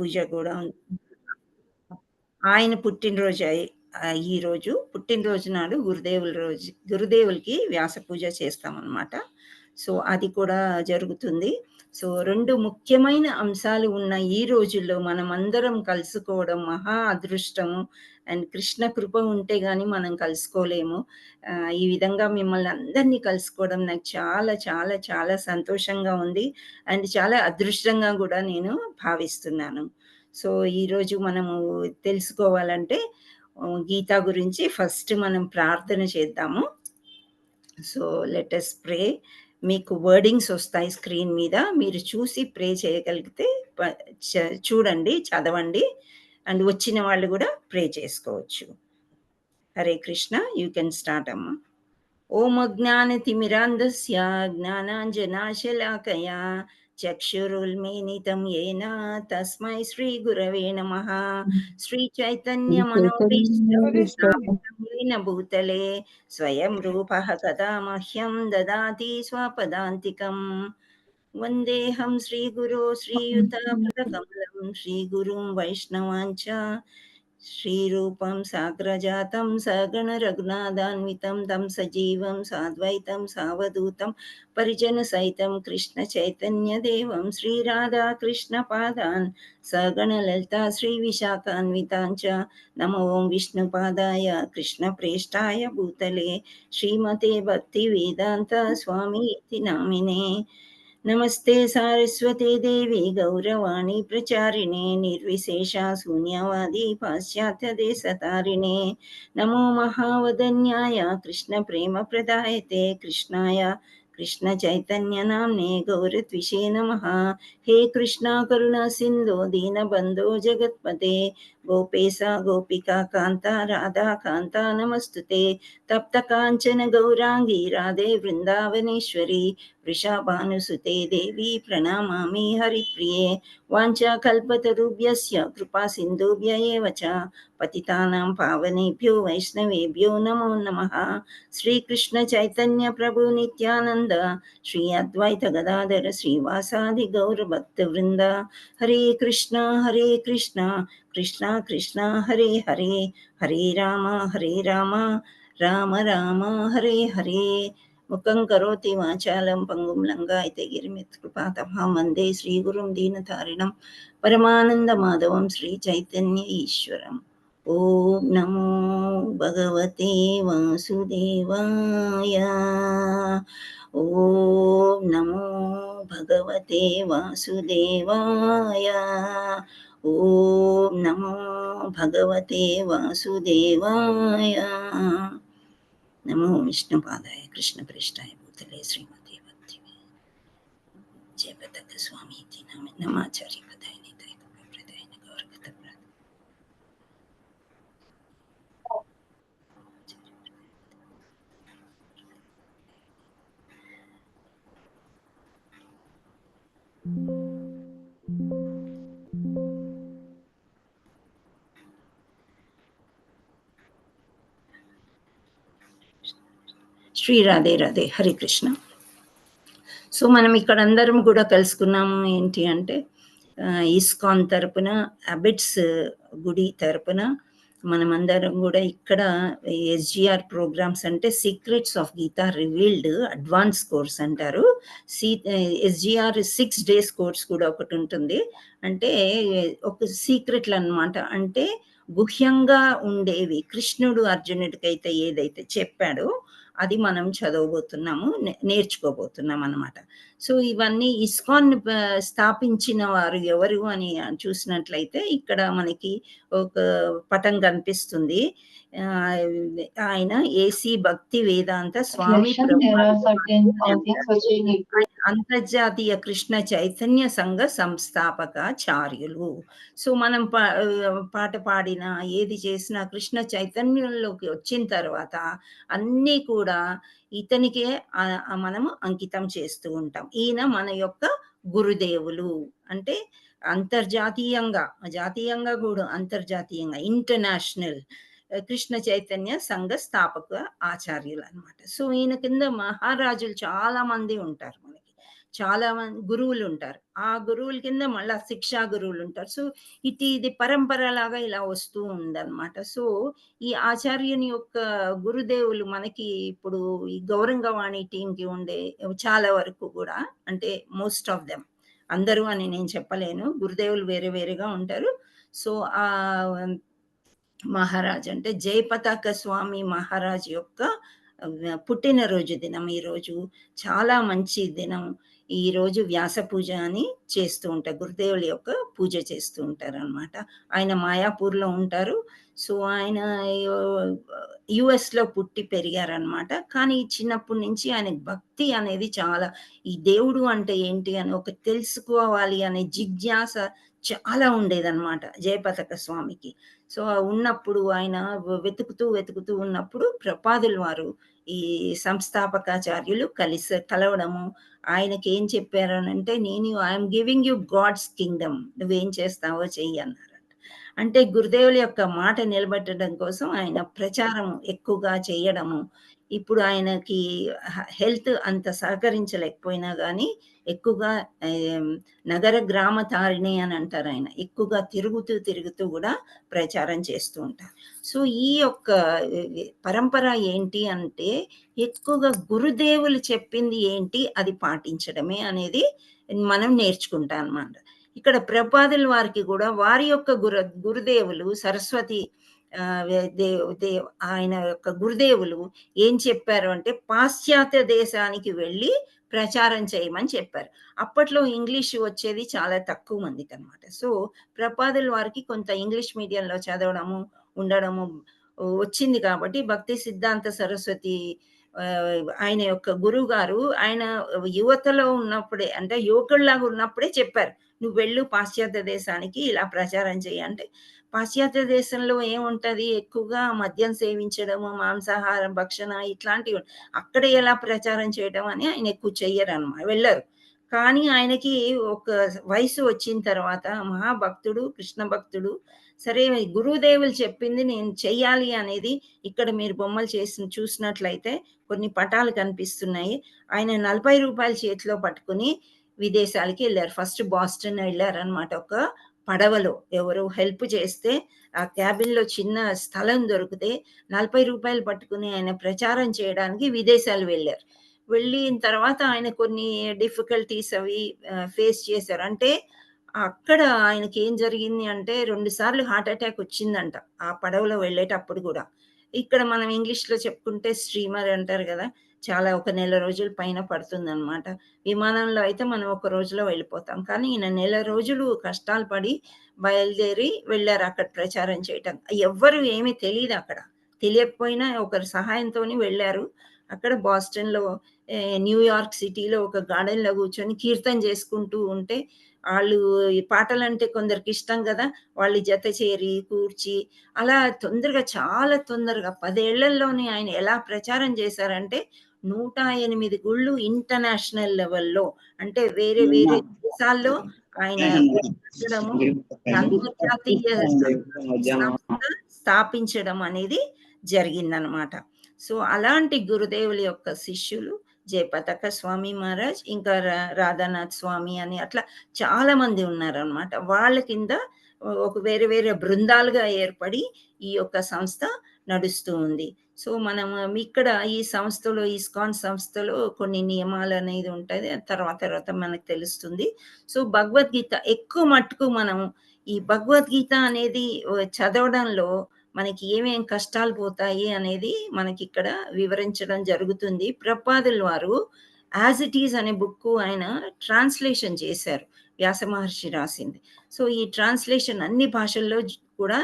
పూజ కూడా ఆయన పుట్టినరోజు ఈరోజు పుట్టినరోజు నాడు గురుదేవులకి వ్యాస పూజ చేస్తామనమాట. సో, అది కూడా జరుగుతుంది. సో, 2 ముఖ్యమైన అంశాలు ఉన్న ఈ రోజుల్లో మనమందరం కలుసుకోవడం మహా అదృష్టము. అండ్ కృష్ణ కృప ఉంటే గాని మనం కలుసుకోలేము. ఈ విధంగా మిమ్మల్ని అందరిని కలుసుకోవడం నాకు చాలా, చాలా, చాలా సంతోషంగా ఉంది. అండ్ చాలా అదృష్టంగా గూడా నేను భావిస్తున్నాను. సో, ఈరోజు మనము తెలుసుకోవాలంటే గీత గురించి ఫస్ట్ మనం ప్రార్థన చేద్దాము. సో, లెట్ అస్ ప్రే. మీకు వర్డింగ్స్ ఒస్తాయి స్క్రీన్ మీద. మీరు చూసి ప్రే చేయగలిగితే ప చ చూడండి, చదవండి. అండ్ వచ్చిన వాళ్ళు గూడా ప్రే చేసుకోవచ్చు. Hare Krishna. You can start అమ్మా. ఓం అజ్ఞానతిమిరాంధస్య జ్ఞానాంజనాశలాకయా చక్షురున్మీలితం येन తస్మై శ్రీగురవే నమః. శ్రీచైతన్యమనోభీష్టం స్థాపితం येन భూతలే స్వయం రూపः కదా మహ్యం దదాతి స్వపదాంతికం. వందేహం శ్రీగురో శ్రీయుతపదకమలం శ్రీగురుం వైష్ణవాంచ శ్రీరూపం సాగ్రజాతం సగణ రఘునాథాన్వితం తం సజీవం సాద్వైతం సావధూతం పరిజన సహితం కృష్ణ చైతన్య దేవం శ్రీరాధా కృష్ణ పాదాన్ సగణ లలితా శ్రీ విశాఖాన్వితాంచ నమో ఓం విష్ణుపాదాయ కృష్ణ ప్రేష్టాయ భూతలే శ్రీమతే భక్తి వేదాంత స్వామి ఇతి నామినే. నమస్తే సారస్వతే దేవి గౌరవాణి ప్రచారిణే నిర్విశేష శూన్యవాది పాశ్చాత్య దేశతారిణే. నమో మహావదన్యాయ కృష్ణ ప్రేమ ప్రదాయతే కృష్ణాయ కృష్ణ చైతన్య నామ్నే గౌరత్విషే నమః. హే కృష్ణ కరుణా సింధో దీనబంధో జగత్పతే గోపేశ గోపికా కాంత రాధా కాంత నమస్తుతే. తప్త కాంచన గౌరాంగి రాధే వృందావనేశ్వరి వృషభానుసుతే దేవి ప్రణమామి హరిప్రియే. వాంఛాకల్పతరుభ్యస్య కృపా సింధుభ్య ఏవ చ పతితానాం పావనేభ్యో వైష్ణవేభ్యో నమో నమః. శ్రీకృష్ణ చైతన్య ప్రభు నిత్యానంద శ్రీ అద్వైత గదాధర శ్రీవాసాది గౌర భక్త వృంద. హరే కృష్ణ కృష్ణ కృష్ణ హరే హరే హరే రామ రామ రామ హరే హరే. ముఖం కరోతి వాచాలం పంగుం లంఘాయతే గిరిమిత్కృపాతమహం వందే శ్రీగురుం దీనతారిణం పరమానందమాధవం శ్రీచైతన్య ఈశ్వరం. ఓం నమో భగవతే వాసుదేవాయ. ఓం నమో భగవతే వాసుదేవాయ. ఓం నమో భగవతే వాసుదేవాయ. నమో విష్ణుపాదాయ కృష్ణ ప్రేష్టాయ భూతలే శ్రీమతే భక్తి జయపతక స్వామి నమాచార్య పదాయ నితాయ ప్రదాయ గౌరగత శ్రీ రాధే రాధే. హరే కృష్ణ. సో మనం ఇక్కడ అందరం కూడా కలుసుకున్నాము ఏంటి అంటే ఇస్కాన్ తరపున అబిట్స్ గుడి తరపున మనమందరం కూడా ఇక్కడ ఎస్జిఆర్ ప్రోగ్రామ్స్ అంటే secrets of Gita revealed advance course అంటారు. ఎస్జిఆర్ 6 days కోర్స్ కూడా ఒకటి ఉంటుంది. అంటే ఒక సీక్రెట్లు అనమాట. అంటే గుహ్యంగా ఉండేవి కృష్ణుడు అర్జునుడికైతే ఏదైతే చెప్పాడో అది మనం చదవబోతున్నాము, నేర్చుకోబోతున్నాం అన్నమాట. సో ఇవన్నీ ఇస్కాన్ స్థాపించిన వారు ఎవరు అని చూసినట్లయితే ఇక్కడ మనకి ఒక పటం కనిపిస్తుంది. ఆయన ఏసీ భక్తి వేదాంత స్వామి అంతర్జాతీయ కృష్ణ చైతన్య సంఘ సంస్థాపకాచార్యులు. సో మనం పాట పాడిన ఏది చేసినా కృష్ణ చైతన్యంలోకి వచ్చిన తర్వాత అన్నీ కూడా ఇతనికే మనము అంకితం చేస్తూ ఉంటాం. ఈయన మన యొక్క గురుదేవులు. అంటే అంతర్జాతీయంగా, జాతీయంగా కూడా అంతర్జాతీయంగా ఇంటర్నేషనల్ కృష్ణ చైతన్య సంఘ స్థాపక ఆచార్యులు అనమాట. సో ఈయన కింద మహారాజులు చాలా మంది ఉంటారు. మనకి చాలా మంది గురువులు ఉంటారు. ఆ గురువుల కింద మళ్ళా శిక్షా గురువులుంటారు. సో, ఇది పరంపరలాగా ఇలా వస్తూ ఉందనమాట. సో, ఈ ఆచార్యుని యొక్క గురుదేవులు మనకి ఇప్పుడు ఈ గౌరంగవాణి టీమ్‌కి ఉండే చాలా వరకు గూడా అంటే మోస్ట్ ఆఫ్ దెమ్. అందరూ అని నేను చెప్పలేను. గురుదేవులు వేరే వేరేగా ఉంటారు. సో, మహారాజ్ అంటే జయపతాక స్వామి మహారాజ్ యొక్క పుట్టినరోజు దినం ఈరోజు. చాలా మంచి దినం. ఈరోజు వ్యాస పూజ అని చేస్తూ ఉంటారు. గురుదేవుల యొక్క పూజ చేస్తూ ఉంటారనమాట. ఆయన మాయాపూర్‌లో ఉంటారు. సో, ఆయన యో యూఎస్‌లో పుట్టి పెరిగారనమాట. కానీ చిన్నప్పటి నుంచి ఆయనకి భక్తి అనేది చాలా ఈ దేవుడు అంటే ఏంటి అని ఒక తెలుసుకోవాలి అనే జిజ్ఞాస చాలా ఉండేదనమాట జయపతాక స్వామికి. సో, ఉన్నప్పుడు ఆయన వెతుకుతూ ఉన్నప్పుడు ప్రపాదుల వారు ఈ సంస్థాపకాచార్యులు కలవడము. ఆయనకేం చెప్పారనంటే, I am giving you God's kingdom. నువ్వేం చేస్తావో చెయ్యి అన్నారంట. అంటే గురుదేవుల యొక్క మాట నిలబెట్టడం కోసం ఆయన ప్రచారం ఎక్కువగా చేయడము. ఇప్పుడు ఆయనకి హెల్త్ అంత సహకరించలేకపోయినా గానీ, ఎక్కువగా ఆహ్, నగర గ్రామ తారిణి అని అంటారాయన. ఎక్కువగా తిరుగుతూ గూడా ప్రచారం చేస్తూ ఉంటారు. సో, ఈ యొక్క పరంపర ఏంటి అంటే, ఎక్కువగా గురుదేవులు చెప్పింది ఏంటి అది పాటించడమే అనేది మనం నేర్చుకుంటాం అన్నమాట. ఇక్కడ ప్రపాదుల వారికి గూడా వారి యొక్క గురుదేవులు సరస్వతి ఆహ్, వె దేవ్ దేవ్ ఆయన యొక్క గురుదేవులు ఏం చెప్పారు అంటే, పాశ్చాత్య దేశానికి వెళ్ళి ప్రచారం చేయమని చెప్పారు. అప్పట్లో ఇంగ్లీష్ వచ్చేది చాలా తక్కువ మందికనమాట. సో, ప్రపాదుల వారికి కొంత ఇంగ్లీష్ మీడియంలో చదవడము, ఉండడము వచ్చింది కాబట్టి భక్తి సిద్ధాంత సరస్వతి ఆయన యొక్క గురువుగారు ఆయన యువతలో ఉన్నప్పుడే అంటే యువకుడిలాగా ఉన్నప్పుడే చెప్పారు. "నువ్వు వెళ్ళు పాశ్చాత్య దేశానికి ఇలా ప్రచారం చెయ్యి" అంటే పాశ్చాత్య దేశంలో ఏముంటది ఎక్కువగా మద్యం సేవించడము, మాంసాహారం భక్షణ ఇట్లాంటివి. అక్కడ ఎలా ప్రచారం చేయడం అని ఆయన ఎక్కువ వెళ్లరు. కానీ ఆయనకి ఒక వయసు వచ్చిన తర్వాత మహాభక్తుడు, కృష్ణ భక్తుడు. సరే గురుదేవులు చెప్పింది నేను చెయ్యాలి అనేది ఇక్కడ మీరు బొమ్మలు చూసినట్లయితే కొన్ని పటాలు కనిపిస్తున్నాయి. ఆయన రూ. 40 చేతిలో పట్టుకొని విదేశాలకి ఎళ్లారు. ఫస్ట్ బాస్టన్ ఎళ్లారనమాట. ఒక పడవలో ఎవరో హెల్ప్ చేస్తే ఆ క్యాబిన్‌లో చిన్న స్థలం దొరికితే రూ. 40 పట్టుకొని ఆయన ప్రచారం చేయడానికి విదేశాలు వెళ్లారు. వెళ్ళిన తర్వాత ఆయన కొన్ని డిఫికల్టీస్ అవి ఫేస్ చేశారు. అంటే అక్కడ ఆయనకేం జరిగింది అంటే 2 సార్లు హార్ట్ అటాక్ వచ్చిందంట. ఆ పడవలో వెళ్ళేటప్పుడు గూడా. ఇక్కడ మనం ఇంగ్లీష్‌లో చెప్పుకుంటే స్టీమర్ అంటారు గదా! చాలా ఒక నెల రోజుల పైన పడుతుందనమాట. విమానంలో అయితే మనం ఒక రోజులో వెళ్ళిపోతాం. కానీ ఈయన నెల రోజులు కష్టాలు పడి బయలుదేరి వెళ్లారు అక్కడ ప్రచారం చేయటం. ఎవ్వరు ఏమి తెలీదక్కడ. తెలియకపోయినా ఒకరి సహాయంతోని వెళ్లారు. అక్కడ బాస్టన్‌లో న్యూయార్క్ సిటీలో ఒక గార్డెన్‌లో కూర్చొని కీర్తన చేసుకుంటూ ఉంటే ఆళ్ళు ఈ పాటలంటే కొందరికిష్టం గదా! వాళ్ళు జత చేరి, కూర్చి అలా చాలా తొందరగా 10 ఏళ్లలోనే ఆయన ఎలా ప్రచారం చేశారంటే 108 గుళ్ళు ఇంటర్నేషనల్ లెవెల్‌లో అంటే వేరే వేరే దేశాల్లో ఆయన పెట్టడము, అంతర్జాతీయ సంస్థ స్థాపించడం అనేది జరిగిందనమాట. సో, అలాంటి గురుదేవుల యొక్క శిష్యులు జయపతాక స్వామి మహారాజ్, ఇంకా రాధానాథ్ స్వామి అని అట్లా చాలా మంది ఉన్నారనమాట. వాళ్ళ కింద ఒక వేరే వేరే బృందాలుగా ఏర్పడి ఈ యొక్క సంస్థ నడుస్తూ ఉంది. సో, మనం ఇక్కడ ఈ సంస్థలో ఇస్కాన్ సంస్థలో కొన్ని నియమాలనేది ఉంటది. తర్వాత మనకు తెలుస్తుంది. సో, భగవద్గీత ఎక్కువ మట్టుకు మనం ఈ భగవద్గీత అనేది చదవడంలో మనకి ఏమేం కష్టాలు పోతాయి అనేది మనకిక్కడ వివరించడం జరుగుతుంది. ప్రపాదుల వారు 'యాజ్ ఇట్ ఈజ్' అనే బుక్కు ఆయన ట్రాన్స్‌లేషన్ చేశారు. వ్యాస మహర్షి రాసింది. సో, ఈ ట్రాన్స్‌లేషన్ అన్ని భాషల్లో కూడా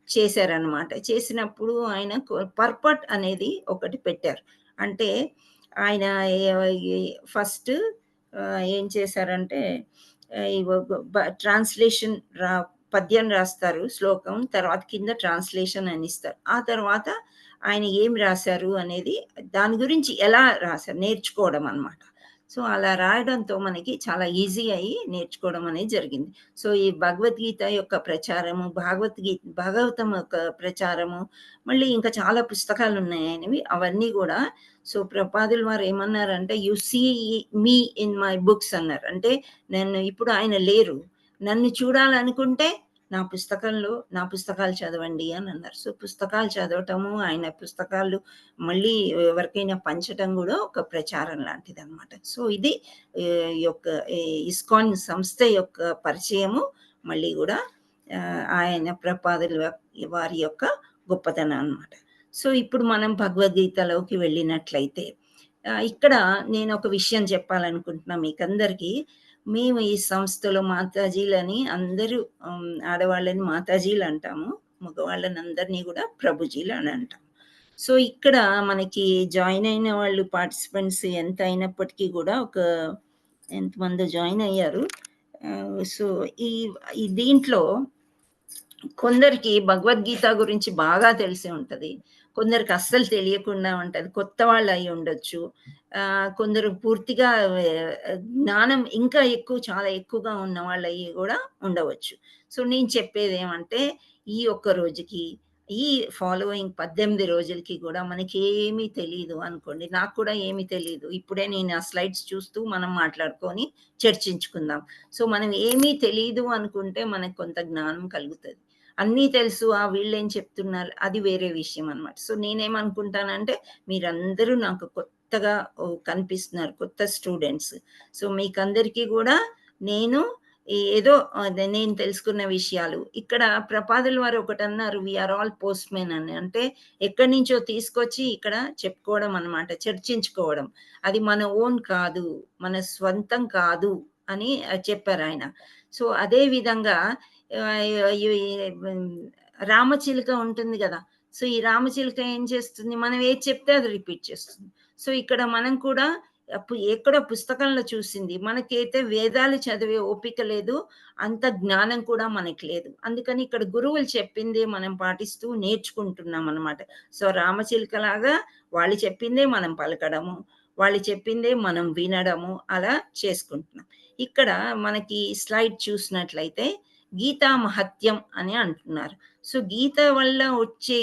చేశారనమాట. చేసినప్పుడు ఆయన పర్పట్ అనేది ఒకటి పెట్టారు. అంటే ఆయన ఎ ఎ ఫస్ట్ ఏం చేశారంటే ఇగో ట్రాన్స్‌లేషన్ పద్యం రాస్తారు శ్లోకం. తర్వాత కింద ట్రాన్స్‌లేషన్ అని ఇస్తారు. ఆ తర్వాత ఆయన ఏం రాశారు అనేది దాని గురించి ఎలా రాశారు నేర్చుకోవడం అన్నమాట. సో, అలా రాయడంతో మనకి చాలా ఈజీ అయ్యి నేర్చుకోవడం అనేది జరిగింది. సో, ఈ భగవద్గీత యొక్క ప్రచారము, భాగవతం యొక్క ప్రచారము, మళ్ళీ ఇంకా చాలా పుస్తకాలున్నాయనివి అవన్నీ గూడా సో, ప్రపాదుల వారు ఏమన్నారంటే, "you see me in my books" అన్నారు. అంటే నన్ను ఇప్పుడు ఆయన లేరు. నన్ను చూడాలనుకుంటే నా పుస్తకాలు చదవండి అనన్నారు. సో, పుస్తకాలు చదవటము, ఆయన పుస్తకాలు మళ్ళీ ఎవరికైనా పంచటం గూడా ఒక ప్రచారం లాంటిదనమాట. సో, ఇది యొక్క ఈ ఇస్కాన్ సంస్థ యొక్క పరిచయము, మళ్ళీ గూడా ఆయన వారి యొక్క గొప్పతనం అనమాట. సో, ఇప్పుడు మనం భగవద్గీతలోకి వెళ్ళినట్లయితే, ఇక్కడ నేనొక విషయం చెప్పాలనుకుంటున్నా మీకందరికీ. మేము ఈ సంస్థలో మాతాజీలని అందరూ ఆడవాళ్ళని మాతాజీలంటాము. మగవాళ్ళనందరిని గూడా ప్రభుజీలు అని అంటాం. సో, ఇక్కడ మనకి జాయిన్ అయిన వాళ్ళు పార్టిసిపెంట్స్ ఎంత అయినప్పటికీ గూడా ఒక ఎంతమందో జాయిన్ అయ్యారు. సో, ఈ ఈ దీంట్లో కొందరికి భగవద్గీత గురించి బాగా తెలిసి ఉంటది. కొందరికి అస్సలు తెలియకుండా ఉంటది. కొత్త వాళ్ళయి ఉండొచ్చు. కొందరు పూర్తిగా జ్ఞానం ఇంకా ఎక్కువ చాలా ఎక్కువగా ఉన్న వాళ్ళయి గూడా ఉండవచ్చు. సో, నేను చెప్పేదేమంటే, ఈ ఒక్క రోజుకి, ఈ ఫాలోయింగ్ 18 రోజులకి గూడా మనకేమీ తెలీదు అనుకోండి. నాకు కూడా ఏమి తెలీదు. ఇప్పుడే నేను ఆ స్లైడ్స్ చూస్తూ మనం మాట్లాడుకొని చర్చించుకుందాం. సో, మనం ఏమీ తెలీదు అనుకుంటే మనకు కొంత జ్ఞానం కలుగుతది. అన్నీ తెలుసు. వీళ్ళేం చెప్తున్నారు అది వేరే విషయం అన్నమాట. సో, నేనేమనుకుంటానంటే మీరందరూ నాకు కొత్తగా కనిపిస్తున్నారు. కొత్త స్టూడెంట్స్. సో, మీకందరికీ గూడా నేను ఏదో నేను తెలుసుకున్న విషయాలు ఇక్కడ ప్రపాదుల వారు ఒకటన్నారు. వి ఆర్ ఆల్ పోస్ట్‌మెన్ అని. అంటే ఎక్కడి నుంచో తీసుకొచ్చి ఇక్కడ చెప్పుకోవడం అన్నమాట. చర్చించుకోవడం. అది మన ఓన్ కాదు. మన స్వంతం కాదు అని చెప్పారాయన. సో, అదే విధంగా హ్మ్, రామచిలుక ఉంటుంది గదా! సో, ఈ రామచిలుక ఏం చేస్తుంది? మనం ఏది చెప్తే అది రిపీట్ చేస్తుంది. సో, ఇక్కడ మనం కూడా ఎక్కడో పుస్తకంలో చూసింది. మనకైతే వేదాలు చదివే ఓపిక లేదు. అంత జ్ఞానం కూడా మనకి లేదు. అందుకని ఇక్కడ గురువులు చెప్పిందే మనం పాటిస్తూ నేర్చుకుంటున్నామనమాట. సో, రామచిలుకలాగా వాళ్ళు చెప్పిందే మనం పలకడము, వాళ్ళు చెప్పిందే మనం వినడము అలా చేసుకుంటున్నాం. ఇక్కడ మనకి స్లైడ్ చూసినట్లయితే గీతా మహత్యం అని అంటున్నారు. సో, గీత వల్ల వచ్చే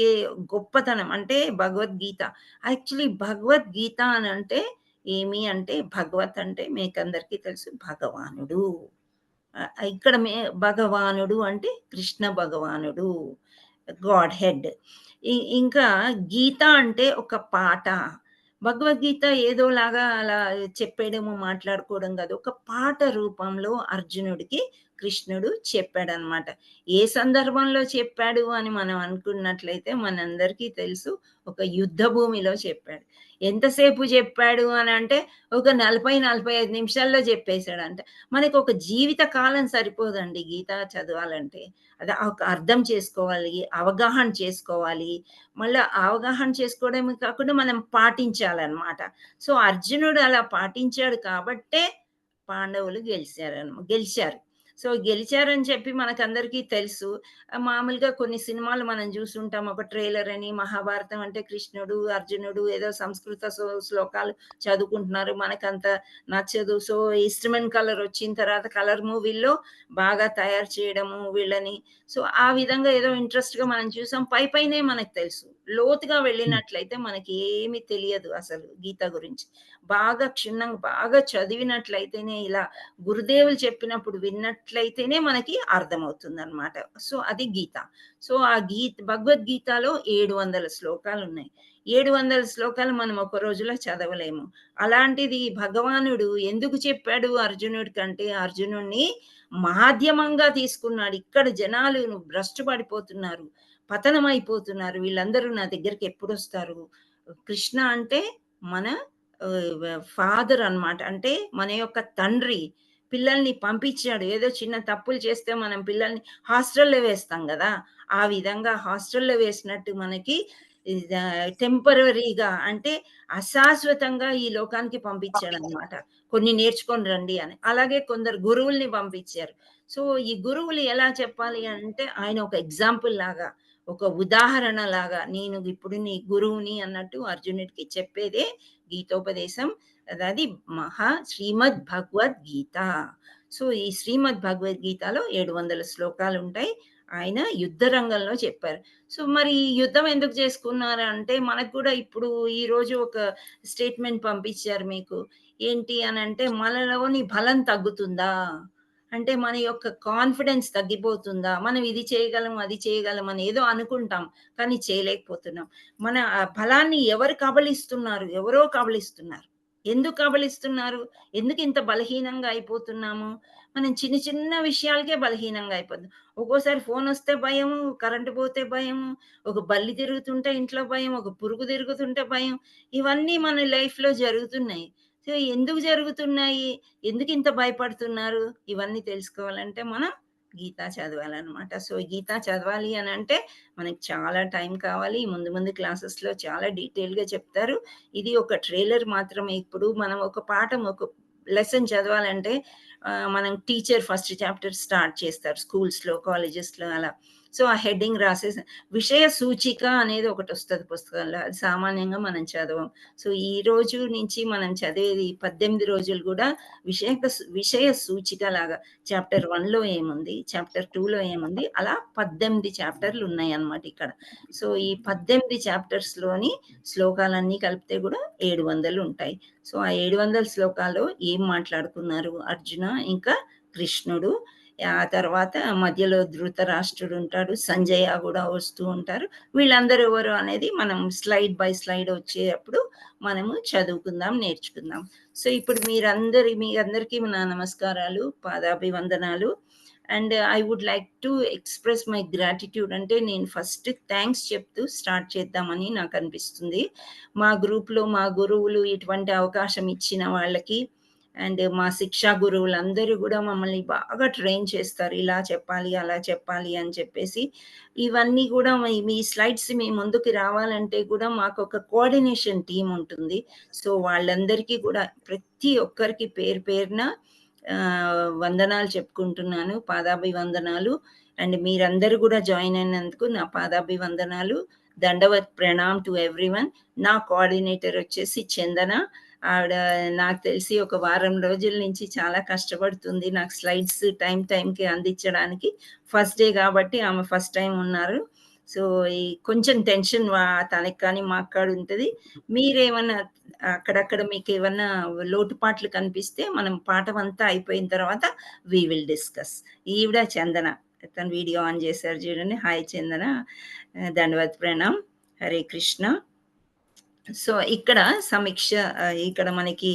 గొప్పతనం అంటే భగవద్గీత. యాక్చువల్లీ భగవద్గీత అనంటే ఏమి అంటే భగవత్ అంటే మీకందరికీ తెలుసు భగవానుడు. ఇక్కడ భగవానుడు అంటే కృష్ణ భగవానుడు. God head. ఇంకా గీత అంటే ఒక పాట. భగవద్గీత ఏదోలాగా అలా చెప్పేయడము, మాట్లాడుకోవడం గాదు. ఒక పాట రూపంలో అర్జునుడికి కృష్ణుడు చెప్పాడనమాట. ఏ సందర్భంలో చెప్పాడు అని మనం అనుకున్నట్లయితే మనందరికీ తెలుసు. ఒక యుద్ధ భూమిలో చెప్పాడు. ఎంతసేపు చెప్పాడు అనంటే ఒక 40, 45 నిమిషాల్లో చెప్పేసాడంట. మనకొక జీవిత కాలం సరిపోదండి గీత చదవాలంటే. అది ఒక అర్థం చేసుకోవాలి, అవగాహన చేసుకోవాలి. మళ్ళా అవగాహన చేసుకోవడమే కాకుండా మనం పాటించాలనమాట. సో, అర్జునుడు అలా పాటించాడు కాబట్టే పాండవులు గెలిచారు. సో, గెలిచారని చెప్పి మనకందరికీ తెలుసు. మామూలుగా కొన్ని సినిమాలు మనం జూసుంటాం. ఒక ట్రైలర్ అని 'మహాభారతం' అంటే కృష్ణుడు, అర్జునుడు ఏదో సంస్కృత శ్లోకాలు చదువుకుంటున్నారు. మనకంత నచ్చదు. సో, ఇస్ట్రుమెంట్ కలర్ వచ్చిన తర్వాత కలర్ మూవీల్లో బాగా తయారు చేయడము వీళ్ళని. సో, ఆ విధంగా ఏదో ఇంట్రెస్ట్‌గా మనం చూసాం. పైనే మనకు తెలుసు. లోతుగా హ్మ్. వెళ్ళినట్లయితే మనకి ఏమి తెలియదు అసలు గీత గురించి. బాగా క్షుణ్ణంగా బాగా చదివినట్లయితేనే ఇలా గురుదేవులు చెప్పినప్పుడు విన్నట్లయితేనే మనకి అర్థమవుతుందనమాట. సో, అది గీత. సో, ఆ భగవద్గీతలో 700 శ్లోకాలున్నాయి. 700 శ్లోకాలు మనం ఒక రోజులో చదవలేము. అలాంటిది భగవానుడు ఎందుకు చెప్పాడు అర్జునుడికంటే, అర్జునుడిని మాధ్యమంగా తీసుకున్నాడు. ఇక్కడ జనాలు భ్రష్టు పడిపోతున్నారు, పతనమైపోతున్నారు. వీళ్ళందరూ నా దగ్గరికి ఎప్పుడొస్తారు? కృష్ణ అంటే మన ఫాదర్ అన్నమాట. అంటే మన యొక్క తండ్రి. పిల్లల్ని పంపించాడు. ఏదో చిన్న తప్పులు చేస్తే మనం పిల్లల్ని హాస్టల్‌లో వేస్తాం గదా! ఆ విధంగా హాస్టల్‌లో వేసినట్టు మనకి టెంపరరీగా అంటే అశాశ్వతంగా ఈ లోకానికి పంపించాడన్నమాట. కొన్ని నేర్చుకొని రండి అని. అలాగే కొందరు గురువుల్ని పంపించారు. సో, ఈ గురువులు ఎలా చెప్పాలి అంటే ఆయన ఒక ఎగ్జాంపుల్ లాగా. ఒక ఉదాహరణలాగా నేను ఇప్పుడు నీ గురువుని అన్నట్టు అర్జునుడికి చెప్పేదే గీతోపదేశం. అది శ్రీమద్ భగవద్గీత. సో, ఈ శ్రీమద్ భగవద్గీతలో 700 శ్లోకాలుంటాయి. ఆయన యుద్ధ రంగంలో చెప్పారు. సో, మరి ఈ యుద్ధం ఎందుకు చేసుకున్నారంటే, మనకు కూడా ఇప్పుడు ఈరోజు ఒక స్టేట్‌మెంట్ పంపించారు మీకు. ఏంటి అనంటే, మనలోని బలం తగ్గుతుందా? అంటే మన యొక్క కాన్ఫిడెన్స్ తగ్గిపోతుందా? మనం ఇది చేయగలం, అది చేయగలం అని ఏదో అనుకుంటాం. కానీ చేయలేకపోతున్నాం. మన బలాన్ని ఎవరు కబళిస్తున్నారు? ఎవరో కబళిస్తున్నారు. ఎందుకు కబళిస్తున్నారు? ఎందుకింత బలహీనంగా అయిపోతున్నాము? మనం చిన్న చిన్న విషయాలకే బలహీనంగా అయిపోతున్నాం. ఒక్కోసారి ఫోనొస్తే భయము, కరెంట్ పోతే భయము, ఒక బల్లి తిరుగుతుంటే ఇంట్లో భయం, ఒక పురుగు తిరుగుతుంటే భయం. ఇవన్నీ మన లైఫ్‌లో జరుగుతున్నాయి. సో, ఎందుకు జరుగుతున్నాయి? ఎందుకింత భయపడుతున్నారు? ఇవన్నీ తెలుసుకోవాలంటే మనం గీత చదవాలనమాట. సో, గీత చదవాలి అనంటే మనకి చాలా టైం కావాలి. ముందు ముందు క్లాసెస్‌లో చాలా డీటెయిల్‌గా చెప్తారు. ఇది ఒక ట్రైలర్ మాత్రమే. ఇప్పుడు మనం ఒక పాఠం, ఒక లెసన్ చదవాలంటే మనం టీచర్ ఫస్ట్ చాప్టర్ స్టార్ట్ చేస్తారు స్కూల్స్‌లో, కాలేజెస్‌లో అలా. సో, ఆ హెడ్డింగ్ రాసేసి విషయ సూచిక అనేది ఒకటొస్తది పుస్తకంలో. అది సామాన్యంగా మనం చదవం. సో, ఈ రోజు నుంచి మనం చదివేది 18 రోజులు గూడా విషయ సూచికలాగా చాప్టర్ 1లో ఏముంది, చాప్టర్ 2లో ఏముంది, అలా 18 చాప్టర్‌లున్నాయన్నమాట ఇక్కడ. సో, ఈ 18 చాప్టర్స్‌లోని శ్లోకాలన్నీ కలిపితే గూడా 700 ఉంటాయి. సో, ఆ 700 శ్లోకాల్లో ఏం మాట్లాడుకున్నారు అర్జున, ఇంకా కృష్ణుడు. ఆ తర్వాత మధ్యలో ధృతరాష్ట్రుడుంటాడు, సంజయ గూడా వస్తూ ఉంటారు. వీళ్ళందరూ ఎవరు అనేది మనం స్లైడ్ బై స్లైడ్ వచ్చేటప్పుడు మనము చదువుకుందాం, నేర్చుకుందాం. సో, ఇప్పుడు మీ అందరికీ నా నమస్కారాలు, పాదాభివందనాలు. And I would like to express my gratitude. అంటే నేను ఫస్ట్ థాంక్స్ చెప్తూ స్టార్ట్ చేద్దామని నాకనిపిస్తుంది. మా గ్రూప్‌లో మా గురువులు ఇటువంటి అవకాశం ఇచ్చిన వాళ్ళకి, అండ్ మా శిక్షా గురువులందరూ గూడా మమ్మల్ని బాగా ట్రైన్ చేస్తారు. ఇలా చెప్పాలి, అలా చెప్పాలి అని చెప్పేసి. ఇవన్నీ గూడా మీ స్లైడ్స్ మీ ముందుకు రావాలంటే కూడా మాకొక కోఆర్డినేషన్ టీమ్ ఉంటుంది. సో, వాళ్ళందరికీ కూడా ప్రతి ఒక్కరికి పేరు పేరున వందనాలు చెప్పుకుంటున్నాను. పాదాభివందనాలు. అండ్ మీరందరూ గూడా జాయిన్ అయినందుకు నా పాదాభివందనాలు. దండవత్ ప్రణామ్ టు ఎవ్రీవన్. నా కోఆర్డినేటర్ వచ్చేసి చందన. ఆవిడ నాకు తెలిసి ఒక వారం రోజుల నుంచి చాలా కష్టపడుతుంది. నాకు స్లైడ్స్ టైంకి అందించడానికి. ఫస్ట్ డే గాబట్టి ఆమె ఫస్ట్ టైమ్ ఉన్నారు. సో, ఈ కొంచెం టెన్షన్ తనకి కానీ, మాకు కానీ ఉంటది. మీరేమన్నా అక్కడక్కడ మీకేమన్నా లోటుపాట్లు కనిపిస్తే మనం పాఠమంతా అయిపోయిన తర్వాత వి విల్ డిస్కస్. ఈవిడ చందన. తను వీడియో ఆన్ చేశారు చూడండి. హాయ్ చందన. దండవత్ ప్రణామ్. హరే కృష్ణ. సో, ఇక్కడ సమీక్ష, ఇక్కడ మనకి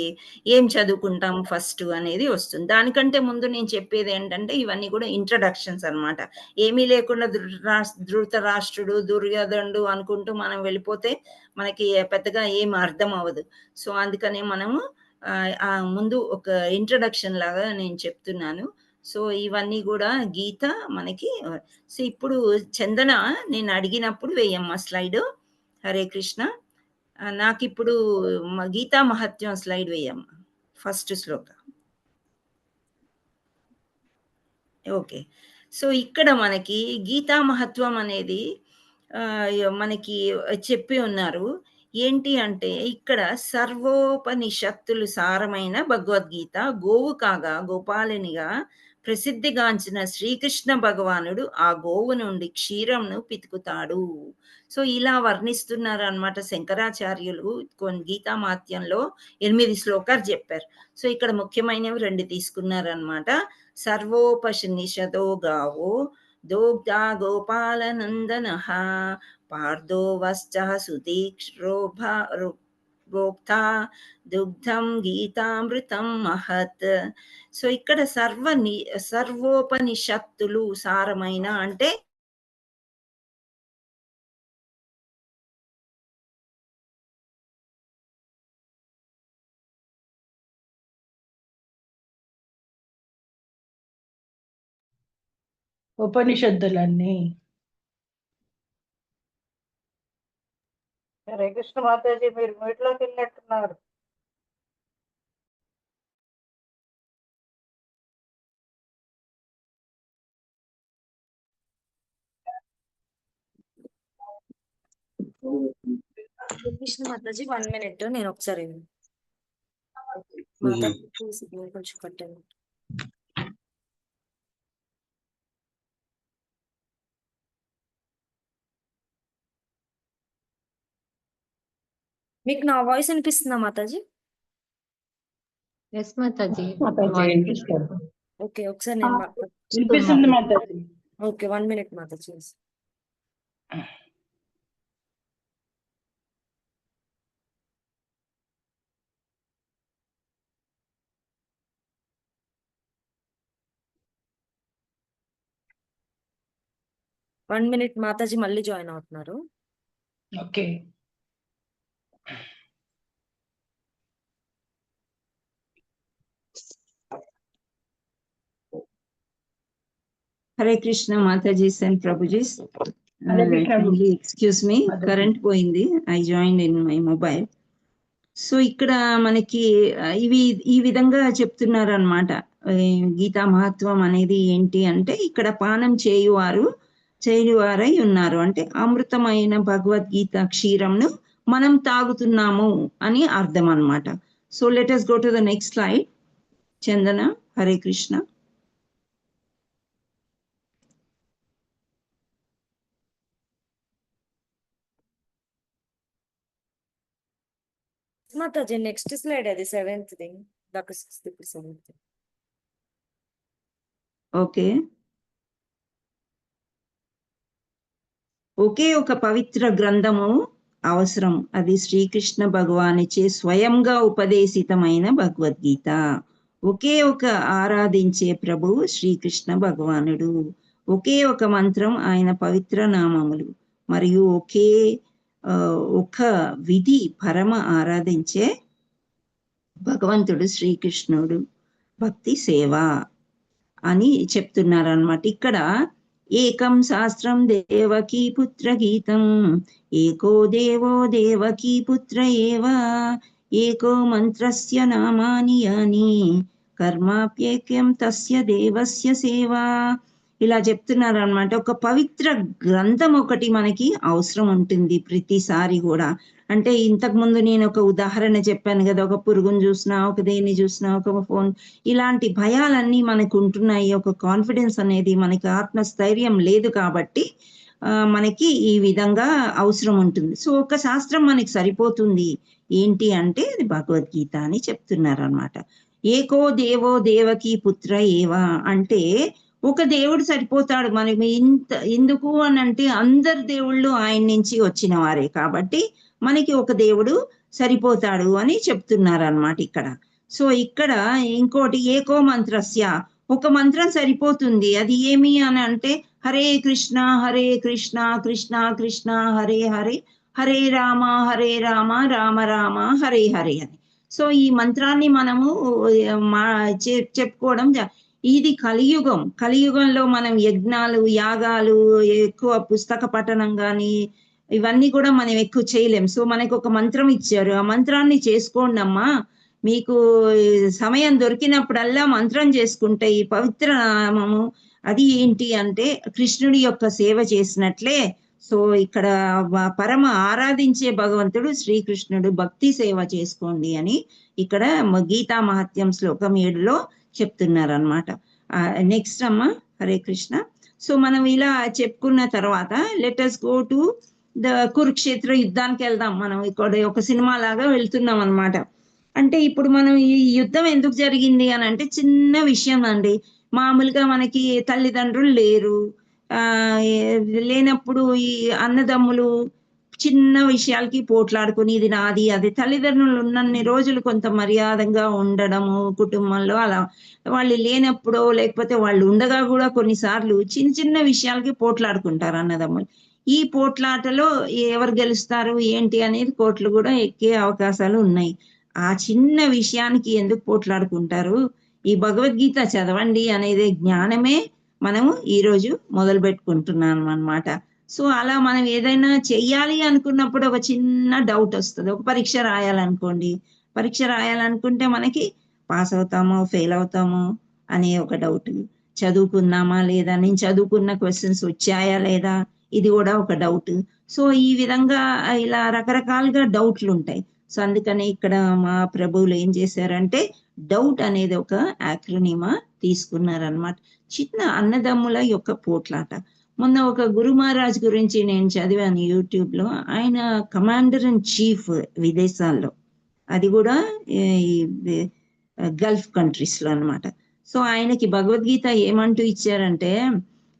ఏం చదువుకుంటాం ఫస్టు అనేది వస్తుంది. దానికంటే ముందు నేను చెప్పేదేంటంటే, ఇవన్నీ కూడా ఇంట్రడక్షన్స్ అనమాట. ఏమీ లేకుండా ధృతరాష్ట్రుడు, దుర్యోధనుడు అనుకుంటూ మనం వెళ్ళిపోతే, మనకి పెద్దగా ఏం అర్థం అవ్వదు. సో, అందుకనే మనము ముందు ఒక ఇంట్రడక్షన్ లాగా నేను చెప్తున్నాను. సో, ఇవన్నీ గూడా గీత మనకి సో, ఇప్పుడు చందన నేనడిగినప్పుడు వేయమ్మా స్లైడు. హరే కృష్ణ. నాకిప్పుడు గీతా మహత్యం స్లైడ్ వేయమ్మా. ఫస్ట్ శ్లోక. ఓకే. సో, ఇక్కడ మనకి గీతా మహత్వం అనేది మనకి చెప్పి ఉన్నారు. ఏంటి అంటే ఇక్కడ సర్వోపనిషత్తులు సారమైన భగవద్గీత గోవు కాగా గోపాలునిగా ప్రసిద్ధిగాంచిన శ్రీకృష్ణ భగవానుడు ఆ గోవు నుండి క్షీరంను పితుకుతాడు. సో, ఇలా వర్ణిస్తున్నారనమాట శంకరాచార్యులు గీతామాత్యంలో 8 శ్లోకాలు చెప్పారు. సో, ఇక్కడ ముఖ్యమైనవి 2 తీసుకున్నారనమాట. సర్వోపనిషదో గావో దోగ్ధా గోపాలనందనః పార్థో వశ్చః సుతీక్ష్ణో భోక్తా దుగ్ధం గీతామృతం మహత్. సో, ఇక్కడ సర్వోపనిషత్తులు సారమైన అంటే ఉపనిషత్తులన్నీ. హరే కృష్ణ మాతాజీ, మీరు మీట్లోకి వెళ్ళినట్టున్నారు. కృష్ణ మాతాజీ 1 minute నేను ఒకసారి మాతాజీ సిగ్నల్ కొంచెం కట్టండి. మీకు నా వాయిస్ వినిపిస్తుందా మాతాజీ? ఎస్ మాతాజీ. ఓకే, ఒకసారి నేను వినిపిస్తుంది మాతాజీ. ఓకే 1 minute మాతాజీ. వన్ మినిట్ మాతాజీ మళ్ళీ జాయిన్ అవుతున్నారు. ఓకే. హరే కృష్ణ మాతాజీస్ అండ్ ప్రభుజీస్. ఎక్స్క్యూజ్ మీ, కరెంట్ పోయింది. I join in my mobile. So ఇక్కడ మనకి ఈ విధంగా చెప్తున్నారు అనమాట. గీతా మహత్వం అనేది ఏంటి అంటే, ఇక్కడ పానం చేయువారై ఉన్నారు అంటే అమృతమైన భగవద్గీత క్షీరంను మనం తాగుతున్నాము అని అర్థం అనమాట. So let us go to the next slide. Chandana, Hare Krishna. Mataji next slide అది 7th ది, దాకా 6th ఇప్పుడు 7th. ఓకే. ఒకే ఒక పవిత్ర గ్రంథము అవసరం. అది శ్రీకృష్ణ భగవానుచే స్వయంగా ఉపదేశితమైన భగవద్గీత. ఒకే ఒక ఆరాధించే ప్రభువు శ్రీకృష్ణ భగవానుడు. ఒకే ఒక మంత్రం ఆయన పవిత్ర నామములు. మరియు ఒక విధి పరమ ఆరాధించే భగవంతుడు శ్రీకృష్ణుడు. భక్తి సేవ అని చెప్తున్నారు అన్నమాట. ఇక్కడ ఏకం శాస్త్రం దేవకీ పుత్ర గీతం, ఏకో దేవో దేవకీ పుత్ర ఏవ, ఏకో మంత్రస్య నామాని యాని, కర్మాప్యేక్యం తస్య దేవస్య సేవా. ఇలా చెప్తున్నారు అనమాట. ఒక పవిత్ర గ్రంథం ఒకటి మనకి అవసరం ఉంటుంది ప్రతిసారి కూడా. అంటే ఇంతకు ముందు నేను ఒక ఉదాహరణ చెప్పాను కదా, ఒక పురుగును చూసినా, ఒక దేన్ని చూసినా, ఒక ఫోన్, ఇలాంటి భయాలన్నీ మనకు ఉంటున్నాయి. ఒక కాన్ఫిడెన్స్ అనేది మనకి, ఆత్మస్థైర్యం లేదు కాబట్టి మనకి ఈ విధంగా అవసరం ఉంటుంది. సో ఒక శాస్త్రం మనకి సరిపోతుంది. ఏంటి అంటే అది భగవద్గీత అని చెప్తున్నారు అనమాట. ఏకో దేవో దేవకీ పుత్ర ఏవా అంటే ఒక దేవుడు సరిపోతాడు మనకి. ఎందుకు అని అంటే అందరు దేవుళ్ళు ఆయన నుంచి వచ్చిన వారే కాబట్టి మనకి ఒక దేవుడు సరిపోతాడు అని చెప్తున్నారు అన్నమాట ఇక్కడ. సో ఇక్కడ ఇంకోటి ఏకో మంత్రస్య, ఒక మంత్రం సరిపోతుంది. అది ఏమి అని అంటే హరే కృష్ణ కృష్ణ కృష్ణ హరే హరే, హరే రామ రామ రామ హరే హరే అని. సో ఈ మంత్రాన్ని మనము చెప్పుకోవడం. ఇది కలియుగంలో మనం యజ్ఞాలు, యాగాలు, ఎక్కువ పుస్తక పఠనం కానీ ఇవన్నీ కూడా మనం ఎక్కువ చేయలేం. సో మనకు ఒక మంత్రం ఇచ్చారు, ఆ మంత్రాన్ని చేసుకోండి అమ్మా. మీకు సమయం దొరికినప్పుడల్లా మంత్రం చేసుకుంటే ఈ పవిత్ర నామము అది ఏంటి అంటే కృష్ణుడి యొక్క సేవ చేసినట్లే. సో ఇక్కడ పరమ ఆరాధించే భగవంతుడు శ్రీకృష్ణుడు, భక్తి సేవ చేసుకోండి అని ఇక్కడ గీతా మహత్యం శ్లోకం 7లో చెప్తున్నారు అనమాట. నెక్స్ట్ అమ్మా, హరే కృష్ణ. సో మనం ఇలా చెప్పుకున్న తర్వాత let us go to the Kurukshetra యుద్ధానికి వెళ్దాం. మనం ఇక్కడ ఒక సినిమా లాగా వెళ్తున్నాం అనమాట. అంటే ఇప్పుడు మనం ఈ యుద్ధం ఎందుకు జరిగింది అని అంటే చిన్న విషయం అండి. మామూలుగా మనకి తల్లిదండ్రులు లేనప్పుడు ఈ అన్నదమ్ములు చిన్న విషయాలకి పోట్లాడుకుని ఇది నాది అది. తల్లిదండ్రులు ఉన్నన్ని రోజులు కొంత మర్యాదగా ఉండడము కుటుంబంలో, అలా వాళ్ళు లేనప్పుడు లేకపోతే వాళ్ళు ఉండగా కూడా కొన్నిసార్లు చిన్న విషయాలకి పోట్లాడుకుంటారు అన్నదమ్ములు. ఈ పోట్లాటలో ఎవరు గెలుస్తారు ఏంటి అనేది కోర్టులు కూడా ఎక్కే అవకాశాలు ఉన్నాయి. ఆ చిన్న విషయానికి ఎందుకు పోట్లాడుకుంటారు? ఈ భగవద్గీత చదవండి అనేది జ్ఞానమే మనము ఈరోజు మొదలు పెట్టుకుంటున్నాం అన్నమాట. సో అలా మనం ఏదైనా చెయ్యాలి అనుకున్నప్పుడు ఒక చిన్న డౌట్ వస్తుంది. ఒక పరీక్ష రాయాలనుకోండి, పరీక్ష రాయాలనుకుంటే మనకి పాస్ అవుతామో ఫెయిల్ అవుతామో అనే ఒక డౌట్. చదువుకున్నామా లేదా, నేను చదువుకున్న క్వశ్చన్స్ వచ్చాయా లేదా, ఇది కూడా ఒక డౌట్. సో ఈ విధంగా ఇలా రకరకాలుగా డౌట్లు ఉంటాయి. సో అందుకని ఇక్కడ మా ప్రభువులు ఏం చేశారంటే డౌట్ అనేది ఒక యాక్రోనిమా తీసుకున్నారనమాట. చిన్న అన్నదమ్ముల యొక్క పోట్లాట. మొన్న ఒక గురు మహారాజ్ గురించి నేను చదివాను యూట్యూబ్ లో. ఆయన కమాండర్ ఇన్ చీఫ్ విదేశాల్లో, అది కూడా ఈ గల్ఫ్ కంట్రీస్ లో అన్నమాట. సో ఆయనకి భగవద్గీత ఏమంటూ ఇచ్చారంటే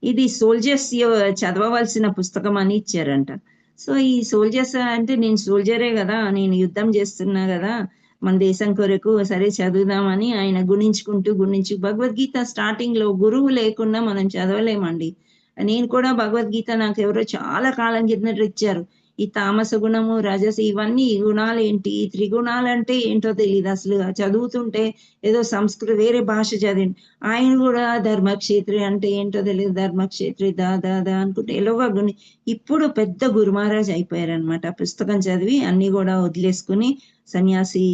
ఇది సోల్జర్స్ చదవవలసిన పుస్తకం అని ఇచ్చారంట. సో ఈ సోల్జర్స్ అంటే నేను సోల్జరే కదా, నేను యుద్ధం చేస్తున్నా కదా మన దేశం కొరకు, సరే చదువుదామని ఆయన గుణించు భగవద్గీత స్టార్టింగ్ లో గురువు లేకుండా మనం చదవలేమండి. నేను కూడా భగవద్గీత నాకు ఎవరో చాలా కాలం కిందట ఇచ్చారు. ఈ తామస గుణము, రజస్, ఇవన్నీ గుణాలు ఏంటి, త్రిగుణాలు అంటే ఏంటో తెలియదు అసలు. చదువుతుంటే ఏదో సంస్కృత వేరే భాష చదివింది. ఆయన కూడా ధర్మక్షేత్రి అంటే ఏంటో తెలియదు, ధర్మక్షేత్రి దా అనుకుంటే ఎలాగా ఇప్పుడు పెద్ద గురు మహారాజ్ అయిపోయారనమాట. పుస్తకం చదివి అన్ని కూడా వదిలేసుకుని సన్యాసి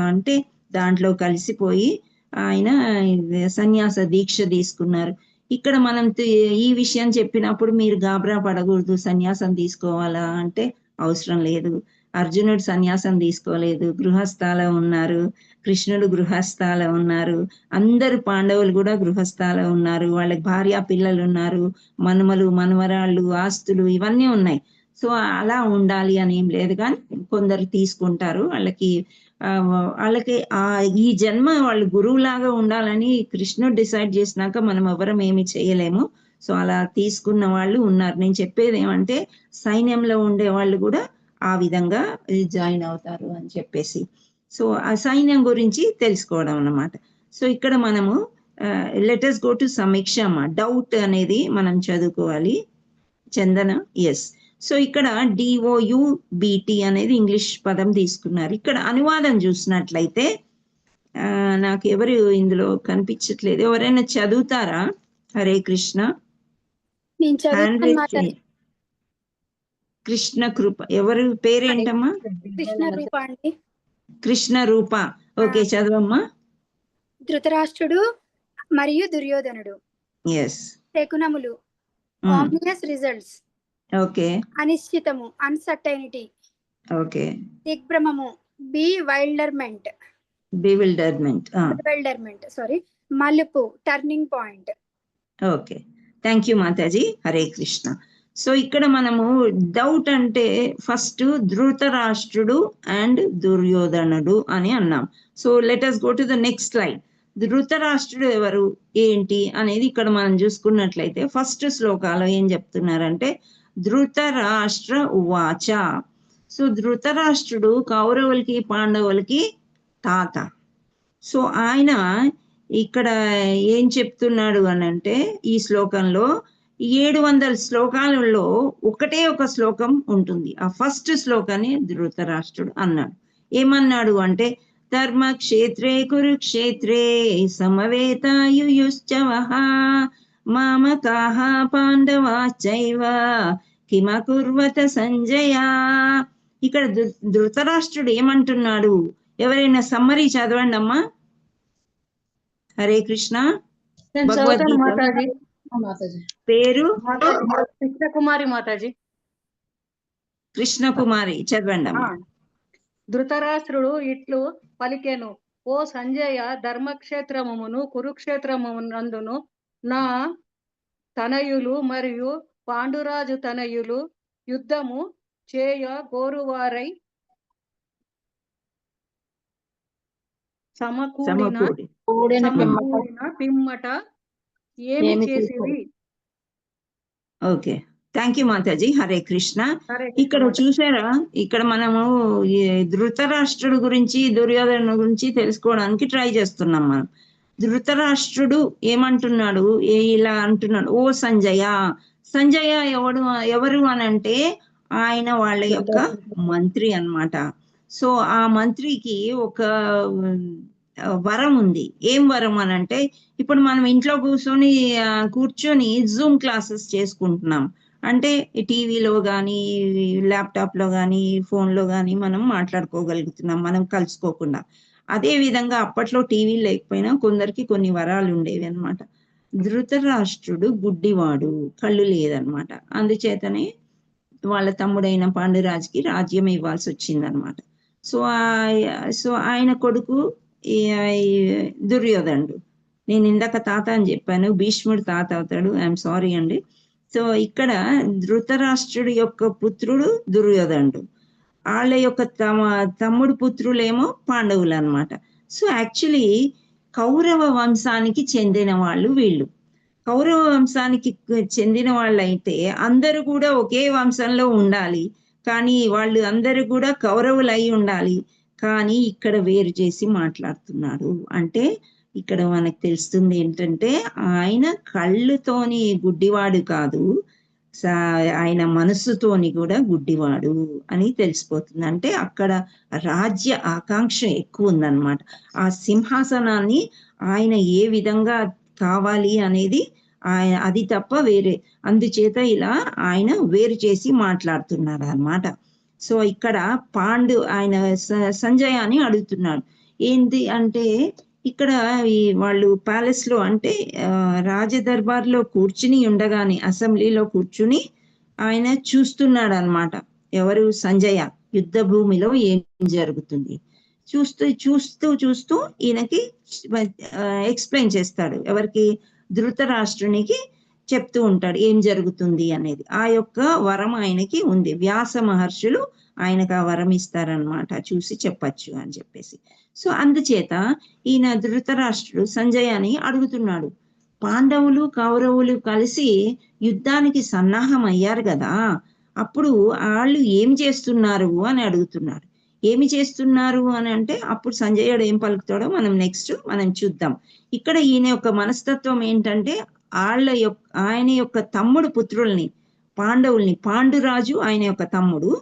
అంటే దాంట్లో కలిసిపోయి ఆయన సన్యాస దీక్ష తీసుకున్నారు. ఇక్కడ మనం ఈ విషయం చెప్పినప్పుడు మీరు గాబరా పడకూడదు, సన్యాసం తీసుకోవాలా అంటే అవసరం లేదు. అర్జునుడు సన్యాసం తీసుకోలేదు, గృహస్థాల ఉన్నారు. కృష్ణుడు గృహస్థాల ఉన్నారు. అందరు పాండవులు కూడా గృహస్థాల ఉన్నారు. వాళ్ళకి భార్య పిల్లలు ఉన్నారు, మనుమలు మనవరాళ్ళు, ఆస్తులు ఇవన్నీ ఉన్నాయి. సో అలా ఉండాలి అని ఏం లేదు, కానీ కొందరు తీసుకుంటారు. వాళ్ళకి ఈ జన్మ వాళ్ళు గురువులాగా ఉండాలని కృష్ణుడు డిసైడ్ చేసినాక మనం ఎవరం ఏమి చేయలేము. సో అలా తీసుకున్న వాళ్ళు ఉన్నారు. నేను చెప్పేది ఏమంటే సైన్యంలో ఉండే వాళ్ళు కూడా ఆ విధంగా జాయిన్ అవుతారు అని చెప్పేసి. సో ఆ సైన్యం గురించి తెలుసుకోవడం అన్నమాట. సో ఇక్కడ మనము లెటర్స్ గో టు సమీక్ష. డౌట్ అనేది మనం చదువుకోవాలి. చందన, ఎస్. సో ఇక్కడ DOUBT అనేది ఇంగ్లీష్ పదం తీసుకున్నారు. ఇక్కడ అనువాదం చూసినట్లయితే నాకు ఎవరు ఇందులో కనిపించట్లేదు, ఎవరైనా చదువుతారా? హరే కృష్ణ. కృష్ణ కృప, ఎవరు పేరేంటమ్మా? కృష్ణ రూప. ఓకే, చదవమ్మా. ధృతరాష్ట్రుడు మరియు దుర్యోధనుడు. ఎస్. శకునములు, ఆబ్వియస్ రిజల్ట్స్. ఓకే. అనిశ్చితము, అన్సర్టైనిటీ. ఓకే. దిగ్భ్రమము, బివైల్డర్మెంట్. సారీ, మలుపు, turning point. Okay, thank you Mataji. Hare Krishna. So ఇక్కడ మనము డౌట్ అంటే ఫస్ట్ ధృతరాష్ట్రుడు అండ్ దుర్యోధనుడు అని అన్నాం. So let us go to the next slide. ధృతరాష్ట్రుడు ఎవరు ఏంటి అనేది ఇక్కడ మనం చూసుకున్నట్లయితే ఫస్ట్ శ్లోకాలో ఏం చెప్తున్నారంటే ధృతరాష్ట్ర ఉవాచ. సో ధృతరాష్ట్రుడు కౌరవులకి పాండవులకి తాత. సో ఆయన ఇక్కడ ఏం చెప్తున్నాడు అని అంటే ఈ శ్లోకంలో 700 శ్లోకాలలో ఒకటే ఒక శ్లోకం ఉంటుంది. ఆ ఫస్ట్ శ్లోకాన్ని ధృతరాష్ట్రుడు అన్నాడు. ఏమన్నాడు అంటే ధర్మక్షేత్రే కురుక్షేత్రే సమవేతాయుయుశ్చవః మామకాః పాండవాశ్చైవ కిమకుర్వత సంజయ. ఇక్కడ ధృతరాష్ట్రుడు ఏమంటున్నాడు? ఎవరైనా సమ్మరీ చదవండి అమ్మా. హరే కృష్ణ. పేరు కృష్ణకుమారి మాతాజీ. కృష్ణకుమారి, చదవండి అమ్మా. ధృతరాష్ట్రుడు ఇట్లు పలికెను, ఓ సంజయ, ధర్మక్షేత్రమును కురుక్షేత్రమునందును నా తనయులు మరియు పాండురాజు తనయులు యుద్ధము చేయ గోరువారై సమకూడిన పిమ్మట ఏమి చేసిరి. Okay, thank you Mataji. Hare Krishna. ఇక్కడ చూసారా, ఇక్కడ మనము ధృతరాష్ట్రుడు గురించి దుర్యోధను గురించి తెలుసుకోవడానికి ట్రై చేస్తున్నాం మనం. ధృతరాష్ట్రుడు ఏమంటున్నాడు? ఇలా అంటున్నాడు, ఓ సంజయ. సంజయ ఎవరు అని అంటే ఆయన వాళ్ళ యొక్క మంత్రి అన్నమాట. సో ఆ మంత్రికి ఒక వరం ఉంది. ఏం వరం అని అంటే ఇప్పుడు మనం ఇంట్లో కూర్చొని జూమ్ క్లాసెస్ చేసుకుంటున్నాం. అంటే టీవీలో కానీ ల్యాప్టాప్ లో కానీ ఫోన్లో కానీ మనం మాట్లాడుకోగలుగుతున్నాం మనం కలుసుకోకుండా. అదే విధంగా అప్పట్లో టీవీ లేకపోయినా కొందరికి కొన్ని వరాలు ఉండేవి అన్నమాట. ధృతరాష్ట్రుడు గుడ్డివాడు, కళ్ళు లేదనమాట. అందుచేతనే వాళ్ళ తమ్ముడైన పాండురాజుకి రాజ్యం ఇవ్వాల్సి వచ్చిందనమాట. సో ఆయన కొడుకు ఈ దుర్యోధనుడు. నేను ఇందాక తాత అని చెప్పాను, భీష్ముడు తాత అవుతాడు. ఐఎమ్ సారీ అండి. సో ఇక్కడ ధృతరాష్ట్రుడు యొక్క పుత్రుడు దుర్యోధనుడు, వాళ్ళ యొక్క తమ్ముడు పుత్రులేమో పాండవులు అనమాట. సో యాక్చువల్లీ కౌరవ వంశానికి చెందిన వాళ్ళు వీళ్ళు. కౌరవ వంశానికి చెందిన వాళ్ళైతే అందరూ కూడా ఒకే వంశంలో ఉండాలి, కానీ వాళ్ళు అందరూ కూడా కౌరవులు అయి ఉండాలి. కానీ ఇక్కడ వేరు చేసి మాట్లాడుతున్నాడు. అంటే ఇక్కడ మనకు తెలుస్తుంది ఏంటంటే ఆయన కళ్ళుతోని గుడ్డివాడు కాదు, ఆయన మనస్సుతోని కూడా గుడ్డివాడు అని తెలిసిపోతుంది. అంటే అక్కడ రాజ్య ఆకాంక్ష ఎక్కువ ఉందన్నమాట. ఆ సింహాసనాన్ని ఆయన ఏ విధంగా కావాలి అనేది ఆయన, అది తప్ప వేరే, అందుచేత ఇలా ఆయన వేరు చేసి మాట్లాడుతున్నాడు అన్నమాట. సో ఇక్కడ ఆయన సంజయ్ అని అడుగుతున్నాడు. ఏంటి అంటే ఇక్కడ వాళ్ళు ప్యాలెస్ లో అంటే రాజదర్బార్లో కూర్చుని ఉండగానే, అసెంబ్లీలో కూర్చుని ఆయన చూస్తున్నాడు అన్నమాట. ఎవరు? సంజయ. యుద్ధ భూమిలో ఏం జరుగుతుంది చూస్తూ చూస్తూ చూస్తూ ఈయనకి ఎక్స్ప్లెయిన్ చేస్తాడు. ఎవరికి? ధృతరాష్ట్రునికి చెప్తూ ఉంటాడు ఏం జరుగుతుంది అనేది. ఆ యొక్క వరం ఆయనకి ఉంది. వ్యాస మహర్షులు ఆయనకు ఆ వరం ఇస్తారనమాట, చూసి చెప్పచ్చు అని చెప్పేసి. సో అందుచేత ఈయన ధృతరాష్ట్రుడు సంజయాని అడుగుతున్నాడు, పాండవులు కౌరవులు కలిసి యుద్ధానికి సన్నాహం అయ్యారు కదా, అప్పుడు వాళ్ళు ఏం చేస్తున్నారు అని అడుగుతున్నాడు. ఏమి చేస్తున్నారు అని అంటే అప్పుడు సంజయుడు ఏం పలుకుతాడో మనం చూద్దాం. ఇక్కడ ఈయన యొక్క మనస్తత్వం ఏంటంటే ఆయన యొక్క తమ్ముడు పుత్రుల్ని, పాండవుల్ని, పాండురాజు ఆయన యొక్క తమ్ముడు,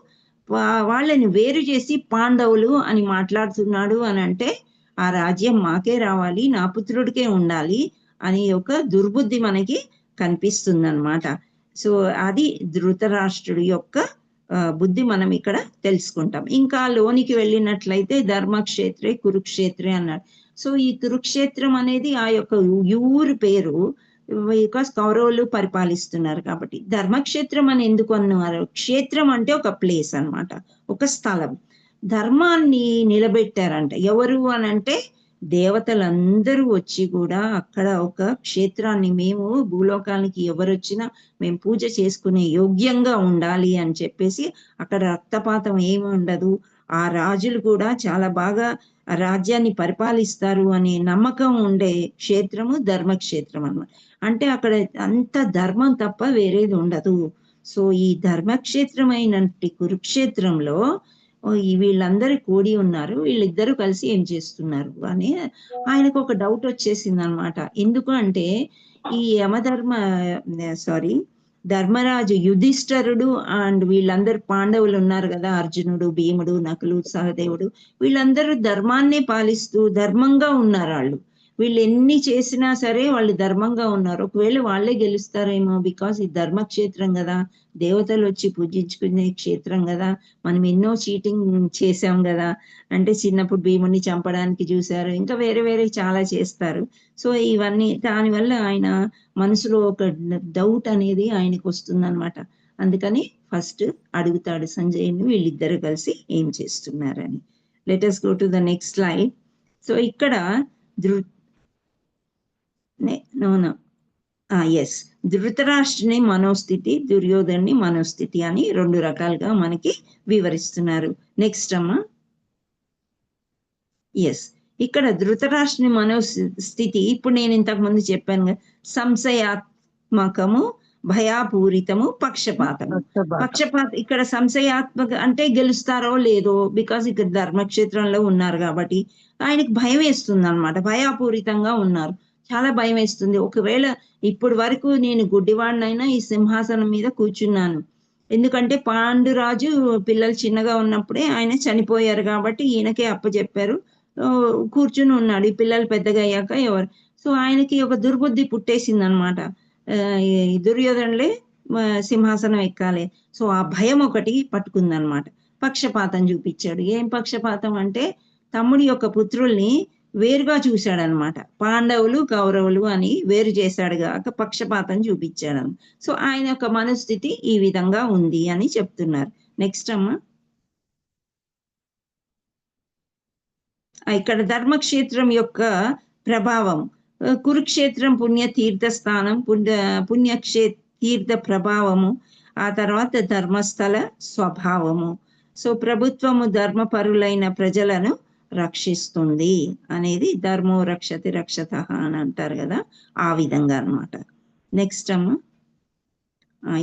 వాళ్ళని వేరు చేసి పాండవులు అని మాట్లాడుతున్నాడు అని అంటే ఆ రాజ్యం మాకే రావాలి, నా పుత్రుడికే ఉండాలి అని ఒక దుర్బుద్ధి మనకి కనిపిస్తుంది అన్నమాట. సో అది ధృతరాష్ట్రుడి యొక్క బుద్ధి మనం ఇక్కడ తెలుసుకుంటాం. ఇంకా లోనికి వెళ్ళినట్లయితే ధర్మక్షేత్రే కురుక్షేత్రే అన్నాడు. సో ఈ కురుక్షేత్రం అనేది ఆ యొక్క ఊరి పేరు, బికాస్ కౌరవులు పరిపాలిస్తున్నారు కాబట్టి. ధర్మక్షేత్రం అని ఎందుకు అన్నారు? క్షేత్రం అంటే ఒక ప్లేస్ అన్నమాట, ఒక స్థలం. ధర్మాన్ని నిలబెట్టారంట. ఎవరు అని అంటే దేవతలందరూ వచ్చి కూడా అక్కడ ఒక క్షేత్రాన్ని, మేము భూలోకానికి ఎవరు వచ్చినా మేము పూజ చేసుకునే యోగ్యంగా ఉండాలి అని చెప్పేసి అక్కడ రక్తపాతం ఏమి ఉండదు, ఆ రాజులు కూడా చాలా బాగా రాజ్యాన్ని పరిపాలిస్తారు అనే నమ్మకం ఉండే క్షేత్రము ధర్మక్షేత్రం అన్నమాట. అంటే అక్కడ అంత ధర్మం తప్ప వేరేది ఉండదు. సో ఈ ధర్మక్షేత్రమైన కురుక్షేత్రంలో వీళ్ళందరూ కూడి ఉన్నారు, వీళ్ళిద్దరూ కలిసి ఏం చేస్తున్నారు అని ఆయనకు ఒక డౌట్ వచ్చేసింది అనమాట. ఎందుకు అంటే ఈ ధర్మరాజు యుధిష్ఠరుడు అండ్ వీళ్ళందరూ పాండవులు ఉన్నారు కదా, అర్జునుడు, భీముడు, నకులు, సహదేవుడు, వీళ్ళందరూ ధర్మాన్నే పాలిస్తూ ధర్మంగా ఉన్నారు. వీళ్ళు ఎన్ని చేసినా సరే వాళ్ళు ధర్మంగా ఉన్నారు. ఒకవేళ వాళ్ళే గెలుస్తారేమో, బికాస్ ఇది ధర్మక్షేత్రం కదా, దేవతలు వచ్చి పూజించుకునే క్షేత్రం కదా, మనం ఎన్నో చీటింగ్ చేసాం కదా, అంటే చిన్నప్పుడు భీముని చంపడానికి చూశారు, ఇంకా వేరే వేరే చాలా చేస్తారు. సో ఇవన్నీ దానివల్ల ఆయన మనసులో ఒక డౌట్ అనేది ఆయనకు వస్తుంది అనమాట. అందుకని ఫస్ట్ అడుగుతాడు సంజయ్ని, వీళ్ళిద్దరు కలిసి ఏం చేస్తున్నారని. Let us go to the next slide. So ఇక్కడ ధృతరాష్ట్రుని మనోస్థితి, దుర్యోధనుని మనోస్థితి అని రెండు రకాలుగా మనకి వివరిస్తున్నారు. నెక్స్ట్ అమ్మా. ఇక్కడ ధృతరాష్ట్రుని మనోస్థితి ఇప్పుడు నేను ఇంతకు ముందు చెప్పాను కదా, సంశయాత్మకము, భయాపూరితము, పక్షపాతము. ఇక్కడ సంశయాత్మక అంటే గెలుస్తారో లేదో, బికాస్ ఇక్కడ ధర్మక్షేత్రంలో ఉన్నారు కాబట్టి ఆయనకి భయం వేస్తుంది అనమాట. భయాపూరితంగా ఉన్నారు, చాలా భయం వేస్తుంది. ఒకవేళ ఇప్పుడు వరకు నేను గుడ్డివాడినైనా ఈ సింహాసనం మీద కూర్చున్నాను, ఎందుకంటే పాండురాజు పిల్లలు చిన్నగా ఉన్నప్పుడే ఆయన చనిపోయారు కాబట్టి ఈయనకే అప్పచెప్పారు, కూర్చుని ఉన్నాడు. ఈ పిల్లలు పెద్దగా అయ్యాక ఎవరు, సో ఆయనకి ఒక దుర్బుద్ధి పుట్టేసింది అనమాట, దుర్యోధనులే సింహాసనం ఎక్కాలి. సో ఆ భయం ఒకటి పట్టుకుందనమాట. పక్షపాతం చూపించాడు. ఏం పక్షపాతం అంటే తమ్ముడి యొక్క పుత్రుల్ని వేరుగా చూశాడనమాట. పాండవులు కౌరవులు అని వేరు చేశాడు గాక పక్షపాతం చూపించాడు. సో ఆయన యొక్క మనస్థితి ఈ విధంగా ఉంది అని చెప్తున్నారు. నెక్స్ట్ అమ్మా. ఇక్కడ ధర్మక్షేత్రం యొక్క ప్రభావం, కురుక్షేత్రం పుణ్య తీర్థ స్థానం, తీర్థ ప్రభావము, ఆ తర్వాత ధర్మస్థల స్వభావము. సో ప్రభుత్వము ధర్మపరులైన ప్రజలను రక్షిస్తుంది అనేది ధర్మో రక్షతి రక్షత అని అంటారు కదా, ఆ విధంగా అన్నమాట. నెక్స్ట్ అమ్మ.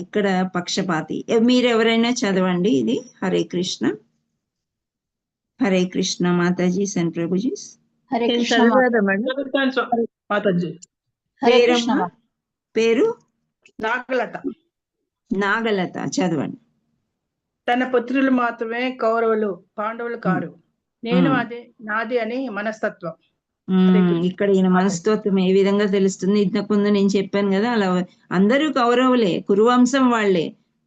ఇక్కడ పక్షపాతి, మీరు ఎవరైనా చదవండి ఇది. హరే కృష్ణ. హరే కృష్ణ మాతాజీ అండ్ ప్రభుజీ. హరే నేను కృష్ణ చదివేదా మేడం? చదువుతాను మాతాజీ. హరే కృష్ణ పేరమ్మా? పేరు నాగలత. నాగలత, చదవండి. తన పుత్రులు మాత్రమే కౌరవులు, పాండవులు కారు. నేను అదే నాది అని మనస్తత్వం. ఇక్కడ ఈయన మనస్తత్వం ఏ విధంగా తెలుస్తుంది? ఇంతకు ముందు నేను చెప్పాను కదా, అలా అందరూ కౌరవులే, కురువంశం వాళ్ళే,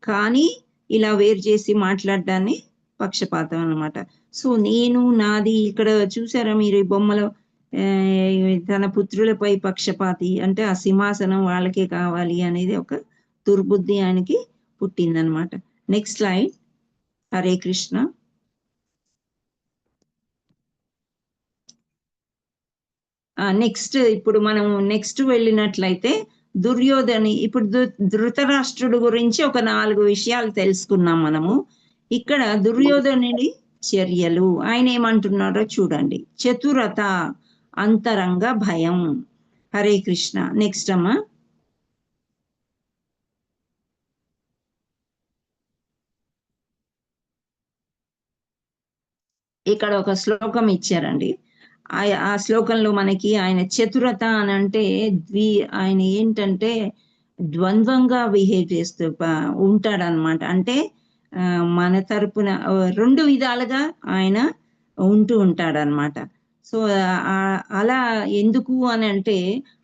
కానీ ఇలా వేరు చేసి మాట్లాడడాన్ని పక్షపాతం అన్నమాట. సో నేను నాది, ఇక్కడ చూసారా మీరు ఈ బొమ్మలో, తన పుత్రులపై పక్షపాతి అంటే ఆ సింహాసనం వాళ్ళకే కావాలి అనేది ఒక దుర్బుద్ధి ఆయనకి పుట్టిందనమాట. Next slide. Hare Krishna. Next ఇప్పుడు మనం నెక్స్ట్ వెళ్ళినట్లయితే దుర్యోధని, ఇప్పుడు ధృతరాష్ట్రుడు గురించి ఒక 4 విషయాలు తెలుసుకున్నాం మనము. ఇక్కడ దుర్యోధనుడి చర్యలు, ఆయన ఏమంటున్నారో చూడండి. చతురత, అంతరంగ భయం. హరే కృష్ణ. నెక్స్ట్ అమ్మా. ఇక్కడ ఒక శ్లోకం ఇచ్చారండి. ఆ శ్లోకంలో మనకి ఆయన చతురత అని అంటే ఆయన ఏంటంటే ద్వంద్వంగా బిహేవ్ చేస్తూ ఉంటాడనమాట. అంటే మన తరపున 2 విధాలుగా ఆయన ఉంటూ ఉంటాడనమాట. సో అలా ఎందుకు అని అంటే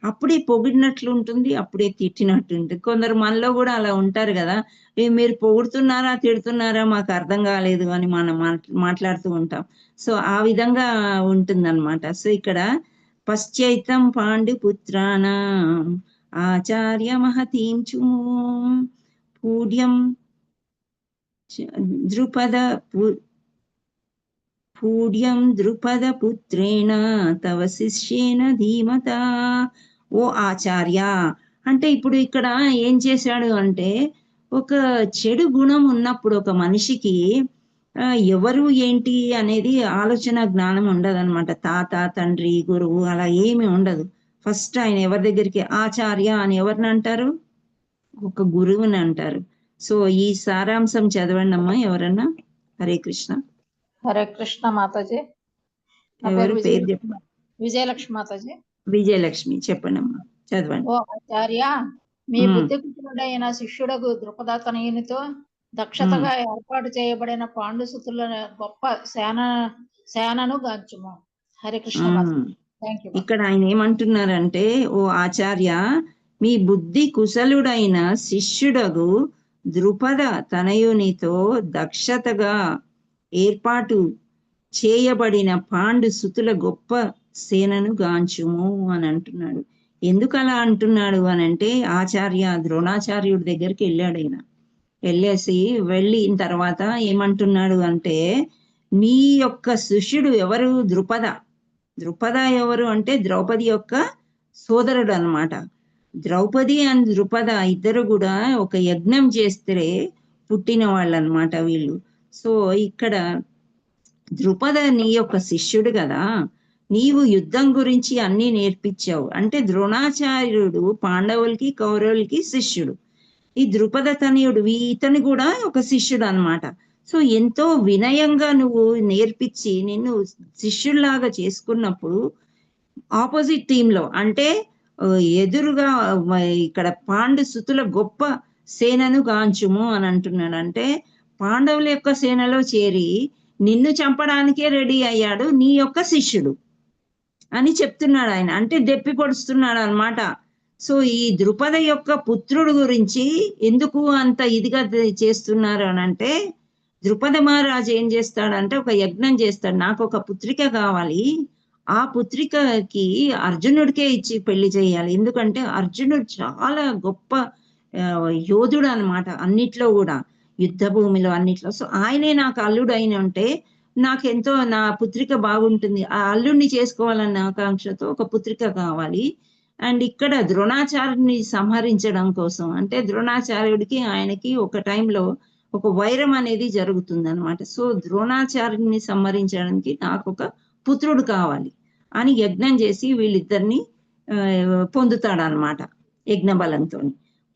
అప్పుడే పొగిడినట్లు ఉంటుంది, అప్పుడే తిట్టినట్టు ఉంటుంది. కొందరు మనలో కూడా అలా ఉంటారు కదా, మీరు పొగుడుతున్నారా తిడుతున్నారా మాకు అర్థం కాలేదు అని మనం మాట్లాడుతూ ఉంటాం. సో ఆ విధంగా ఉంటుందన్నమాట. సో ఇక్కడ పశ్చైతం పాండుపుత్రాణం ఆచార్య మహతీం చుము పూడ్యం ద్రుపద పుత్రేణ తవ శిష్యేన ధీమత. ఓ ఆచార్య అంటే ఇప్పుడు ఇక్కడ ఏం చేశాడు అంటే, ఒక చెడు గుణం ఉన్నప్పుడు ఒక మనిషికి ఎవరు ఏంటి అనేది ఆలోచన జ్ఞానం ఉండదు అనమాట. తాత తండ్రి గురువు అలా ఏమి ఉండదు. ఫస్ట్ ఆయన ఎవరి దగ్గరికి, ఆచార్య అని ఎవరిని అంటారు? ఒక గురువుని అంటారు. సో ఈ సారాంశం చదవండి అమ్మా ఎవరన్నా. హరే కృష్ణ. హరే కృష్ణ మాతాజీ. ఎవరు పేరు చెప్పండి? విజయలక్ష్మి మాతాజీ. విజయలక్ష్మి, చెప్పండి అమ్మా, చదవండి. ఓ ఆచార్య, మీ బుద్ధికుతుడైన శిష్యుడకు ద్రుపదతనయునితో దక్షతగా ఏర్పాటు చేయబడిన పాండుసుతుల గొప్ప సేనను గాంచుము. హరే కృష్ణ మాతాజీ. Thank you. ఇక్కడ ఆయన ఏమంటున్నారంటే, ఓ ఆచార్య, మీ బుద్ధి కుశలుడైన శిష్యుడగు ద్రుపద తనయునితో దక్షతగా ఏర్పాటు చేయబడిన పాండు సుతుల గొప్ప సేనను గాంచుము అని అంటున్నాడు. ఎందుకు అలా అంటున్నాడు అని అంటే, ఆచార్య ద్రోణాచార్యుడి దగ్గరికి వెళ్ళాడు. ఆయన వెళ్ళిన తర్వాత ఏమంటున్నాడు అంటే, మీ యొక్క శిష్యుడు ఎవరు? ద్రుపద ఎవరు అంటే ద్రౌపది యొక్క సోదరుడు అన్నమాట. ద్రౌపది అండ్ ద్రుపద ఇద్దరు కూడా ఒక యజ్ఞం చేస్తే పుట్టిన వాళ్ళు అన్నమాట వీళ్ళు. సో ఇక్కడ ద్రుపద నీ యొక్క శిష్యుడు కదా, నీవు యుద్ధం గురించి అన్ని నేర్పించావు అంటే ద్రోణాచార్యుడు పాండవులకి కౌరవులకి శిష్యుడు. ఈ ద్రుపద తనయుడు ఇతను కూడా ఒక శిష్యుడు అన్నమాట. సో ఎంతో వినయంగా నువ్వు నేర్పించి నిన్ను శిష్యుల్లాగా చేసుకున్నప్పుడు ఆపోజిట్ టీంలో అంటే ఎదురుగా ఇక్కడ పాండు సుతుల గొప్ప సేనను గాంచుము అని అంటున్నాడు. అంటే పాండవుల యొక్క సేనలో చేరి నిన్ను చంపడానికే రెడీ అయ్యాడు నీ యొక్క శిష్యుడు అని చెప్తున్నాడు ఆయన. అంటే దెప్పి పొడుస్తున్నాడు అనమాట. సో ఈ ద్రుపద యొక్క పుత్రుడు గురించి ఎందుకు అంత ఇదిగా చేస్తున్నారు అని అంటే, ద్రుపద మహారాజు ఏం చేస్తాడంటే ఒక యజ్ఞం చేస్తాడు, నాకు ఒక పుత్రిక కావాలి, ఆ పుత్రికకి అర్జునుడికే ఇచ్చి పెళ్లి చేయాలి. ఎందుకంటే అర్జునుడు చాలా గొప్ప యోధుడు అన్నమాట, అన్నిట్లో కూడా, యుద్ధ భూమిలో అన్నిట్లో. సో ఆయనే నాకు అల్లుడు అయిన ఉంటే నాకెంతో నా పుత్రిక బాగుంటుంది. ఆ అల్లుడిని చేసుకోవాలన్న ఆకాంక్షతో ఒక పుత్రిక కావాలి. అండ్ ఇక్కడ ద్రోణాచార్యుని సంహరించడం కోసం, అంటే ద్రోణాచార్యుడికి ఆయనకి ఒక టైంలో ఒక వైరం అనేది జరుగుతుంది అనమాట. సో ద్రోణాచార్యుని సంహరించడానికి నాకు ఒక పుత్రుడు కావాలి అని యజ్ఞం చేసి వీళ్ళిద్దరిని పొందుతాడనమాట యజ్ఞ బలంతో.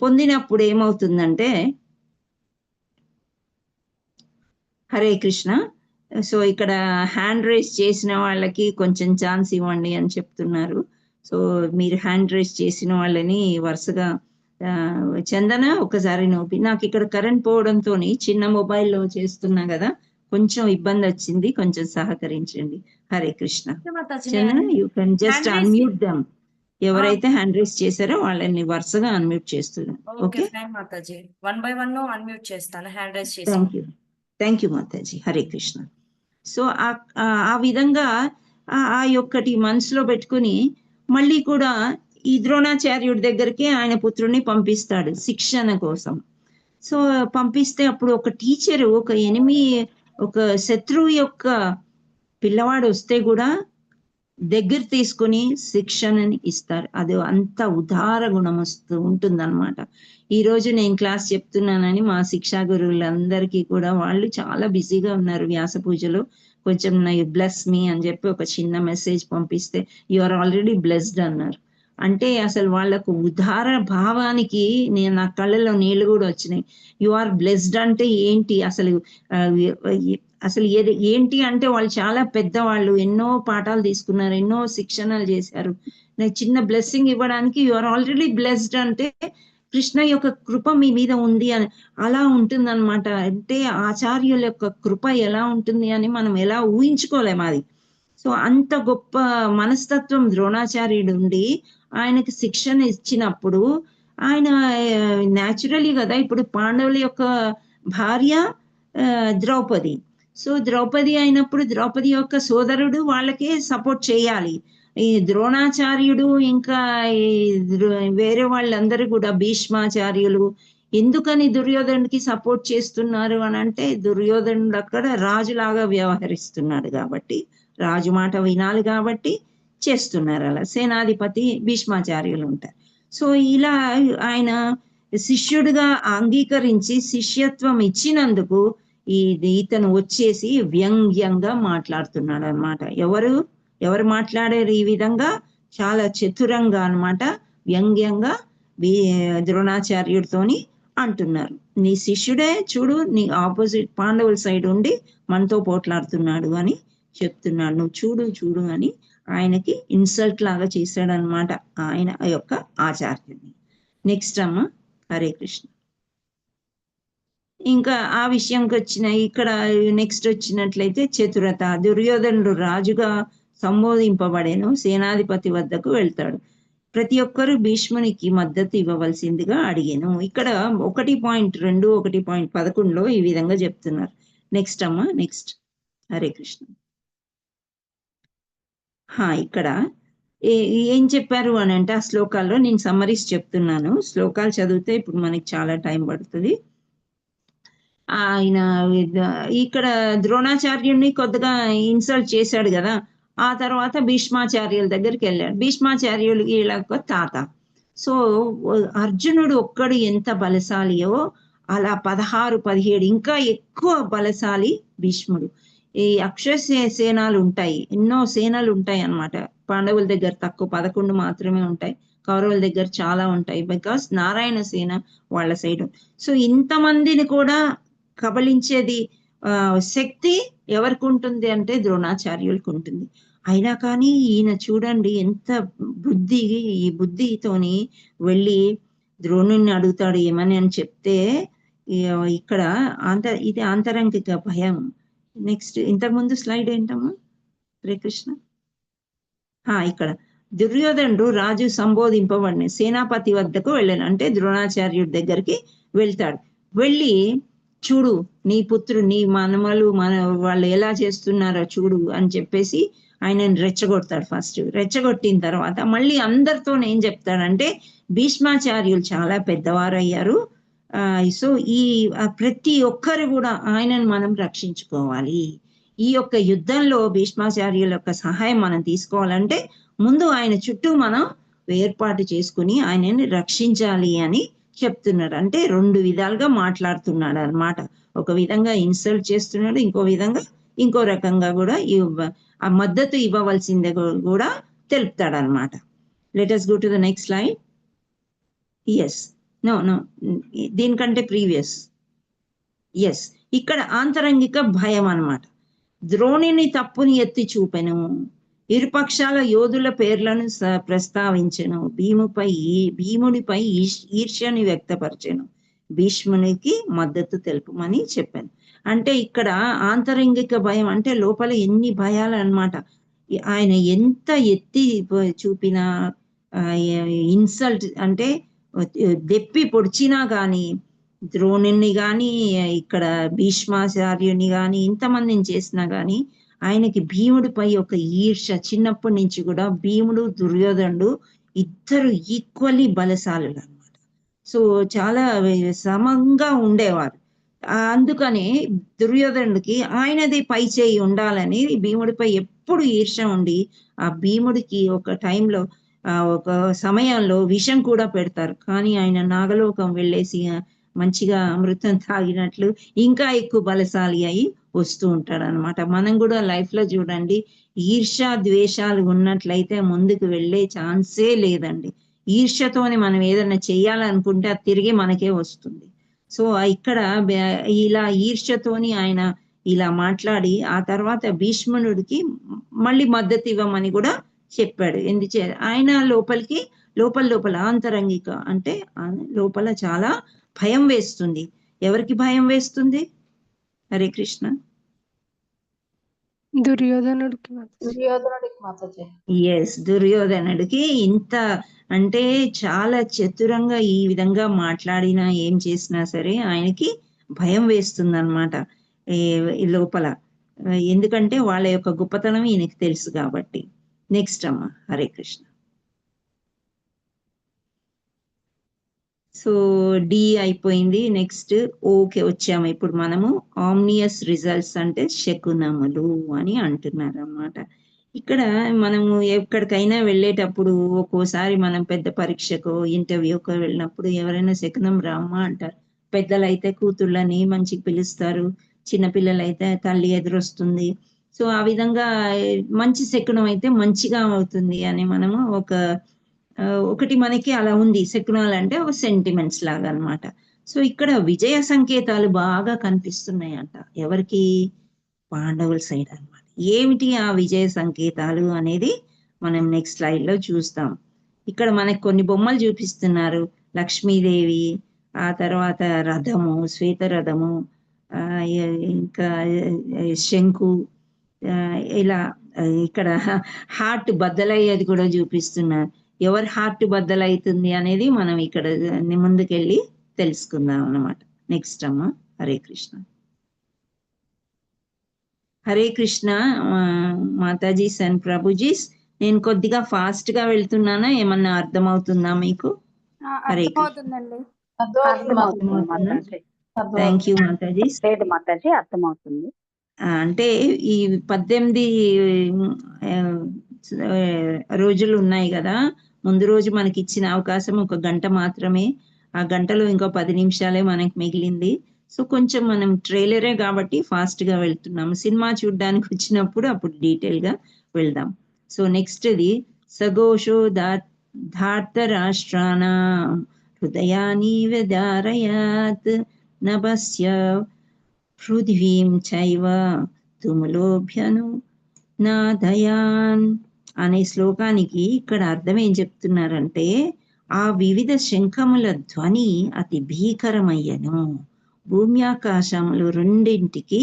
పొందినప్పుడు ఏమవుతుందంటే, హరే కృష్ణ. సో ఇక్కడ హ్యాండ్ రైజ్ చేసిన వాళ్ళకి కొంచెం ఛాన్స్ ఇవ్వండి అని చెప్తున్నారు. సో మీరు హ్యాండ్ రైజ్ చేసిన వాళ్ళని వరుసగా చందన ఒకసారి నోపి. నాకు ఇక్కడ కరెంట్ పోవడంతో చిన్న మొబైల్లో చేస్తున్నా కదా, కొంచెం ఇబ్బంది వచ్చింది, కొంచెం సహకరించండి. Hare Krishna. Chandana, you can just unmute them. ఎవరైతే హ్యాండ్ రైజ్ చేశారో వాళ్ళని వరుసగా అన్మ్యూట్ చేస్తున్నారు. ఓకే, మాతాజీ 1 by 1 అన్మ్యూట్ చేస్తాను, హ్యాండ్ రైజ్ చేసి. Thank you Mataji. Hare Krishna. So ఆ విధంగా ఆ యొక్కటి మనసులో పెట్టుకుని మళ్ళీ కూడా ఈ ద్రోణాచార్యుడి దగ్గరికి ఆయన పుత్రుడిని పంపిస్తాడు శిక్షణ కోసం. సో పంపిస్తే అప్పుడు ఒక టీచరు ఒక శత్రువు యొక్క పిల్లవాడు వస్తే కూడా దగ్గర తీసుకుని శిక్షణని ఇస్తారు. అది అంత ఉదార గుణం ఉంటుందన్నమాట. ఈ రోజు నేను క్లాస్ చెప్తున్నానని మా శిక్షా గురువులందరికీ కూడా వాళ్ళు చాలా బిజీగా ఉన్నారు వ్యాస పూజలో. కొంచెం బ్లెస్ మీ అని చెప్పి ఒక చిన్న మెసేజ్ పంపిస్తే యు ఆర్ ఆల్రెడీ బ్లెస్డ్ అన్నారు. అంటే అసలు వాళ్ళకు ఉదార భావానికి నా కళ్ళలో నీళ్లు కూడా వచ్చినాయి. యు ఆర్ బ్లెస్డ్ అంటే ఏంటి అసలు, ఏంటి అంటే వాళ్ళు చాలా పెద్దవాళ్ళు, ఎన్నో పాఠాలు తీసుకున్నారు, ఎన్నో శిక్షణలు చేశారు. చిన్న బ్లెస్సింగ్ ఇవ్వడానికి యు ఆర్ ఆల్రెడీ బ్లెస్డ్ అంటే కృష్ణ యొక్క కృప మీ మీద ఉంది అని అలా ఉంటుందన్నమాట. అంటే ఆచార్యుల యొక్క కృప ఎలా ఉంటుంది అని మనం ఎలా ఊహించుకోలేము అది. సో అంత గొప్ప మనస్తత్వం ద్రోణాచార్యుడు ఉండి ఆయనకి శిక్షణ ఇచ్చినప్పుడు ఆయన న్యాచురలీ కదా, ఇప్పుడు పాండవుల యొక్క భార్య ద్రౌపది. సో ద్రౌపది అయినప్పుడు ద్రౌపది యొక్క సోదరుడు వాళ్ళకే సపోర్ట్ చేయాలి. ఈ ద్రోణాచార్యుడు ఇంకా వేరే వాళ్ళందరూ కూడా భీష్మాచార్యులు ఎందుకని దుర్యోధనుడికి సపోర్ట్ చేస్తున్నారు అని అంటే, దుర్యోధనుడు అక్కడ రాజులాగా వ్యవహరిస్తున్నాడు కాబట్టి, రాజు మాట వినాలి కాబట్టి చేస్తున్నారు అలా. సేనాధిపతి భీష్మాచార్యులు ఉంటారు. సో ఇలా ఆయన శిష్యుడిగా అంగీకరించి శిష్యత్వం ఇచ్చినందుకు ఇతను వచ్చేసి వ్యంగ్యంగా మాట్లాడుతున్నాడు అనమాట. ఎవరు మాట్లాడారు ఈ విధంగా? చాలా చతురంగా అన్నమాట, వ్యంగ్యంగా ద్రోణాచార్యుడితోని అంటున్నారు. నీ శిష్యుడే చూడు, నీ ఆపోజిట్ పాండవుల సైడ్ ఉండి మనతో పోట్లాడుతున్నాడు అని చెప్తున్నాడు, నువ్వు చూడు అని ఆయనకి ఇన్సల్ట్ లాగా చేశాడనమాట ఆయన యొక్క ఆచార్యుడిని. నెక్స్ట్ అమ్మ, హరే కృష్ణ. ఇంకా ఆ విషయంకి ఇక్కడ నెక్స్ట్ వచ్చినట్లయితే చతురత. దుర్యోధనుడు రాజుగా సంబోధింపబడేను, సేనాధిపతి వద్దకు వెళ్తాడు. ప్రతి ఒక్కరూ భీష్మునికి మద్దతు ఇవ్వవలసిందిగా అడిగాను. ఇక్కడ 1.2, 1.11 ఈ విధంగా చెప్తున్నారు. నెక్స్ట్ అమ్మ, నెక్స్ట్. హరే కృష్ణ. ఇక్కడ ఏం చెప్పారు అని అంటే, ఆ శ్లోకాల్లో నేను సమ్మరీస్ చెప్తున్నాను. శ్లోకాలు చదివితే ఇప్పుడు మనకి చాలా టైం పడుతుంది. ఆయన ఇక్కడ ద్రోణాచార్యుడిని కొద్దిగా ఇన్సల్ట్ చేశాడు కదా, ఆ తర్వాత భీష్మాచార్యుల దగ్గరికి వెళ్ళాడు. భీష్మాచార్యులు వీళ్ళకు తాత. సో అర్జునుడు ఒక్కడు ఎంత బలశాలియో అలా 16, 17 ఇంకా ఎక్కువ బలశాలి భీష్ముడు. ఈ అక్షయ సేనాలు ఉంటాయి, ఎన్నో సేనలు ఉంటాయి అన్నమాట. పాండవుల దగ్గర తక్కువ 11 మాత్రమే ఉంటాయి, కౌరవుల దగ్గర చాలా ఉంటాయి. బికాస్ నారాయణ సేన వాళ్ళ సైడ్. సో ఇంతమందిని కూడా కబలించేది శక్తి ఎవరికి ఉంటుంది అంటే ద్రోణాచార్యులకు ఉంటుంది. అయినా కానీ ఈయన చూడండి ఎంత ఈ బుద్ధితోని వెళ్ళి ద్రోణుని అడుగుతాడు ఏమని అని చెప్తే, ఇక్కడ ఇది ఆంతరంగిక భయం. నెక్స్ట్, ఇంతకుముందు స్లైడ్ ఏంటమ్మా? హరే కృష్ణ. ఇక్కడ దుర్యోధనుడు రాజు సంబోధింపబడిన సేనాపతి వద్దకు వెళ్ళాను, అంటే ద్రోణాచార్యుడి దగ్గరికి వెళ్తాడు. వెళ్ళి చూడు నీ పుత్రుడు, నీ మనమలు వాళ్ళు ఎలా చేస్తున్నారో చూడు అని చెప్పేసి ఆయనని రెచ్చగొడతాడు. ఫస్ట్ రెచ్చగొట్టిన తర్వాత మళ్ళీ అందరితో ఏం చెప్తాడంటే భీష్మాచార్యులు చాలా పెద్దవారు అయ్యారు, సో ఈ ప్రతి ఒక్కరు కూడా ఆయనను మనం రక్షించుకోవాలి. ఈ యొక్క యుద్ధంలో భీష్మాచార్యుల యొక్క సహాయం మనం తీసుకోవాలంటే ముందు ఆయన చుట్టూ మనం ఏర్పాటు చేసుకుని ఆయనని రక్షించాలి అని చెప్తున్నాడు. అంటే 2 విధాలుగా మాట్లాడుతున్నాడు అన్నమాట. ఒక విధంగా ఇన్సల్ట్ చేస్తున్నాడు, ఇంకో రకంగా కూడా ఆ మద్దతు ఇవ్వవలసిందే కూడా తెలుపుతాడు అనమాట. Let us go to the next slide. yes no దీనికంటే ప్రీవియస్. ఎస్, ఇక్కడ ఆంతరంగిక భయం అన్నమాట. ద్రోణిని తప్పుని ఎత్తి చూపెను, ఇరుపక్షాల యోధుల పేర్లను ప్రస్తావించెను, భీముడిపై ఈర్ష్యని వ్యక్తపరచెను, భీష్మునికి మద్దతు తెలుపమని చెప్పాను. అంటే ఇక్కడ ఆంతరంగిక భయం అంటే లోపల ఎన్ని భయాలు అన్నమాట. ఆయన ఎంత ఎత్తి చూపినా, ఇన్సల్ట్ అంటే దెప్పి పొడిచినా గాని, ద్రోణుని గాని ఇక్కడ భీష్మాచార్యుని గాని ఇంతమందిని చేసినా గాని ఆయనకి భీముడిపై ఒక ఈర్ష. చిన్నప్పటి నుంచి కూడా భీముడు దుర్యోధనుడు ఇద్దరు ఈక్వల్లీ బలశాలులు అన్నమాట. సో చాలా సమంగా ఉండేవారు. అందుకనే దుర్యోధనుడికి ఆయనది పై చేయి ఉండాలని భీముడిపై ఎప్పుడు ఈర్ష ఉండి ఆ భీముడికి ఒక టైంలో ఒక సమయంలో విషం కూడా పెడతారు. కానీ ఆయన నాగలోకం వెళ్ళేసి మంచిగా అమృతం తాగినట్లు ఇంకా ఎక్కువ బలశాలి అయి వస్తూ ఉంటాడు అనమాట. మనం కూడా లైఫ్ లో చూడండి, ఈర్ష ద్వేషాలు ఉన్నట్లయితే ముందుకు వెళ్ళే ఛాన్సే లేదండి. ఈర్షతోని మనం ఏదైనా చెయ్యాలనుకుంటే అది తిరిగి మనకే వస్తుంది. సో ఇక్కడ ఇలా ఈర్ష్యతోని ఆయన ఇలా మాట్లాడి ఆ తర్వాత భీష్ముడికి మళ్ళీ మద్దతు ఇవ్వమని కూడా చెప్పాడు. ఎందుచే ఆయన లోపల ఆంతరంగిక అంటే లోపల చాలా భయం వేస్తుంది. ఎవరికి భయం వేస్తుంది? హరే కృష్ణ. దుర్యోధనుడికి. ఎస్, దుర్యోధనుడికి ఇంత అంటే చాలా చతురంగా ఈ విధంగా మాట్లాడినా ఏం చేసినా సరే ఆయనకి భయం వేస్తుంది అన్నమాట ఈ లోపల. ఎందుకంటే వాళ్ళ యొక్క గొప్పతనం ఈయనకి తెలుసు కాబట్టి. నెక్స్ట్ అమ్మ. హరే కృష్ణ. సో డి అయిపోయింది. నెక్స్ట్ ఓకే వచ్చాము. ఇప్పుడు మనము ఆమ్నియస్ రిజల్ట్స్ అంటే శకునములు అని అంటున్నారు అన్నమాట. ఇక్కడ మనము ఎక్కడికైనా వెళ్ళేటప్పుడు ఒక్కోసారి మనం పెద్ద పరీక్షకో ఇంటర్వ్యూకో వెళ్ళినప్పుడు ఎవరైనా శకునం రామ్మా అంటారు. పెద్దలైతే కూతుళ్ళని మంచిగా పిలుస్తారు, చిన్నపిల్లలైతే తల్లి ఎదురొస్తుంది. సో ఆ విధంగా మంచి శకునం అయితే మంచిగా అవుతుంది అని మనము ఒకటి మనకి అలా ఉంది. శకునాలు అంటే ఒక సెంటిమెంట్స్ లాగా అన్నమాట. సో ఇక్కడ విజయ సంకేతాలు బాగా కనిపిస్తున్నాయి అంట. ఎవరికి? పాండవుల సైడ్ అన్నమాట. ఏమిటి ఆ విజయ సంకేతాలు అనేది మనం నెక్స్ట్ స్లైడ్ లో చూస్తాం. ఇక్కడ మనకి కొన్ని బొమ్మలు చూపిస్తున్నారు. లక్ష్మీదేవి, ఆ తర్వాత రథము, శ్వేత రథము, ఇంకా శంకు, ఇలా ఇక్కడ హార్ట్ బద్దలయ్యేది కూడా చూపిస్తున్నారు. ఎవరి హార్ట్ బద్దలవుతుంది అనేది మనం ఇక్కడ ముందుకెళ్ళి తెలుసుకుందాం అన్నమాట. నెక్స్ట్ అమ్మ. హరే కృష్ణ. హరే కృష్ణ మాతాజీస్ అండ్ ప్రభుజీస్. నేను కొద్దిగా ఫాస్ట్ గా వెళ్తున్నానా? ఏమన్నా అర్థమవుతుందా మీకు? హరే కృష్ణ. Thank you Matajis. మాతాజీ అర్థమవుతుంది. అంటే ఈ 18 రోజులు ఉన్నాయి కదా, ముందు రోజు మనకి ఇచ్చిన అవకాశం 1 గంట మాత్రమే. ఆ గంటలో ఇంకో 10 నిమిషాలే మనకి మిగిలింది. సో కొంచెం మనం ట్రైలరే కాబట్టి ఫాస్ట్ గా వెళ్తున్నాము. సినిమా చూడడానికి వచ్చినప్పుడు అప్పుడు డీటెయిల్ గా వెళ్దాం. సో నెక్స్ట్ ఇది సఘోషో ధార్త రాష్ట్రాణ హృదయాని విదారయాత్ నభస్య పృథ్వీం చైవ తుములోభ్యను నాదయాన్ అనే శ్లోకానికి ఇక్కడ అర్థం ఏం చెప్తున్నారంటే, ఆ వివిధ శంఖముల ధ్వని అతి భీకరమయ్యను, భూమి ఆకాశములు రెండింటికి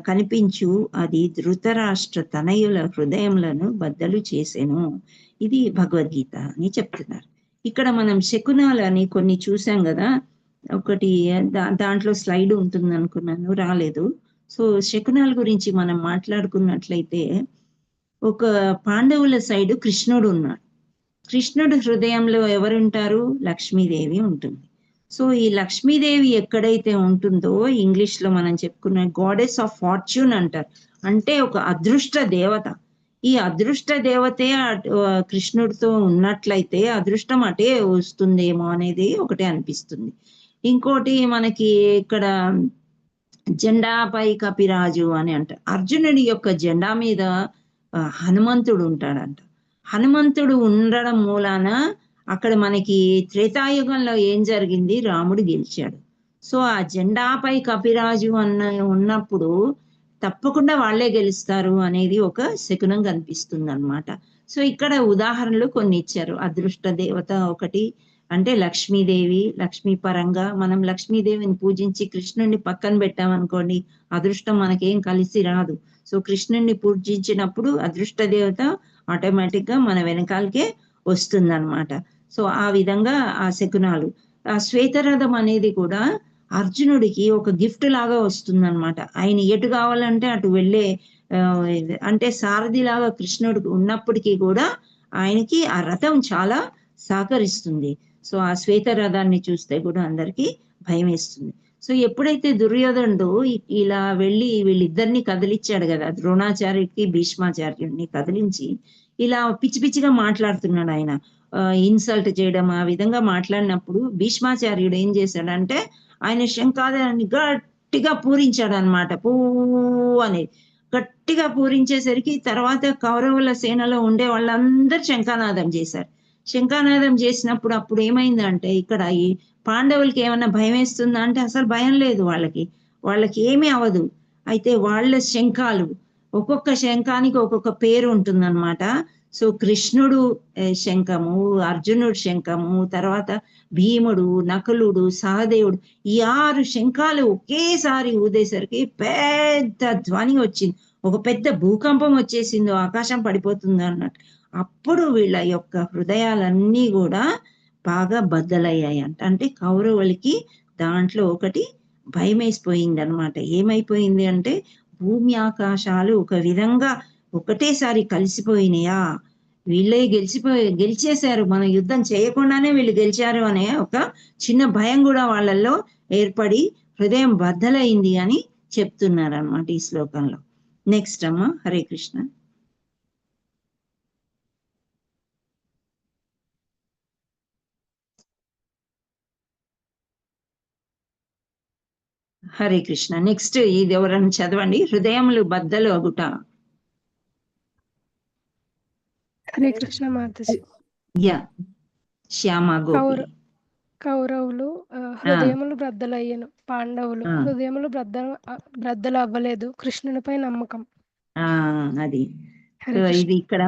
కనిపించు అది ధృతరాష్ట్ర తనయుల హృదయములను బద్దలు చేసెను. ఇది భగవద్గీత అని చెప్తున్నారు. ఇక్కడ మనం శకునాలని కొన్ని చూసాం కదా. ఒకటి దాంట్లో స్లైడ్ ఉంటుంది అనుకున్నాను, రాలేదు. సో శకునాల గురించి మనం మాట్లాడుకున్నట్లయితే ఒక పాండవుల సైడ్ కృష్ణుడు ఉన్నాడు. కృష్ణుడు హృదయంలో ఎవరుంటారు? లక్ష్మీదేవి ఉంటుంది. సో ఈ లక్ష్మీదేవి ఎక్కడైతే ఉంటుందో ఇంగ్లీష్ లో మనం చెప్పుకున్న గాడెస్ ఆఫ్ ఫార్చ్యూన్ అంటారు. అంటే ఒక అదృష్ట దేవత. ఈ అదృష్ట దేవతే కృష్ణుడితో ఉన్నట్లయితే అదృష్టం అటే వస్తుందేమో అనేది ఒకటే అనిపిస్తుంది. ఇంకోటి మనకి ఇక్కడ జెండాపై కపిరాజు అని అంటారు. అర్జునుడి యొక్క జెండా మీద హనుమంతుడు ఉంటాడంట. హనుమంతుడు ఉండడం మూలాన అక్కడ మనకి త్రేతాయుగంలో ఏం జరిగింది? రాముడు గెలిచాడు. సో ఆ జెండాపై కపిరాజు ఉన్నప్పుడు తప్పకుండా వాళ్ళే గెలుస్తారు అనేది ఒక శకునం కనిపిస్తుంది అన్నమాట. సో ఇక్కడ ఉదాహరణలు కొన్ని ఇచ్చారు. అదృష్ట దేవత ఒకటి అంటే లక్ష్మీదేవి, లక్ష్మీ పరంగా మనం లక్ష్మీదేవిని పూజించి కృష్ణుడిని పక్కన పెట్టామనుకోండి, అదృష్టం మనకేం కలిసి రాదు. సో కృష్ణుడిని పూజించినప్పుడు అదృష్ట దేవత ఆటోమేటిక్ గా మన వెనకాలకే వస్తుందన్నమాట. సో ఆ విధంగా ఆ శకునాలు. ఆ శ్వేతరథం అనేది కూడా అర్జునుడికి ఒక గిఫ్ట్ లాగా వస్తుందన్నమాట. ఆయన ఎటు కావాలంటే అటు వెళ్ళే అంటే సారథి లాగా కృష్ణుడు ఉన్నప్పటికీ కూడా ఆయనకి ఆ రథం చాలా సహకరిస్తుంది. సో ఆ శ్వేత రథాన్ని చూస్తే కూడా అందరికీ భయం వేస్తుంది. సో ఎప్పుడైతే దుర్యోధనుడు ఇలా వెళ్ళి వీళ్ళిద్దరిని కదిలిచ్చాడు కదా, ద్రోణాచార్యుడికి భీష్మాచార్యుడిని కదిలించి ఇలా పిచ్చి పిచ్చిగా మాట్లాడుతున్నాడు ఆయన, ఇన్సల్ట్ చేయడం ఆ విధంగా మాట్లాడినప్పుడు భీష్మాచార్యుడు ఏం చేశాడంటే ఆయన శంఖాదాన్ని గట్టిగా పూరించాడు అనమాట. పూ అనేది గట్టిగా పూరించేసరికి తర్వాత కౌరవుల సేనలో ఉండే వాళ్ళందరూ శంఖానాదం చేశారు. శంఖానాదం చేసినప్పుడు అప్పుడు ఏమైందంటే ఇక్కడ ఈ పాండవులకి ఏమన్నా భయం వేస్తుందా అంటే అసలు భయం లేదు వాళ్ళకి ఏమీ అవదు. అయితే వాళ్ళ శంఖాలు ఒక్కొక్క శంఖానికి ఒక్కొక్క పేరు ఉంటుందన్నమాట. సో కృష్ణుడు శంఖము, అర్జునుడు శంఖము, తర్వాత భీముడు, నకులుడు, సహదేవుడు, ఈ 6 శంఖాలు ఒకేసారి ఊదేసరికి పెద్ద ధ్వని వచ్చింది. ఒక పెద్ద భూకంపం వచ్చేసింది, ఆకాశం పడిపోతుంది అన్నట్టు. అప్పుడు వీళ్ళ యొక్క హృదయాలన్నీ కూడా బాగా బద్దలయ్యాయి అంట. అంటే కౌరవులకి దాంట్లో ఒకటి భయం వేసిపోయింది అనమాట. ఏమైపోయింది అంటే భూమి ఆకాశాలు ఒక విధంగా ఒకటేసారి కలిసిపోయినాయా, వీళ్ళే గెలిచేశారు, మన యుద్ధం చేయకుండానే వీళ్ళు గెలిచారు అనే ఒక చిన్న భయం కూడా వాళ్ళల్లో ఏర్పడి హృదయం బద్దలైంది అని చెప్తున్నారు అనమాట ఈ శ్లోకంలో. నెక్స్ట్ అమ్మ. హరే కృష్ణ. హరే కృష్ణ. నెక్స్ట్ ఇది ఎవరన్నా చదవండి. హృదయములు బద్దలు అగుట. హరే కృష్ణ మాతాజీ. యా శ్యామ గోపి. కౌరవులు హృదయములు బ్రద్దలయ్యను, పాండవులు హృదయములు బ్రద్దలు అవ్వలేదు, కృష్ణునిపై నమ్మకం. అది ఇది ఇక్కడ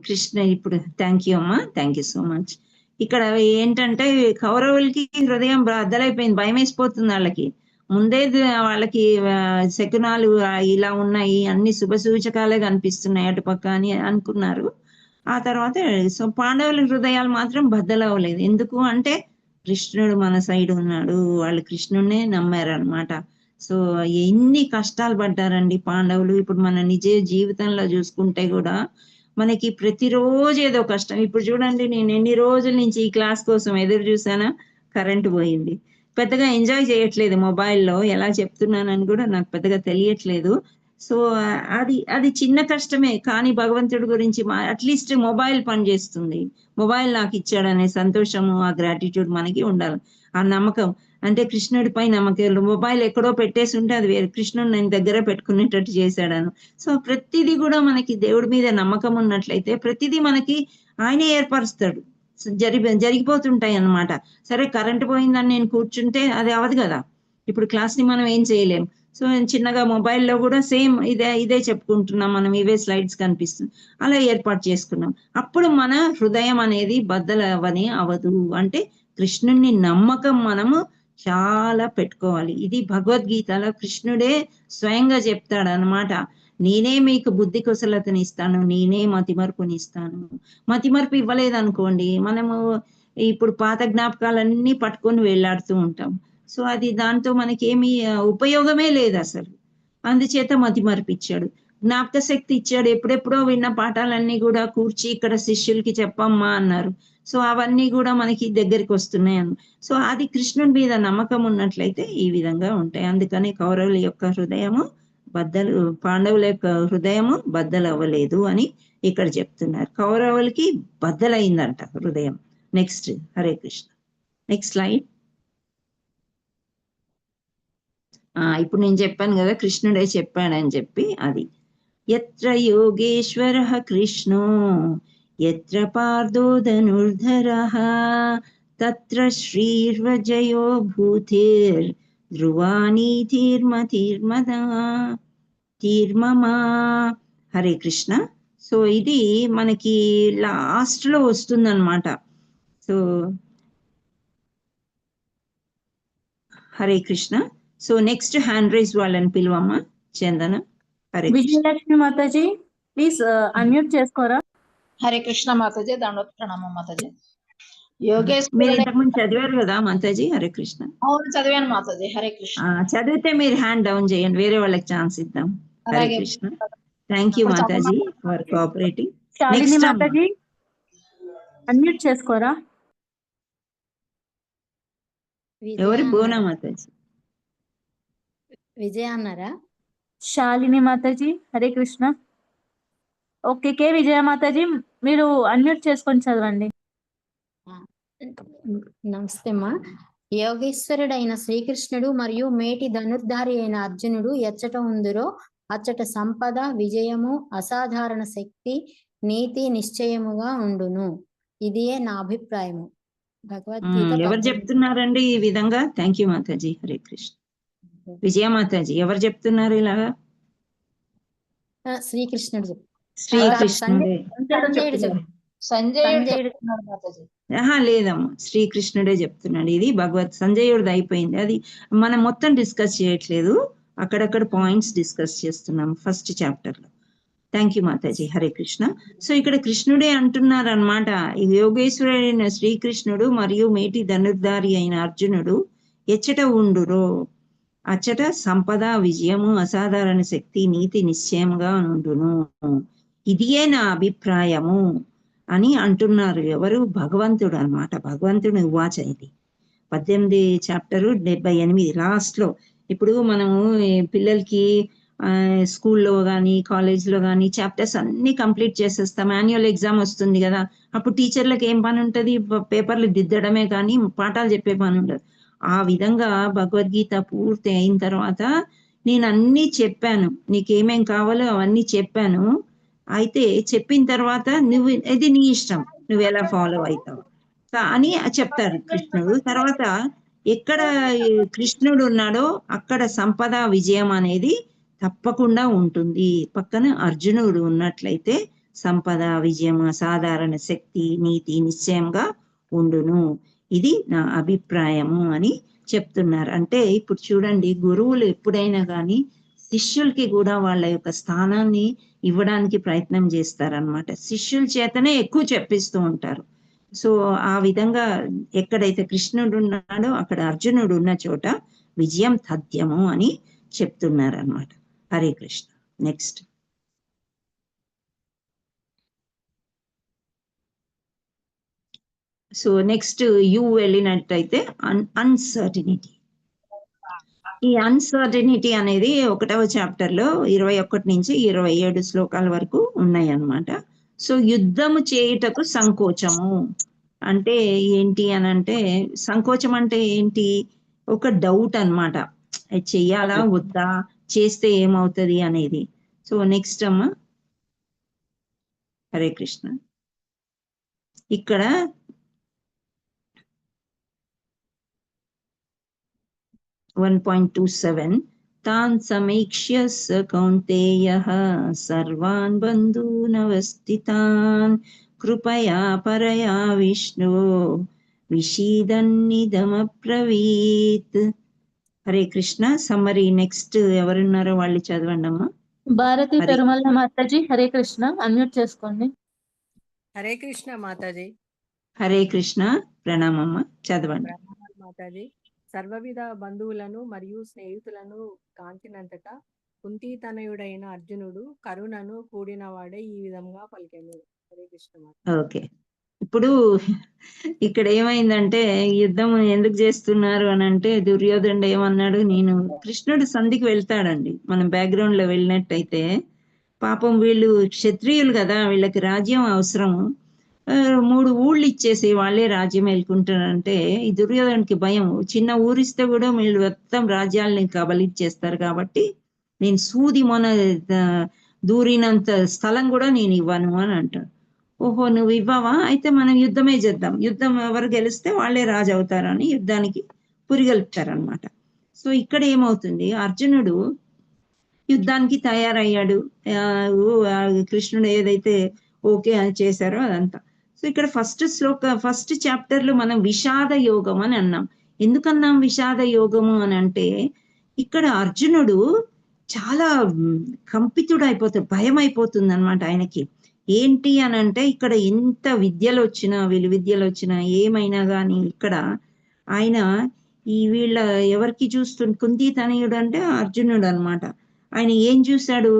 కృష్ణ. ఇప్పుడు థ్యాంక్ యూ అమ్మా, థ్యాంక్ యూ సో మచ్. ఇక్కడ ఏంటంటే కౌరవులకి హృదయం బ్రద్దలైపోయింది, భయం వేసిపోతుంది వాళ్ళకి. ముందే వాళ్ళకి శకునాలు ఇలా ఉన్నాయి, అన్ని శుభ సూచకాలే కనిపిస్తున్నాయి అటుపక్క అని అనుకున్నారు. ఆ తర్వాత సో పాండవుల హృదయాలు మాత్రం బద్దలవ్వలేదు. ఎందుకు అంటే కృష్ణుడు మన సైడ్ ఉన్నాడు, వాళ్ళు కృష్ణుడినే నమ్మారు అనమాట. సో ఎన్ని కష్టాలు పడ్డారండి పాండవులు. ఇప్పుడు మన నిజ జీవితంలో చూసుకుంటే కూడా మనకి ప్రతిరోజు ఏదో కష్టం. ఇప్పుడు చూడండి, నేను ఎన్ని రోజుల నుంచి ఈ క్లాస్ కోసం ఎదురు చూసానా, కరెంటు పోయింది. పెద్దగా ఎంజాయ్ చేయట్లేదు మొబైల్లో, ఎలా చెప్తున్నానని కూడా నాకు పెద్దగా తెలియట్లేదు. సో అది చిన్న కష్టమే, కానీ భగవంతుడి గురించి అట్లీస్ట్ మొబైల్ పనిచేస్తుంది, మొబైల్ నాకు ఇచ్చాడనే సంతోషము, ఆ గ్రాటిట్యూడ్ మనకి ఉండాలి. ఆ నమ్మకం అంటే కృష్ణుడిపై నమ్మకం. మొబైల్ ఎక్కడో పెట్టేసి ఉంటే అది వేరే, కృష్ణుడు నేను దగ్గర పెట్టుకునేటట్టు చేశాడను. సో ప్రతిదీ కూడా మనకి దేవుడి మీద నమ్మకం ఉన్నట్లయితే ప్రతిదీ మనకి ఆయనే ఏర్పరుస్తాడు, జరిగిపోతుంటాయి అన్నమాట. సరే కరెంట్ పోయిందని నేను కూర్చుంటే అది అవదు కదా, ఇప్పుడు క్లాస్ ని మనం ఏం చేయలేం. సో చిన్నగా మొబైల్లో కూడా సేమ్ ఇదే చెప్పుకుంటున్నాం మనం, ఇవే స్లైడ్స్ కనిపిస్తుంది, అలా ఏర్పాటు చేసుకున్నాం. అప్పుడు మన హృదయం అనేది బద్దలవని అవదు. అంటే కృష్ణుని నమ్మకం మనము చాలా పెట్టుకోవాలి. ఇది భగవద్గీతలో కృష్ణుడే స్వయంగా చెప్తాడు అనమాట. నేనే మీకు బుద్ధి కుశలతని ఇస్తాను, నేనే మతిమరుపుని ఇస్తాను. మతిమరుపు ఇవ్వలేదు అనుకోండి, మనము ఇప్పుడు పాత జ్ఞాపకాలన్నీ పట్టుకొని వెళ్ళాడుతూ ఉంటాం. సో అది దాంతో మనకేమి ఉపయోగమే లేదు అసలు. అందుచేత మతి మరిపిచ్చాడు. జ్ఞాపక శక్తి ఇచ్చాడు. ఎప్పుడెప్పుడో విన్న పాఠాలన్నీ కూడా కూర్చి ఇక్కడ శిష్యులకి చెప్పమ్మా అన్నారు. సో అవన్నీ కూడా మనకి దగ్గరికి వస్తున్నాయి సో అది కృష్ణుడి మీద నమ్మకం ఉన్నట్లయితే ఈ విధంగా ఉంటాయి. అందుకని కౌరవుల యొక్క హృదయము పాండవుల యొక్క హృదయము బద్దలు అవ్వలేదు అని ఇక్కడ చెప్తున్నారు. కౌరవులకి బద్దలైందంట హృదయం. Next, Hare Krishna. Next slide. ఇప్పుడు నేను చెప్పాను కదా కృష్ణుడే చెప్పాడని చెప్పి, అది యత్ర యోగేశ్వరః కృష్ణో యత్ర పార్థో ధనుర్ధరః తత్ర శ్రీర్వజయో భూతిర్ ధ్రువానీతిర్మతిర్మమా. హరే కృష్ణ. సో ఇది మనకి లాస్ట్ లో వస్తుందన్నమాట. So Hare Krishna. So next hand raise వాళ్ళని పిలువమ్మా. చందన. హరే కృష్ణ. విజయలక్ష్మి మాతాజీ ప్లీజ్ అన్మ్యూట్ చేసుకోరా. హరే కృష్ణ మాతాజీ, దండోత్ ప్రణామం మాతాజీ. మీరు యోగేశ్వరుడు ఇంతకుముందు చదివారు కదా మాతాజీ. హరే కృష్ణ. అవును చదివాను మాతాజీ. హరే కృష్ణ. చదివితే మీరు హ్యాండ్ డౌన్ చేయండి, వేరే వాళ్ళకి ఛాన్స్ ఇద్దాం. హరే అలాగే. Krishna. Thank you Mataji for cooperating. Shalini next Mataji unmute చేసుకోరా. ఎవరు? బోనా మాతాజీ. విజయ అన్నారా? శాలిని మాతాజీ హరే కృష్ణ. ఓకే, కే విజయ మాతాజీ మీరు అన్మ్యూట్ చేసుకొని చదవండి. నమస్తే అమ్మా. యోగేశ్వరుడైన శ్రీకృష్ణుడు మరియు మేటి ధనుర్ధారి అయిన అర్జునుడు ఎచ్చట ఉందురో అచ్చట సంపద, విజయము, అసాధారణ శక్తి, నీతి నిశ్చయముగా ఉండును. ఇదియే నా అభిప్రాయము. భగవద్గీత ఎవరు చెప్తున్నారండి ఈ విధంగా? Thank you Mataji. హరే కృష్ణ. విజయ మాతాజీ ఎవరు చెప్తున్నారు ఇలాగా? శ్రీకృష్ణుడు శ్రీకృష్ణుడే. సంజయుడు చెప్తున్నారు మాతాజీ. లేదమ్మా, శ్రీకృష్ణుడే చెప్తున్నాడు. ఇది సంజయుడిది అయిపోయింది. అది మనం మొత్తం డిస్కస్ చేయట్లేదు, అక్కడక్కడ పాయింట్స్ డిస్కస్ చేస్తున్నాం ఫస్ట్ చాప్టర్ లో. Thank you Mataji. Hare Krishna. So ఇక్కడ కృష్ణుడే అంటున్నారు అనమాట. యోగేశ్వరుడైన శ్రీకృష్ణుడు మరియు మేటి ధనుర్ధారి అయిన అర్జునుడు ఎచ్చట ఉండురో అచ్చట సంపద, విజయము, అసాధారణ శక్తి, నీతి నిశ్చయముగా ఉండును. ఇదియే నా అభిప్రాయము అని అంటున్నారు. ఎవరు? భగవంతుడు అన్నమాట. భగవంతుడు ఉవాచ. ఇది 18 చాప్టరు 78 లాస్ట్ లో. ఇప్పుడు మనము పిల్లలకి స్కూల్లో కానీ కాలేజ్లో కానీ చాప్టర్స్ అన్ని కంప్లీట్ చేసేస్తాం. యాన్యువల్ ఎగ్జామ్ వస్తుంది కదా, అప్పుడు టీచర్లకు ఏం పని ఉంటుంది? పేపర్లు దిద్దడమే కానీ పాఠాలు చెప్పే పని ఉండదు. ఆ విధంగా భగవద్గీత పూర్తి అయిన తర్వాత నేను అన్ని చెప్పాను, నీకేమేం కావాలో అవన్నీ చెప్పాను. అయితే చెప్పిన తర్వాత నువ్వు ఇది నీ ఇష్టం, నువ్వు ఎలా ఫాలో అవుతావు అని చెప్తారు కృష్ణుడు. తర్వాత ఎక్కడ కృష్ణుడు ఉన్నాడో అక్కడ సంపద, విజయం అనేది తప్పకుండా ఉంటుంది. పక్కన అర్జునుడు ఉన్నట్లయితే సంపద, విజయం, అసాధారణ శక్తి, నీతి నిశ్చయంగా ఉండును. ఇది నా అభిప్రాయము అని చెప్తున్నారు. అంటే ఇప్పుడు చూడండి, గురువులు ఎప్పుడైనా కానీ శిష్యులకి కూడా వాళ్ళ యొక్క స్థానాన్ని ఇవ్వడానికి ప్రయత్నం చేస్తారనమాట. శిష్యుల చేతనే ఎక్కువ చెప్పిస్తూ ఉంటారు. సో ఆ విధంగా ఎక్కడైతే కృష్ణుడు ఉన్నాడో అక్కడ అర్జునుడు ఉన్న చోట విజయం తథ్యము అని చెప్తున్నారు అనమాట. Hare Krishna. Next. So next you వెళ్ళినట్టయితే అన్సర్టినిటీ. ఈ అన్సర్టినిటీ అనేది 1వ చాప్టర్ లో 21 నుంచి 27 శ్లోకాల వరకు ఉన్నాయి అన్నమాట. సో యుద్ధము చేయుటకు సంకోచము అంటే ఏంటి అని అంటే, సంకోచం అంటే ఏంటి? ఒక డౌట్ అన్నమాట, చెయ్యాలా వద్దా, చేస్తే ఏమవుతుంది అనేది. సో నెక్స్ట్ అమ్మా. హరే కృష్ణ. ఇక్కడ 1.27 తాన్ సమీక్ష్య స కౌంతేయః సర్వాన్ బంధూనవస్థితాన్ కృపయా పరయా విష్ణు విషీదన్నిదమబ్రవీత్. హరే కృష్ణ. సమ్మరీ నెక్స్ట్ ఎవరున్నారో వాళ్ళు చదవండి అమ్మా. భారతి పెరుమల మాతాజీ హరే కృష్ణ. అన్మ్యూట్ చేసుకోండి. హరే కృష్ణ మాతాజీ. హరే కృష్ణ. ప్రణామమ్మ. చదవండి. మాతాజీ. సర్వవిధ బంధువులను మరియు స్నేహితులను కాంచినంతట కుంతి తనయుడైన అర్జునుడు కరుణను కూడిన వాడే ఈ విధంగా పలికెను. హరే కృష్ణ మాత. ఓకే. ఇప్పుడు ఇక్కడ ఏమైందంటే యుద్ధం ఎందుకు చేస్తున్నారు అని అంటే దుర్యోధనుడు ఏమన్నాడు, నేను కృష్ణుడు సంధికి వెళ్తాడండి. మనం బ్యాక్గ్రౌండ్ లో వెళ్ళినట్టయితే పాపం వీళ్ళు క్షత్రియులు కదా, వీళ్ళకి రాజ్యం అవసరము. 3 ఊళ్ళు ఇచ్చేసి వాళ్ళే రాజ్యం వెళ్ళుకుంటారంటే ఈ దుర్యోధనుడికి భయం. చిన్న ఊరిస్తే కూడా వీళ్ళు మొత్తం రాజ్యాలని కబలిచ్చేస్తారు కాబట్టి నేను సూది మొన దూరినంత స్థలం కూడా నేను ఇవ్వను అని అంటాడు. ఓహో, నువ్వు ఇవ్వవా, అయితే మనం యుద్ధమే చేద్దాం, యుద్ధం ఎవరు గెలిస్తే వాళ్ళే రాజు అవుతారని యుద్ధానికి పురిగలుపుతారనమాట. సో ఇక్కడ ఏమవుతుంది, అర్జునుడు యుద్ధానికి తయారయ్యాడు. కృష్ణుడు ఏదైతే ఓకే అని చేశారో అదంతా. సో ఇక్కడ ఫస్ట్ చాప్టర్ లో మనం విషాద యోగం అని అన్నాం. ఎందుకన్నాం విషాద యోగము అని అంటే ఇక్కడ అర్జునుడు చాలా కంపితుడు అయిపోతాడు, భయం అయిపోతుంది అనమాట ఆయనకి. ఏంటి అని అంటే ఇక్కడ ఎంత విద్యలు వచ్చినా విలువిద్యలు వచ్చినా ఏమైనా కానీ ఇక్కడ ఆయన వీళ్ళ ఎవరికి కుంతి తనయుడు అంటే అర్జునుడు అనమాట. ఆయన ఏం చూశాడు,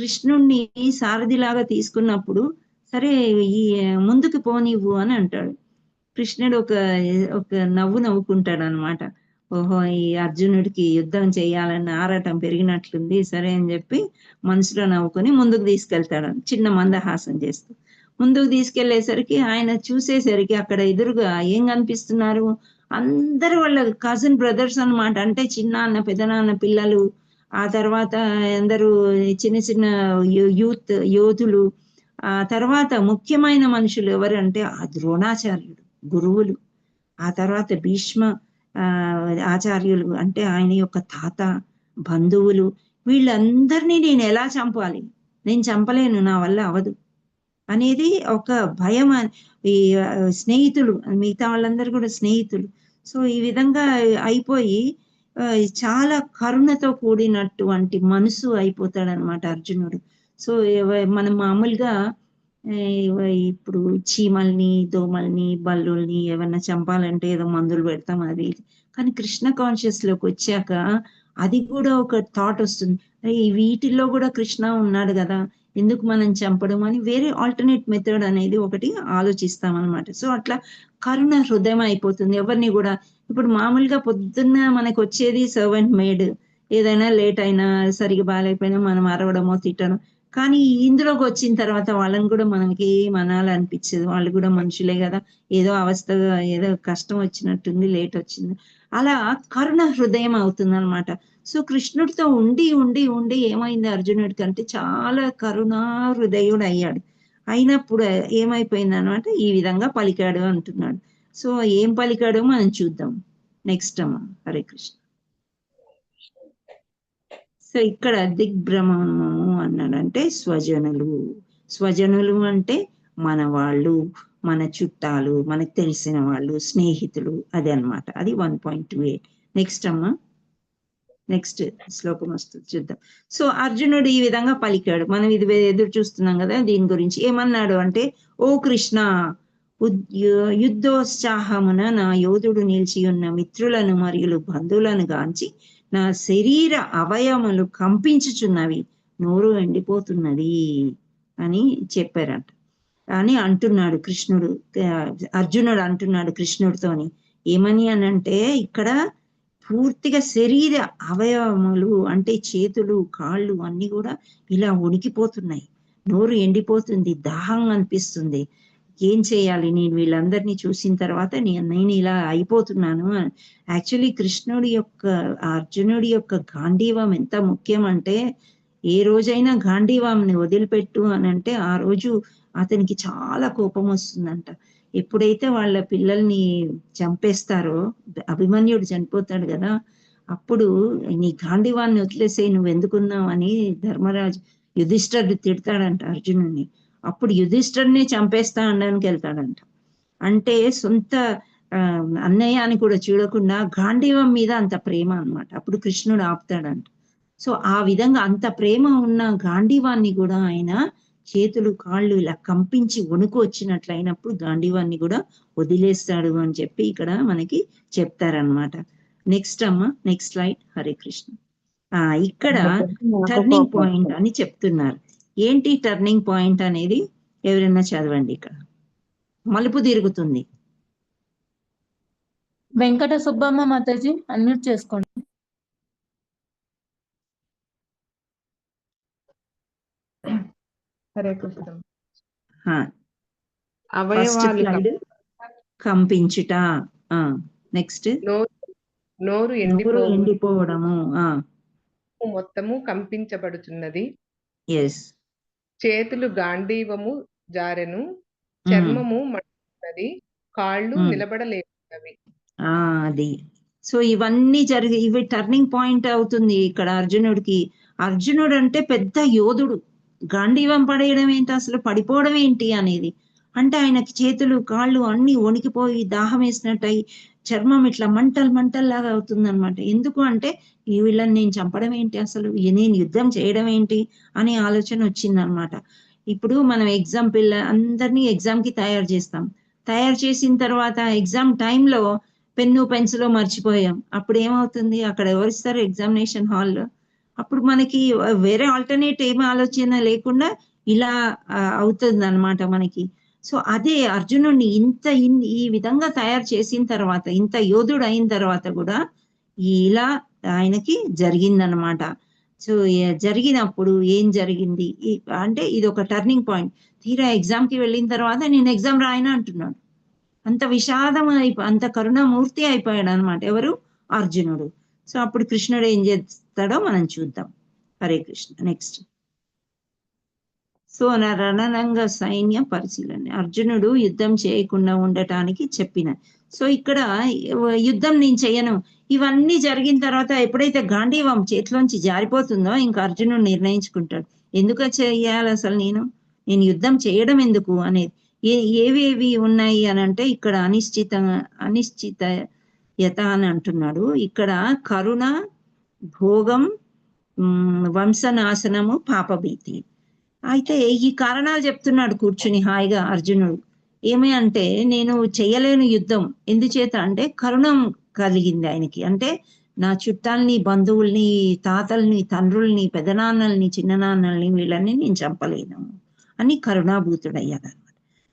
కృష్ణుణ్ణి సారథిలాగా తీసుకున్నప్పుడు సరే ఈ ముందుకు పోనివ్వు అని అంటాడు. కృష్ణుడు ఒక నవ్వు నవ్వుకుంటాడు అనమాట. ఓహో, ఈ అర్జునుడికి యుద్ధం చేయాలన్న ఆరాటం పెరిగినట్లుంది, సరే అని చెప్పి మనసులో నవ్వుకొని ముందుకు తీసుకెళ్తాడు, చిన్న మందహాసం చేస్తూ. ముందుకు తీసుకెళ్లేసరికి ఆయన చూసేసరికి అక్కడ ఎదురుగా ఏం కనిపిస్తున్నారు, అందరు వాళ్ళ కజిన్ బ్రదర్స్ అన్నమాట. అంటే చిన్న అన్న పెదనాన్న పిల్లలు, ఆ తర్వాత అందరూ చిన్న చిన్న యోధులు, ఆ తర్వాత ముఖ్యమైన మనుషులు ఎవరంటే ఆ ద్రోణాచార్యుడు గురువులు, ఆ తర్వాత భీష్మ ఆచార్యులు అంటే ఆయన యొక్క తాత, బంధువులు, వీళ్ళందరినీ నేను ఎలా చంపాలి, నేను చంపలేను, నా వల్ల అవదు అనేది ఒక భయం. ఈ స్నేహితులు, మిగతా వాళ్ళందరూ కూడా స్నేహితులు. సో ఈ విధంగా అయిపోయి చాలా కరుణతో కూడినటువంటి మనసు అయిపోతాడనమాట అర్జునుడు. సో మనం మామూలుగా ఇప్పుడు చీమల్ని, దోమల్ని, బల్లుల్ని ఏమన్నా చంపాలంటే ఏదో మందులు పెడతాం అది. కానీ కృష్ణ కాన్షియస్ లోకి వచ్చాక అది కూడా ఒక థాట్ వస్తుంది, వీటిల్లో కూడా కృష్ణ ఉన్నాడు కదా, ఎందుకు మనం చంపడం అని వేరే ఆల్టర్నేట్ మెథడ్ అనేది ఒకటి ఆలోచిస్తాం అనమాట. సో అట్లా కరుణ హృదయం అయిపోతుంది ఎవరిని కూడా. ఇప్పుడు మామూలుగా పొద్దున్న మనకు వచ్చేది సర్వెంట్ మేడ్, ఏదైనా లేట్ అయినా సరిగా బాగాలేకపోయినా మనం అరవడమో తిట్టడం. కానీ ఇందులోకి వచ్చిన తర్వాత వాళ్ళని కూడా మనకి అనాలనిపించదు, వాళ్ళు కూడా మనుషులే కదా, ఏదో అవస్థగా ఏదో కష్టం వచ్చినట్టుంది, లేట్ వచ్చింది, అలా కరుణ హృదయం అవుతుంది అనమాట. సో కృష్ణుడితో ఉండి ఉండి ఉండి ఏమైంది అర్జునుడికి అంటే చాలా కరుణా హృదయుడు అయ్యాడు. అయినప్పుడు ఏమైపోయింది అనమాట, ఈ విధంగా పలికాడు అంటున్నాడు. సో ఏం పలికాడో మనం చూద్దాం నెక్స్ట్ అమ్మ. హరే కృష్ణ. సో ఇక్కడ దిగ్భ్రమము అన్నాడంటే స్వజనులు అంటే మన వాళ్ళు, మన చుట్టాలు, మనకు తెలిసిన వాళ్ళు, స్నేహితులు, అదే అనమాట. అది 1.28. నెక్స్ట్ అమ్మా, నెక్స్ట్ శ్లోకం వస్తుంది చూద్దాం. సో అర్జునుడు ఈ విధంగా పలికాడు, మనం ఇది ఎదురు చూస్తున్నాం కదా దీని గురించి. ఏమన్నాడు అంటే, ఓ కృష్ణ, యుద్ధోత్సాహమున నా యోధుడు నిలిచి ఉన్న మిత్రులను మరియు బంధువులను గాంచి నా శరీర అవయములు కంపించుచున్నవి, నోరు ఎండిపోతున్నది అని చెప్పారంట అని అంటున్నాడు కృష్ణుడు. అర్జునుడు అంటున్నాడు కృష్ణుడితోని ఏమని అనంటే, ఇక్కడ పూర్తిగా శరీర అవయవములు అంటే చేతులు, కాళ్ళు అన్ని కూడా ఇలా వణికిపోతున్నాయి, నోరు ఎండిపోతుంది, దాహం అనిపిస్తుంది, ఏం చేయాలి, నేను వీళ్ళందరినీ చూసిన తర్వాత నేను ఇలా అయిపోతున్నాను. యాక్చువల్లీ అర్జునుడి యొక్క గాంధీవం ఎంత ముఖ్యం అంటే, ఏ రోజైనా గాంధీవాంని వదిలిపెట్టు అని అంటే ఆ రోజు అతనికి చాలా కోపం వస్తుందంట. ఎప్పుడైతే వాళ్ళ పిల్లల్ని చంపేస్తారో, అభిమన్యుడు చనిపోతాడు కదా, అప్పుడు నీ గాంధీవాన్ని వదిలేసే, నువ్వు ఎందుకున్నావు అని ధర్మరాజు యుధిష్ఠిరుడు తిడతాడంట అర్జునుడిని. అప్పుడు యుధిష్ఠిరుడిని చంపేస్తా అనడానికి వెళ్తాడంట. అంటే సొంత అన్నయ్య అని కూడా చూడకుండా గాంధీవం మీద అంత ప్రేమ అన్నమాట. అప్పుడు కృష్ణుడు ఆపుతాడంట. సో ఆ విధంగా అంత ప్రేమ ఉన్న గాంధీవాన్ని కూడా ఆయన చేతులు, కాళ్ళు ఇలా కంపించి వణుకు వచ్చినట్లు అయినప్పుడు గాంధీవాన్ని కూడా వదిలేస్తాడు అని చెప్పి ఇక్కడ మనకి చెప్తారనమాట. నెక్స్ట్ అమ్మ, నెక్స్ట్ స్లైడ్. హరే కృష్ణ. ఇక్కడ టర్నింగ్ పాయింట్ అని చెప్తున్నారు. ఏంటి టర్నింగ్ పాయింట్ అనేది ఎవరైనా చదవండి. ఇక్కడ మలుపు తిరుగుతుంది. వెంకట సుబ్బమ్మ మాతాజీ అన్మ్యూట్ చేసుకోండి. హరే కృష్ణ. ఫస్ట్ అవయవాలు స్లైడ్ కంపించుట. నెక్స్ట్ నోరు ఎండిపోవడము. మొత్తము కంపించబడుచున్నది. ఎస్. చేతులు గాంధీవము జారెను, చర్మము మండుతున్నది, కాళ్ళు నిలబడలేకున్నవి. అది. సో ఇవన్నీ ఇవి టర్నింగ్ పాయింట్ అవుతుంది ఇక్కడ అర్జునుడికి. అర్జునుడు అంటే పెద్ద యోధుడు. గాంధీవం పడేయడం ఏంటి, అసలు పడిపోవడం ఏంటి అనేది. అంటే ఆయనకి చేతులు కాళ్ళు అన్ని వణికిపోయి దాహం వేసినట్టయి చర్మం ఇట్లా మంటల్లాగా అవుతుంది అనమాట. ఎందుకు అంటే వీళ్ళని నేను చంపడం ఏంటి, అసలు నేను యుద్ధం చేయడం ఏంటి అనే ఆలోచన వచ్చిందనమాట. ఇప్పుడు మనం అందరినీ ఎగ్జామ్ కి తయారు చేస్తాం. తయారు చేసిన తర్వాత ఎగ్జామ్ టైంలో పెన్ను పెన్సిల్ మర్చిపోయాం. అప్పుడు ఏమవుతుంది, అక్కడ ఎవరిస్తారు ఎగ్జామినేషన్ హాల్లో? అప్పుడు మనకి వేరే ఆల్టర్నేట్ ఏమి ఆలోచన లేకుండా ఇలా అవుతుంది అనమాట మనకి. సో అదే అర్జునుడిని ఈ విధంగా తయారు చేసిన తర్వాత, ఇంత యోధుడు అయిన తర్వాత కూడా ఇలా ఆయనకి జరిగిందనమాట. సో జరిగినప్పుడు ఏం జరిగింది అంటే ఇది ఒక టర్నింగ్ పాయింట్. తీరా ఎగ్జామ్ కి వెళ్ళిన తర్వాత నేను ఎగ్జామ్ రాయను అంటున్నాడు. అంత విషాదం అంత కరుణామూర్తి అయిపోయాడు అనమాట ఎవరు, అర్జునుడు. సో అప్పుడు కృష్ణుడు ఏం చేస్తాడో మనం చూద్దాం. హరే కృష్ణ. నెక్స్ట్. సో రణరంగ సైన్య పరిశీలన, అర్జునుడు యుద్ధం చేయకుండా ఉండటానికి చెప్పిన. సో ఇక్కడ యుద్ధం నేను చేయను, ఇవన్నీ జరిగిన తర్వాత ఎప్పుడైతే గాంధీవం చేతిలోంచి జారిపోతుందో ఇంకా అర్జునుడు నిర్ణయించుకుంటాడు, ఎందుకు చేయాలి అసలు నేను యుద్ధం చేయడం ఎందుకు అనేది. ఏవేవి ఉన్నాయి అని అంటే ఇక్కడ అనిశ్చితయత అని అంటున్నాడు. ఇక్కడ కరుణ, భోగం, వంశనాశనము, పాపభీతి. అయితే ఈ కారణాలు చెప్తున్నాడు కూర్చుని హాయిగా అర్జునుడు. ఏమి అంటే నేను చెయ్యలేను యుద్ధం, ఎందుచేత అంటే కరుణం కలిగింది ఆయనకి. అంటే నా చుట్టాలని, బంధువుల్ని, తాతల్ని, తండ్రుల్ని, పెదనాన్నల్ని, చిన్ననాన్నల్ని వీళ్ళని నేను చంపలేను అని కరుణాభూతుడయ్యాడు.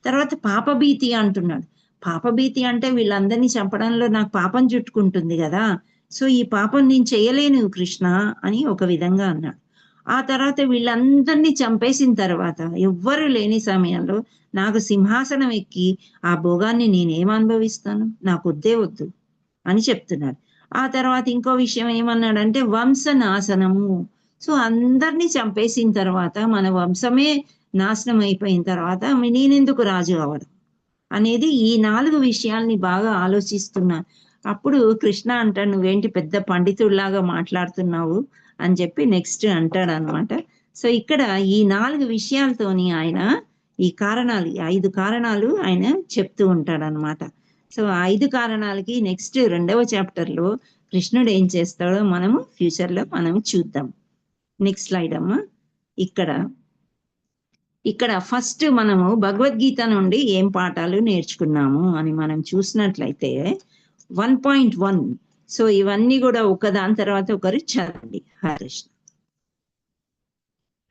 తర్వాత పాపభీతి అంటున్నాడు. పాపభీతి అంటే వీళ్ళందరినీ చంపడంలో నాకు పాపం చుట్టుకుంటుంది కదా, సో ఈ పాపం నేను చేయలేను కృష్ణ అని ఒక విధంగా అన్నాడు. ఆ తర్వాత వీళ్ళందరినీ చంపేసిన తర్వాత ఎవ్వరు లేని సమయంలో నాకు సింహాసనం ఎక్కి ఆ భోగాన్ని నేనేం అనుభవిస్తాను, నాకు వద్దు అని చెప్తున్నాడు. ఆ తర్వాత ఇంకో విషయం ఏమన్నాడంటే వంశనాశనము. సో అందరినీ చంపేసిన తర్వాత మన వంశమే నాశనం అయిపోయిన తర్వాత నేనెందుకు రాజు అవ్వడం అనేది, ఈ 4 విషయాల్ని బాగా ఆలోచిస్తున్నా. అప్పుడు కృష్ణ అంటాడు, నువ్వేంటి పెద్ద పండితుడిలాగా మాట్లాడుతున్నావు అని చెప్పి నెక్స్ట్ అంటాడు అనమాట. సో ఇక్కడ ఈ 4 విషయాలతోని ఆయన ఈ 5 కారణాలు ఆయన చెప్తూ ఉంటాడు అనమాట. సో 5 కారణాలకి నెక్స్ట్ 2వ చాప్టర్ లో కృష్ణుడు ఏం చేస్తాడో మనము ఫ్యూచర్ లో మనం చూద్దాం. నెక్స్ట్ స్లైడ్ అమ్మా. ఇక్కడ ఫస్ట్ మనము భగవద్గీత నుండి ఏం పాఠాలు నేర్చుకున్నాము అని మనం చూసినట్లయితే 1.1. సో ఇవన్నీ కూడా ఒకదాని తర్వాత ఒకరు చదవండి. హరే కృష్ణ.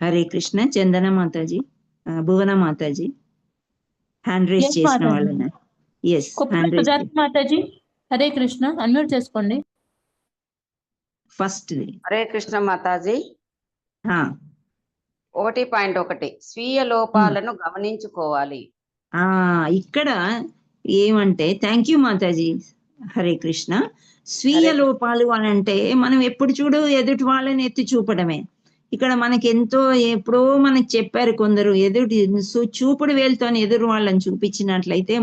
హరే కృష్ణ. చందన మాతాజీ, భువన మాతాజీ హ్యాండ్ రేస్ చేసిన వాళ్ళు. Yes, hand raise Mataji. Hare Krishna, unmute చేసుకోండి. ఫస్ట్ హరే కృష్ణ మాతాజీ. 1.1 స్వీయ లోపాలను గమనించుకోవాలి. ఇక్కడ ఏమంటే థ్యాంక్ యూ మాతాజీ. హరే కృష్ణ. స్వీయ లోపాలు అని అంటే మనం ఎప్పుడు చూడు ఎదుటి వాళ్ళని ఎత్తి చూపడమే. ఇక్కడ మనకి ఎప్పుడో మనకి చెప్పారు కొందరు, చూపుడు వేలుతో ఎదురు వాళ్ళని చూపించినట్లయితే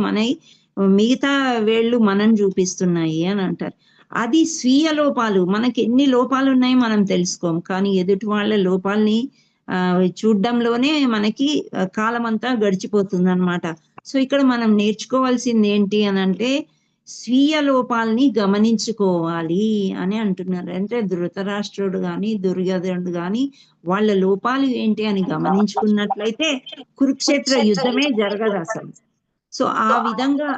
మిగతా వేళ్ళు మనం చూపిస్తున్నాయి అని అంటారు. అది స్వీయ లోపాలు. మనకి ఎన్ని లోపాలు ఉన్నాయో మనం తెలుసుకోం, కానీ ఎదుటి వాళ్ళ లోపాలని చూడ్డంలోనే మనకి కాలం అంతా గడిచిపోతుంది అనమాట. సో ఇక్కడ మనం నేర్చుకోవాల్సింది ఏంటి అని అంటే స్వీయ లోపాలని గమనించుకోవాలి అని అంటున్నారు. అంటే ధృతరాష్ట్రుడు గాని దుర్యోధనుడు గాని వాళ్ళ లోపాలు ఏంటి అని గమనించుకున్నట్లయితే కురుక్షేత్ర యుద్ధమే జరగదు అసలు. సో ఆ విధంగా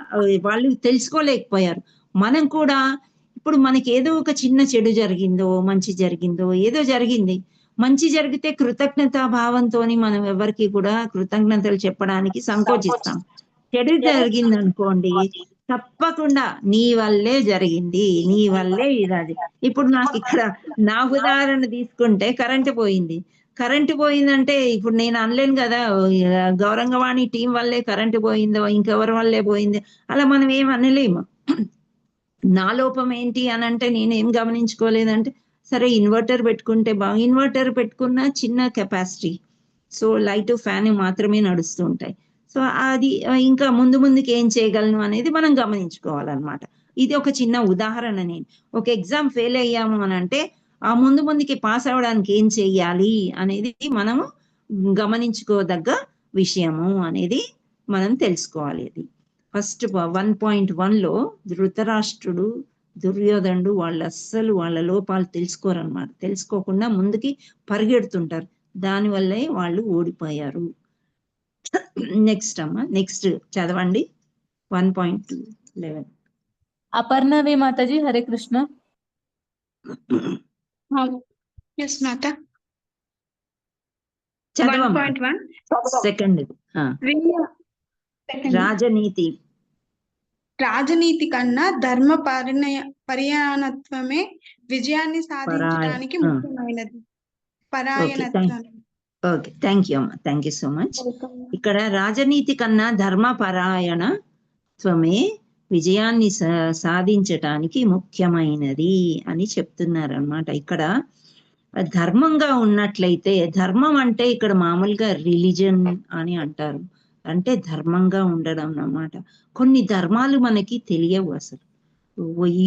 వాళ్ళు తెలుసుకోలేకపోయారు. మనం కూడా ఇప్పుడు మనకి ఏదో ఒక చిన్న చెడు జరిగిందో మంచి జరిగిందో ఏదో జరిగింది, మంచి జరిగితే కృతజ్ఞతా భావంతో మనం ఎవరికి కూడా కృతజ్ఞతలు చెప్పడానికి సంకోచిస్తాం. చెడు జరిగింది అనుకోండి, తప్పకుండా నీ వల్లే జరిగింది, నీ వల్లే ఇది. ఇప్పుడు నాకు ఇక్కడ నా ఉదాహరణ తీసుకుంటే కరెంటు పోయింది. కరెంటు పోయిందంటే ఇప్పుడు నేను అనలేను కదా గౌరంగవాణి టీం వల్లే కరెంటు పోయిందో ఇంకెవరి వల్లే పోయింది, అలా మనం ఏం అనలేము. నా లోపం ఏంటి అని అంటే నేనేం గమనించుకోలేదంటే, సరే ఇన్వర్టర్ పెట్టుకుంటే ఇన్వర్టర్ పెట్టుకున్న చిన్న కెపాసిటీ, సో లైట్ ఫ్యాన్ మాత్రమే నడుస్తూ ఉంటాయి. సో అది ఇంకా ముందుకి ఏం చేయగలను అనేది మనం గమనించుకోవాలన్నమాట. ఇది ఒక చిన్న ఉదాహరణ. నేను ఒక ఎగ్జామ్ ఫెయిల్ అయ్యాము అని అంటే ఆ ముందుకి పాస్ అవ్వడానికి ఏం చెయ్యాలి అనేది మనము గమనించుకోదగ్గ విషయము అనేది మనం తెలుసుకోవాలి. అది ఫస్ట్ 1.1లో ధృతరాష్ట్రుడు దుర్యోధనుడు వాళ్ళు అస్సలు వాళ్ళ లోపాలు తెలుసుకోరన్నమాట. తెలుసుకోకుండా ముందుకి పరిగెడుతుంటారు, దానివల్లే వాళ్ళు ఓడిపోయారు. నెక్స్ట్ అమ్మా, నెక్స్ట్ చదవండి 1.211. అపర్ణవి మాతాజీ. హరే కృష్ణ. ఎస్ మాత. చదవమ్మా. 1.1 సెకండ్ రాజనీతి. రాజనీతి కన్నా ధర్మ పర్యాయనత్వమే విజయాన్ని సాధించడానికి ముఖ్యమైనది. పరాయణత్వం. ఓకే, థ్యాంక్ యూ అమ్మా, థ్యాంక్ యూ సో మచ్. ఇక్కడ రాజనీతి కన్నా ధర్మపరాయణత్వమే విజయాన్ని సాధించటానికి ముఖ్యమైనది అని చెప్తున్నారు అన్నమాట. ఇక్కడ ధర్మంగా ఉన్నట్లయితే, ధర్మం అంటే ఇక్కడ మామూలుగా రిలీజన్ అని అంటారు, అంటే ధర్మంగా ఉండడం అన్నమాట. కొన్ని ధర్మాలు మనకి తెలియవు అసలు.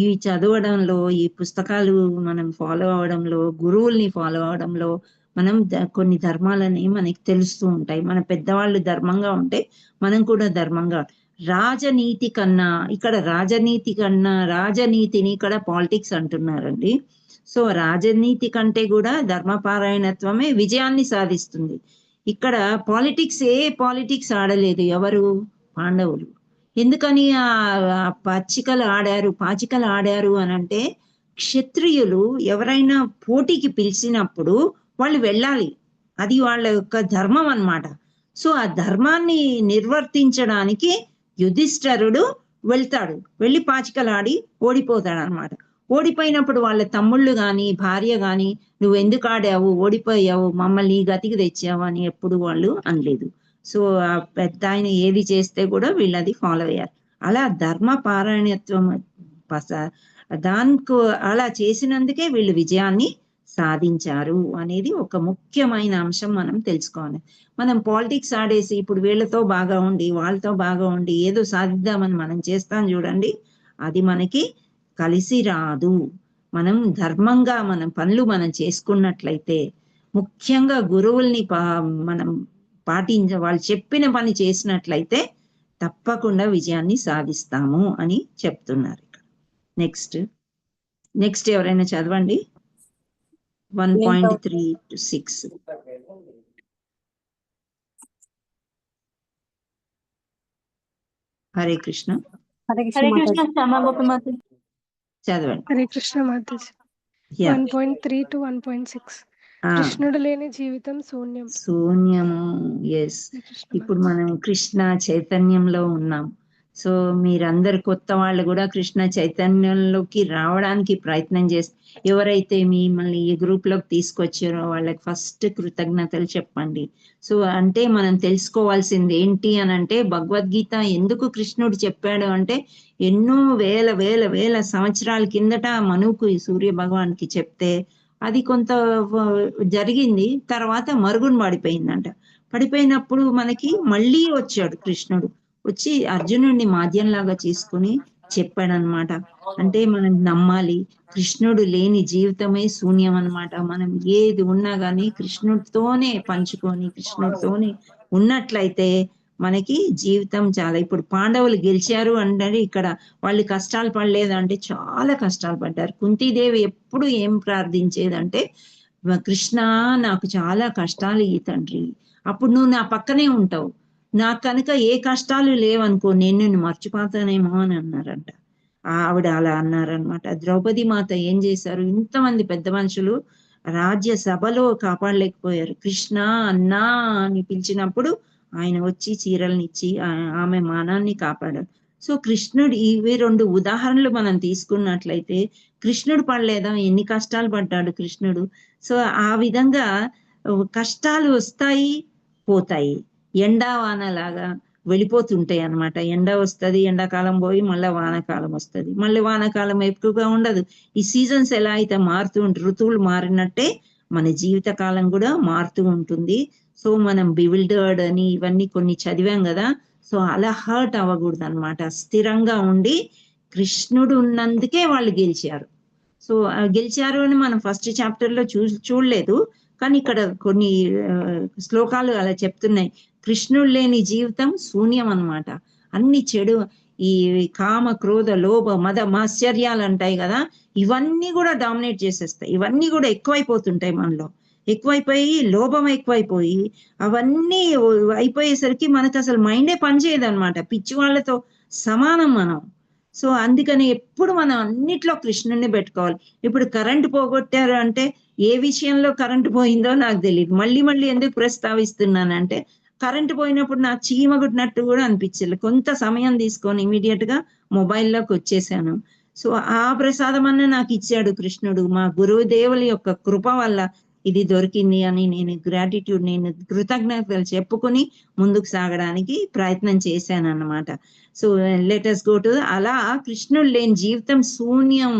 ఈ చదవడంలో, ఈ పుస్తకాలు మనం ఫాలో అవడంలో, గురువుల్ని ఫాలో అవడంలో మనం కొన్ని ధర్మాలని మనకి తెలుస్తూ ఉంటాయి. మన పెద్దవాళ్ళు ధర్మంగా ఉంటే మనం కూడా ధర్మంగా. రాజనీతి కన్నా, ఇక్కడ రాజనీతిని ఇక్కడ పాలిటిక్స్ అంటున్నారండి. సో రాజనీతి కంటే కూడా ధర్మపారాయణత్వమే విజయాన్ని సాధిస్తుంది. ఇక్కడ పాలిటిక్స్ ఆడలేదు ఎవరు? పాండవులు. ఎందుకని పాచికలు ఆడారు అని అంటే, క్షత్రియులు ఎవరైనా పోటీకి పిలిచినప్పుడు వాళ్ళు వెళ్ళాలి, అది వాళ్ళ యొక్క ధర్మం అన్నమాట. సో ఆ ధర్మాన్ని నిర్వర్తించడానికి యుధిష్ఠరుడు వెళ్తాడు, వెళ్ళి పాచికలు ఆడి ఓడిపోతాడు అన్నమాట. ఓడిపోయినప్పుడు వాళ్ళ తమ్ముళ్ళు గాని భార్య గాని నువ్వు ఎందుకు ఆడావు, ఓడిపోయావు, మమ్మల్ని ఈ గతికి తెచ్చావు అని ఎప్పుడు వాళ్ళు అనలేదు. సో ఆ పెద్ద ఆయన ఏది చేస్తే కూడా వీళ్ళది ఫాలో అయ్యారు. అలా ధర్మ పారాయణత్వం దానికి అలా చేసినందుకే వీళ్ళు విజయాన్ని సాధించారు అనేది ఒక ముఖ్యమైన అంశం మనం తెలుసుకోవాలి. మనం పాలిటిక్స్ ఆడేసి ఇప్పుడు వీళ్ళతో బాగా ఉండి వాళ్ళతో బాగా ఉండి ఏదో సాధిద్దామని మనం చేస్తాం చూడండి, అది మనకి కలిసి రాదు. మనం ధర్మంగా మనం పనులు మనం చేసుకున్నట్లయితే, ముఖ్యంగా గురువుల్ని మనం వాళ్ళు చెప్పిన పని చేసినట్లయితే తప్పకుండా విజయాన్ని సాధిస్తాము అని చెప్తున్నారు ఇక్కడ. నెక్స్ట్ ఎవరైనా చదవండి 1.3-6. హరే కృష్ణ. చదవండి. హరే కృష్ణ మాతాజీ. 1.3-1.6. కృష్ణుడు లేని జీవితం శూన్యము. ఎస్, ఇప్పుడు మనం కృష్ణ చైతన్యంలో ఉన్నాం. సో మీరందరు కొత్త వాళ్ళు కూడా కృష్ణ చైతన్యంలోకి రావడానికి ప్రయత్నం చేస్తే, ఎవరైతే మిమ్మల్ని ఈ గ్రూప్ లోకి తీసుకొచ్చారో వాళ్ళకి ఫస్ట్ కృతజ్ఞతలు చెప్పండి. సో అంటే మనం తెలుసుకోవాల్సింది ఏంటి అని అంటే, భగవద్గీత ఎందుకు కృష్ణుడు చెప్పాడు అంటే, ఎన్నో వేల సంవత్సరాల కిందట మనుకు సూర్య భగవాన్కి చెప్తే అది కొంత జరిగింది, తర్వాత మరుగున పడిపోయిందంట. పడిపోయినప్పుడు మనకి మళ్ళీ వచ్చాడు కృష్ణుడు, వచ్చి అర్జునుడిని మాధ్యంలాగా చేసుకుని చెప్పాడనమాట. అంటే మనం నమ్మాలి, కృష్ణుడు లేని జీవితమే శూన్యం అన్నమాట. మనం ఏది ఉన్నా గానీ కృష్ణుడితోనే పంచుకొని కృష్ణుడితోనే ఉన్నట్లయితే మనకి జీవితం చాలా. ఇప్పుడు పాండవులు గెలిచారు అంటే ఇక్కడ వాళ్ళు కష్టాలు పడలేదు అంటే చాలా కష్టాలు పడ్డారు. కుంతీదేవి ఎప్పుడు ఏం ప్రార్థించేదంటే, కృష్ణ నాకు చాలా కష్టాలు ఈ తండ్రి, అప్పుడు నువ్వు నా పక్కనే ఉంటావు, నాకు కనుక ఏ కష్టాలు లేవనుకో నేను నిన్ను మర్చిపోతానేమో అని అన్నారంట. ఆవిడ అలా అన్నారనమాట. ద్రౌపది మాత ఏం చేశారు, ఇంతమంది పెద్ద మనుషులు రాజ్య సభలో కాపాడలేకపోయారు. కృష్ణ అన్నా అని పిలిచినప్పుడు ఆయన వచ్చి చీరలనిచ్చి ఆమె మానాన్ని కాపాడారు. సో కృష్ణుడు ఇవి 2 ఉదాహరణలు మనం తీసుకున్నట్లయితే కృష్ణుడు పడలేదా, ఎన్ని కష్టాలు పడ్డాడు కృష్ణుడు. సో ఆ విధంగా కష్టాలు వస్తాయి పోతాయి, ఎండా వాన లాగా వెళ్ళిపోతుంటాయి అన్నమాట. ఎండ వస్తుంది, ఎండాకాలం పోయి మళ్ళీ వానాకాలం వస్తుంది, మళ్ళీ వానాకాలం ఎక్కువగా ఉండదు. ఈ సీజన్స్ ఎలా అయితే మారుతూ ఉంటాయి, ఋతువులు మారినట్టే మన జీవిత కాలం కూడా మారుతూ ఉంటుంది. సో మనం బివిల్డర్డ్ అని ఇవన్నీ కొన్ని చదివాం కదా, సో అలా హర్ట్ అవ్వకూడదు అనమాట. స్థిరంగా ఉండి కృష్ణుడు ఉన్నందుకే వాళ్ళు గెలిచారు. సో గెలిచారు అని మనం ఫస్ట్ చాప్టర్ లో చూడలేదు, కానీ ఇక్కడ కొన్ని శ్లోకాలు అలా చెప్తున్నాయి. కృష్ణుడు లేని జీవితం శూన్యం అన్నమాట. అన్ని చెడు, ఈ కామ క్రోధ లోభ మద మాశ్చర్యాలు అంటాయి కదా, ఇవన్నీ కూడా డామినేట్ చేసేస్తాయి. ఇవన్నీ కూడా ఎక్కువైపోతుంటాయి మనలో, ఎక్కువైపోయి లోభం ఎక్కువైపోయి అవన్నీ అయిపోయేసరికి మనకు అసలు మైండే పనిచేయదు అనమాట. పిచ్చి వాళ్ళతో సమానం మనం. సో అందుకని ఎప్పుడు మనం అన్నిట్లో కృష్ణుడిని పెట్టుకోవాలి. ఇప్పుడు కరెంటు పోగొట్టారు అంటే ఏ విషయంలో కరెంటు పోయిందో నాకు తెలియదు. మళ్ళీ ఎందుకు ప్రస్తావిస్తున్నానంటే కరెంటు పోయినప్పుడు నాకు చీమ కుట్టినట్టు కూడా అనిపించలేదు. కొంత సమయం తీసుకొని ఇమీడియట్ గా మొబైల్లోకి వచ్చేసాను. సో ఆ ప్రసాదం అన్న నాకు ఇచ్చాడు కృష్ణుడు. మా గురుదేవుల యొక్క కృప వల్ల ఇది దొరికింది అని నేను కృతజ్ఞతలు చెప్పుకొని ముందుకు సాగడానికి ప్రయత్నం చేశాను అన్నమాట. సో లెటస్ గో టు అలా కృష్ణుడు లేని జీవితం శూన్యం.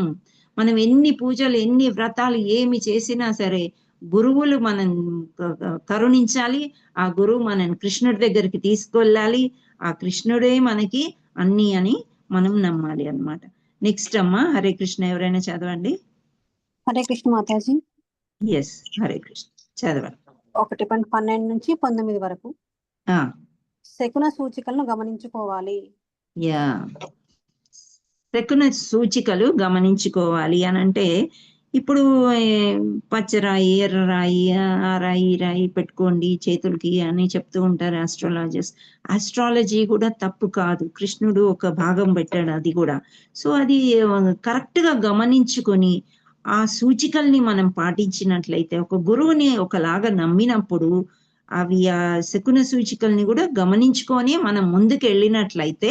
మనం ఎన్ని పూజలు ఎన్ని వ్రతాలు ఏమి చేసినా సరే గురువులు మనం కరుణించాలి. ఆ గురువు మనని కృష్ణుడి దగ్గరికి తీసుకెళ్ళాలి. ఆ కృష్ణుడే మనకి అన్ని అని మనం నమ్మాలి అన్నమాట. నెక్స్ట్ అమ్మా హరే కృష్ణ ఎవరైనా చదవండి. హరే కృష్ణ మాతాజీ. ఎస్ హరే కృష్ణ చదవండి. 1:12 నుంచి 19 వరకు శకున సూచికలను గమనించుకోవాలి. యా, శకున సూచికలు గమనించుకోవాలి అని అంటే ఇప్పుడు పచ్చరాయి ఎర్రరాయి ఆ రాయి ఈ రాయి పెట్టుకోండి చేతులకి అని చెప్తూ ఉంటారు ఆస్ట్రాలజర్స్. ఆస్ట్రాలజీ కూడా తప్పు కాదు, కృష్ణుడు ఒక భాగం పెట్టాడు అది కూడా. సో అది కరెక్ట్ గా గమనించుకొని ఆ సూచికల్ని మనం పాటించినట్లయితే, ఒక గురువుని ఒకలాగా నమ్మినప్పుడు అవి ఆ శకున సూచికల్ని కూడా గమనించుకొని మనం ముందుకు వెళ్ళినట్లయితే,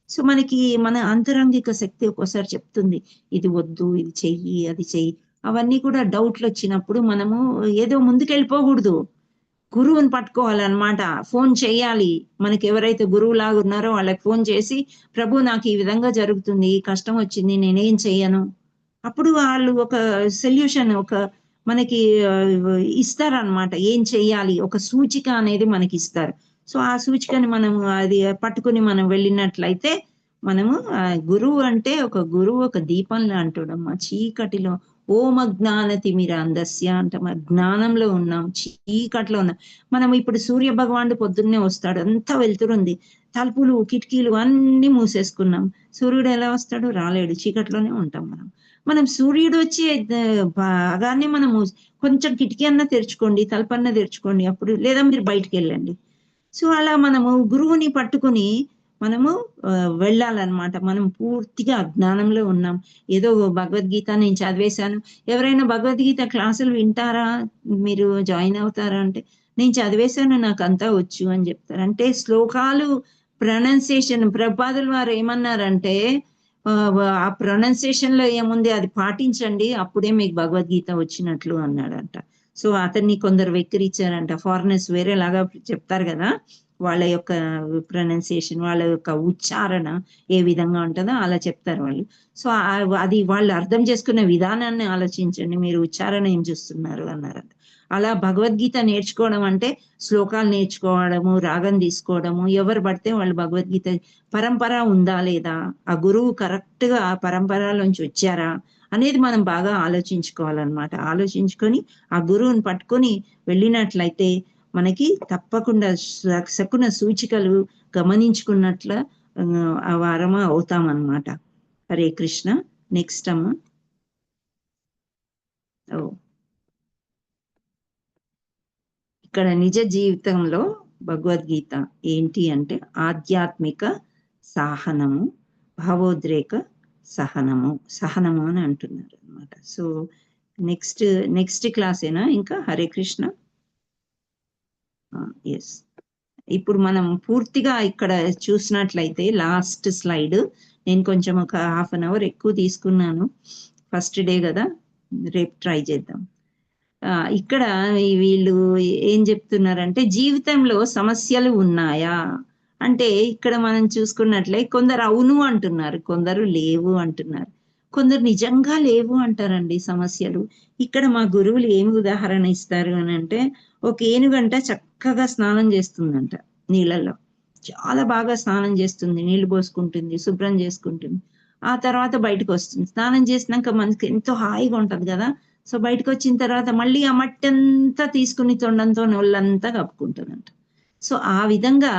సో మనకి మన అంతరంగిక శక్తి ఒక్కోసారి చెప్తుంది ఇది వద్దు, ఇది చెయ్యి, అది చెయ్యి. అవన్నీ కూడా డౌట్లు వచ్చినప్పుడు మనము ఏదో ముందుకు వెళ్ళిపోకూడదు, గురువుని పట్టుకోవాలన్నమాట. ఫోన్ చేయాలి, మనకి ఎవరైతే గురువు లాగా ఉన్నారో వాళ్ళకి ఫోన్ చేసి, ప్రభు నాకు ఈ విధంగా జరుగుతుంది, ఈ కష్టం వచ్చింది, నేనేం చెయ్యను. అప్పుడు వాళ్ళు ఒక సొల్యూషన్ మనకి ఇస్తారనమాట, ఏం చెయ్యాలి, ఒక సూచిక అనేది మనకి ఇస్తారు. సో ఆ సూచికని మనము అది పట్టుకుని మనం వెళ్ళినట్లయితే మనము గురువు అంటే ఒక దీపంలో అంటాడమ్మా. చీకటిలో ఓమ జ్ఞానతిమిరాంధస్య అంట, మన జ్ఞానంలో ఉన్నాం, చీకట్లో ఉన్నాం. మనం ఇప్పుడు సూర్య భగవానుడు పొద్దున్నే వస్తాడు, అంతా వెళ్తురుంది, తలుపులు కిటికీలు అన్ని మూసేసుకున్నాం. సూర్యుడు ఎలా వస్తాడు, రాలేడు, చీకట్లోనే ఉంటాం మనం సూర్యుడు వచ్చి బాగానే మనము కొంచెం కిటికీ అన్నా తెరుచుకోండి, తలుపన్నా తెరుచుకోండి అప్పుడు, లేదా మీరు బయటికి వెళ్ళండి. సో అలా మనము గురువుని పట్టుకుని మనము వెళ్ళాలన్నమాట. మనం పూర్తిగా అజ్ఞానంలో ఉన్నాం. ఏదో భగవద్గీత నేను చదివేశాను, ఎవరైనా భగవద్గీత క్లాసులు వింటారా, మీరు జాయిన్ అవుతారా అంటే నేను చదివేశాను నాకు అంతా వచ్చు అని చెప్తారు. అంటే శ్లోకాలు ప్రొనౌన్సియేషన్ ప్రభుపాదుల వారు ఏమన్నారంటే ఆ ప్రొనౌన్సియేషన్ లో ఏముంది అది పాటించండి, అప్పుడే మీకు భగవద్గీత వచ్చినట్లు అన్నాడంట. సో అతన్ని కొందరు వెక్కిరిచ్చారంట. ఫారినర్స్ వేరేలాగా చెప్తారు కదా, వాళ్ళ యొక్క ప్రొనౌన్సియేషన్, వాళ్ళ యొక్క ఉచ్చారణ ఏ విధంగా ఉంటుందో అలా చెప్తారు వాళ్ళు. సో అది వాళ్ళు అర్థం చేసుకున్న విధానాన్ని ఆలోచించండి, మీరు ఉచ్చారణ ఏం చూస్తున్నారు అన్నారంట. అలా భగవద్గీత నేర్చుకోవడం అంటే శ్లోకాలు నేర్చుకోవడము, రాగం తీసుకోవడము. ఎవరు పడితే వాళ్ళు భగవద్గీత పరంపర ఉందా లేదా, ఆ గురువు కరెక్ట్ గా ఆ పరంపరలోంచి వచ్చారా అనేది మనం బాగా ఆలోచించుకోవాలన్నమాట. ఆలోచించుకొని ఆ గురువుని పట్టుకొని వెళ్ళినట్లయితే మనకి తప్పకుండా శకున సూచికలు గమనించుకున్నట్ల వారము అవుతామన్నమాట. హరే కృష్ణ. నెక్స్ట్ అమ్మ. ఇక్కడ నిజ జీవితంలో భగవద్గీత ఏంటి అంటే ఆధ్యాత్మిక సహనము, భావోద్రేక సహనము అని అంటున్నారు అనమాట. సో నెక్స్ట్ క్లాసేనా ఇంకా? హరే కృష్ణ. ఎస్, ఇప్పుడు మనం పూర్తిగా ఇక్కడ చూసినట్లయితే లాస్ట్ స్లైడ్, నేను కొంచెం ఒక 1/2 hour ఎక్కువ తీసుకున్నాను, ఫస్ట్ డే కదా, రేపు ట్రై చేద్దాం. ఇక్కడ వీళ్ళు ఏం చెప్తున్నారంటే జీవితంలో సమస్యలు ఉన్నాయా అంటే, ఇక్కడ మనం చూసుకున్నట్లే కొందరు అవును అంటున్నారు, కొందరు లేవు అంటున్నారు, కొందరు నిజంగా లేవు అంటారండి సమస్యలు. ఇక్కడ మా గురువులు ఏమి ఉదాహరణ ఇస్తారు అని అంటే, ఒక ఏనుగంట చక్కగా స్నానం చేస్తుందంట నీళ్ళల్లో, చాలా బాగా స్నానం చేస్తుంది, నీళ్లు పోసుకుంటుంది, శుభ్రం చేసుకుంటుంది. ఆ తర్వాత బయటకు వస్తుంది, స్నానం చేసినాక మనకి ఎంతో హాయిగా ఉంటది కదా. సో బయటకు వచ్చిన తర్వాత మళ్ళీ ఆ మట్టి అంతా తీసుకుని తొండంతో నొల్లంతా కప్పుకుంటుందంట. సో ఆ విధంగా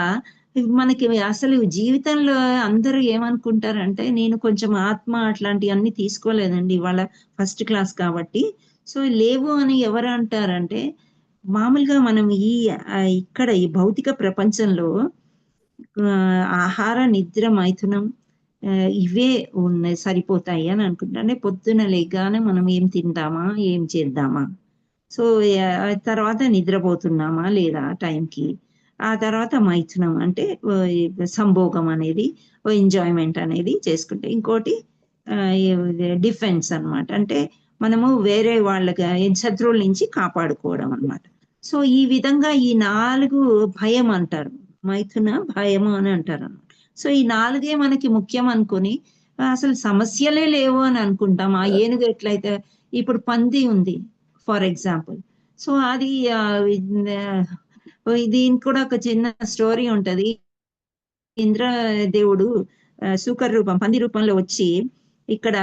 మనకి అసలు జీవితంలో అందరూ ఏమనుకుంటారంటే, నేను కొంచెం ఆత్మ అట్లాంటివన్నీ తీసుకోలేదండి ఇవాళ ఫస్ట్ క్లాస్ కాబట్టి. సో లేవు అని ఎవరు అంటారంటే, మామూలుగా మనం ఇక్కడ ఈ భౌతిక ప్రపంచంలో ఆహార, నిద్ర, మైథునం ఇవే ఉన్నాయి, సరిపోతాయి అని అనుకుంటా. అంటే పొద్దున లేగానే మనం ఏం తింటామా, ఏం చేద్దామా, సో తర్వాత నిద్రపోతున్నామా లేదా టైంకి, ఆ తర్వాత మైథునం అంటే సంభోగం అనేది, ఎంజాయ్మెంట్ అనేది చేసుకుంటే, ఇంకోటి డిఫెన్స్ అన్నమాట, అంటే మనము వేరే వాళ్ళకి శత్రువుల నుంచి కాపాడుకోవడం అన్నమాట. సో ఈ విధంగా ఈ 4 భయం అంటారు, మైథున భయము అని అంటారు అన్నమాట. సో ఈ 4 మనకి ముఖ్యం అనుకుని అసలు సమస్యలే లేవు అని అనుకుంటాం. ఆ ఏనుగు ఎట్లయితే, ఇప్పుడు పంది ఉంది ఫర్ ఎగ్జాంపుల్, సో అది దీనికి కూడా ఒక చిన్న స్టోరీ ఉంటది. ఇంద్రదేవుడు శూకర్ రూపం, పంది రూపంలో వచ్చి ఇక్కడ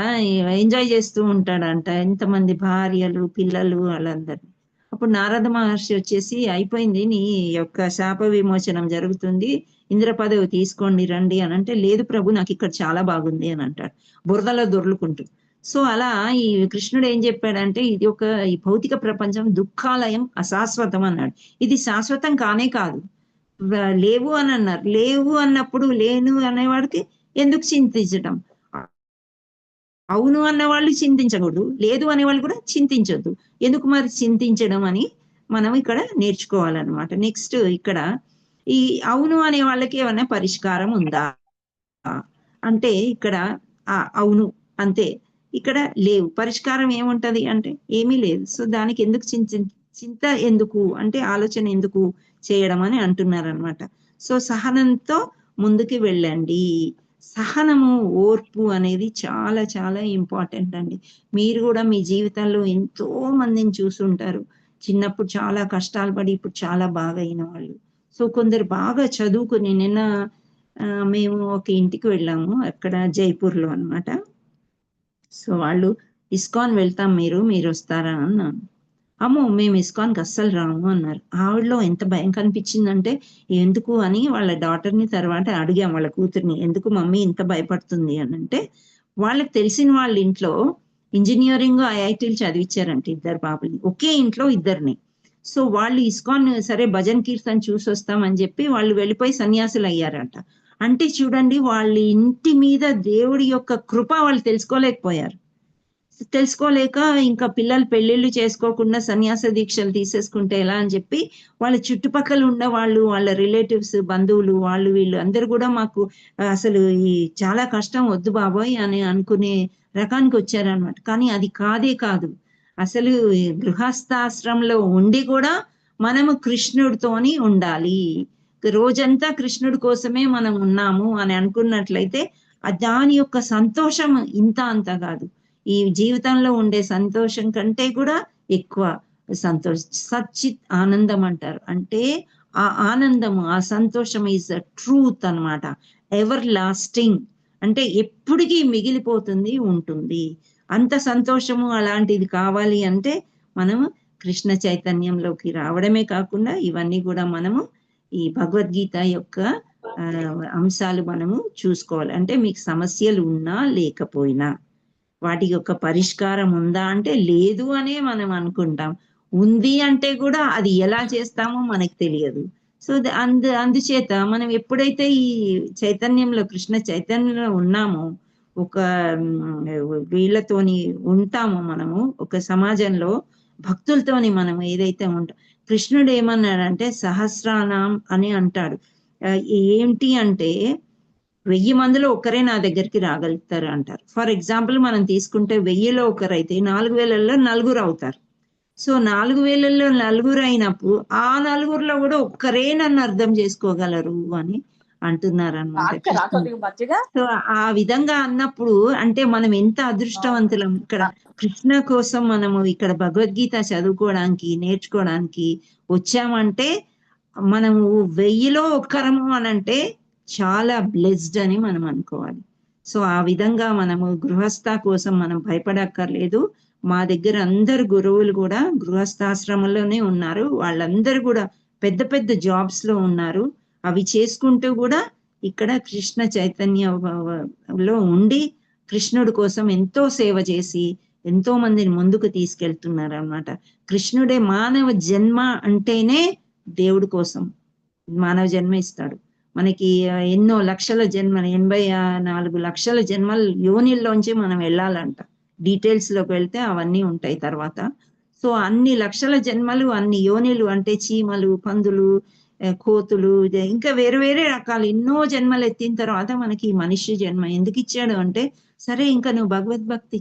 ఎంజాయ్ చేస్తూ ఉంటాడంట, ఎంతమంది భార్యలు, పిల్లలు, వాళ్ళందరినీ. అప్పుడు నారద మహర్షి వచ్చేసి, అయిపోయింది, నీ యొక్క శాప విమోచనం జరుగుతుంది, ఇంద్ర పదవి తీసుకోండి రండి అని అంటే, లేదు ప్రభు నాకు ఇక్కడ చాలా బాగుంది అని అంటాడు, బురదలో దొర్లుకుంటూ. సో అలా ఈ కృష్ణుడు ఏం చెప్పాడంటే, ఇది ఈ భౌతిక ప్రపంచం దుఃఖాలయం, అశాశ్వతం అన్నాడు. ఇది శాశ్వతం కానే కాదు. లేవు అని అన్నారు, లేవు అన్నప్పుడు లేను అనేవాడికి ఎందుకు చింతించడం, అవును అన్నవాళ్ళు చింతించకూడదు, లేదు అనేవాళ్ళు కూడా చింతించొద్దు, ఎందుకు మరి చింతించడం అని మనం ఇక్కడ నేర్చుకోవాలన్నమాట. నెక్స్ట్ ఇక్కడ ఈ అవును అనే వాళ్ళకి ఏమైనా పరిష్కారం ఉందా అంటే, ఇక్కడ అవును అంతే, ఇక్కడ లేవు, పరిష్కారం ఏముంటది అంటే ఏమీ లేదు. సో దానికి ఎందుకు చింత ఎందుకు అంటే, ఆలోచన ఎందుకు చేయడం అని అంటున్నారు అనమాట. సో సహనంతో ముందుకు వెళ్ళండి. సహనము, ఓర్పు అనేది చాలా చాలా ఇంపార్టెంట్ అండి. మీరు కూడా మీ జీవితంలో ఎంతో మందిని చూసుంటారు, చిన్నప్పుడు చాలా కష్టాలు పడి ఇప్పుడు చాలా బాగా అయిన వాళ్ళు. సో కొందరు బాగా చదువుకుని, నిన్న మేము ఒక ఇంటికి వెళ్ళాము, అక్కడ జైపూర్లో అన్నమాట. సో వాళ్ళు ఇస్కాన్ వెళ్తాం, మీరు వస్తారా అన్నాను. అమ్మో మేము ఇస్కాన్కి అస్సలు రాము అన్నారు. ఆవిడలో ఎంత భయం కనిపించిందంటే, ఎందుకు అని వాళ్ళ డాటర్ని తర్వాత అడిగాం, వాళ్ళ కూతుర్ని, ఎందుకు మమ్మీ ఇంత భయపడుతుంది అని అంటే, వాళ్ళకి తెలిసిన వాళ్ళ ఇంట్లో ఇంజనీరింగ్, ఐఐటీలు చదివించారంట ఇద్దరు బాబుని, ఒకే ఇంట్లో ఇద్దరిని. సో వాళ్ళు ఇస్కాన్ సరే భజన్ కీర్తన్ చూసి వస్తామని చెప్పి వాళ్ళు వెళ్ళిపోయి సన్యాసులు అయ్యారంట. అంటే చూడండి, వాళ్ళ ఇంటి మీద దేవుడి యొక్క కృప వాళ్ళు తెలుసుకోలేకపోయారు. తెలుసుకోలేక ఇంకా పిల్లలు పెళ్లిళ్ళు చేసుకోకుండా సన్యాస దీక్షలు తీసేసుకుంటే ఎలా అని చెప్పి వాళ్ళ చుట్టుపక్కల ఉన్న వాళ్ళు, వాళ్ళ రిలేటివ్స్, బంధువులు, వాళ్ళు వీళ్ళు అందరు కూడా మాకు అసలు ఈ చాలా కష్టం, వద్దు బాబోయ్ అని అనుకునే రకానికి వచ్చారనమాట. కానీ అది కాదు, అసలు గృహస్థాశ్రమంలో ఉండి కూడా మనము కృష్ణుడితోని ఉండాలి, రోజంతా కృష్ణుడి కోసమే మనం ఉన్నాము అని అనుకున్నట్లయితే దాని యొక్క సంతోషం ఇంత అంత కాదు. ఈ జీవితంలో ఉండే సంతోషం కంటే కూడా ఎక్కువ సచ్చిత్ ఆనందం అంటారు. అంటే ఆ ఆనందము, ఆ సంతోషం ఈజ్ అ ట్రూత్ అన్నమాట, ఎవర్ లాస్టింగ్, అంటే ఎప్పటికీ మిగిలిపోతుంది, ఉంటుంది. అంత సంతోషము అలాంటిది కావాలి అంటే మనము కృష్ణ చైతన్యంలోకి రావడమే కాకుండా ఇవన్నీ కూడా మనము ఈ భగవద్గీత యొక్క అంశాలు మనము చూసుకోవాలి. అంటే మీకు సమస్యలు ఉన్నా లేకపోయినా వాటి యొక్క పరిష్కారం ఉందా అంటే లేదు అనే మనం అనుకుంటాం, ఉంది అంటే కూడా అది ఎలా చేస్తామో మనకు తెలియదు. సో అందుచేత మనం ఎప్పుడైతే ఈ చైతన్యంలో, కృష్ణ చైతన్యంలో ఉన్నామో ఒక వీళ్ళతోని ఉంటాము మనము, ఒక సమాజంలో భక్తులతోని మనం ఏదైతే ఉంటాం. కృష్ణుడు ఏమన్నాడంటే సహస్రానాం అని అంటాడు. ఏంటి అంటే 1000 మందిలో ఒకరే నా దగ్గరికి రాగలుగుతారు అంటారు. ఫర్ ఎగ్జాంపుల్ మనం తీసుకుంటే 1000లో ఒకరైతే 4000లో 4 అవుతారు. సో 4000లో 4 అయినప్పుడు ఆ 4లో కూడా ఒక్కరే నన్ను అర్థం చేసుకోగలరు అని అంటున్నారు అనమాట. సో ఆ విధంగా అన్నప్పుడు అంటే మనం ఎంత అదృష్టవంతులం. ఇక్కడ కృష్ణ కోసం మనము ఇక్కడ భగవద్గీత చదువుకోవడానికి నేర్చుకోవడానికి వచ్చామంటే మనము 1000లో ఒక్కరము అని అంటే చాలా బ్లెస్డ్ అని మనం అనుకోవాలి. సో ఆ విధంగా మనము గృహస్థ కోసం మనం భయపడక్కర్లేదు. మా దగ్గర అందరు గురువులు కూడా గృహస్థాశ్రమంలోనే ఉన్నారు. వాళ్ళందరూ కూడా పెద్ద పెద్ద జాబ్స్ లో ఉన్నారు. అవి చేసుకుంటూ కూడా ఇక్కడ కృష్ణ చైతన్యంలో ఉండి కృష్ణుడి కోసం ఎంతో సేవ చేసి ఎంతో మందిని ముందుకు తీసుకెళ్తున్నారు అన్నమాట. కృష్ణుడే మానవ జన్మ అంటేనే దేవుడి కోసం మానవ జన్మ ఇస్తాడు మనకి. ఎన్నో లక్షల జన్మలు 84 లక్షల జన్మల యోనిల్లోంచి మనం వెళ్ళాలంట. డీటెయిల్స్ లోకి వెళ్తే అవన్నీ ఉంటాయి తర్వాత. సో అన్ని లక్షల జన్మలు, అన్ని యోనిలు అంటే చీమలు, పందులు, కోతులు, ఇంకా వేరే వేరే రకాలు ఎన్నో జన్మలు ఎత్తిన తర్వాత మనకి ఈ మనిషి జన్మ ఎందుకు ఇచ్చాడు అంటే, సరే ఇంకా నువ్వు భగవద్భక్తి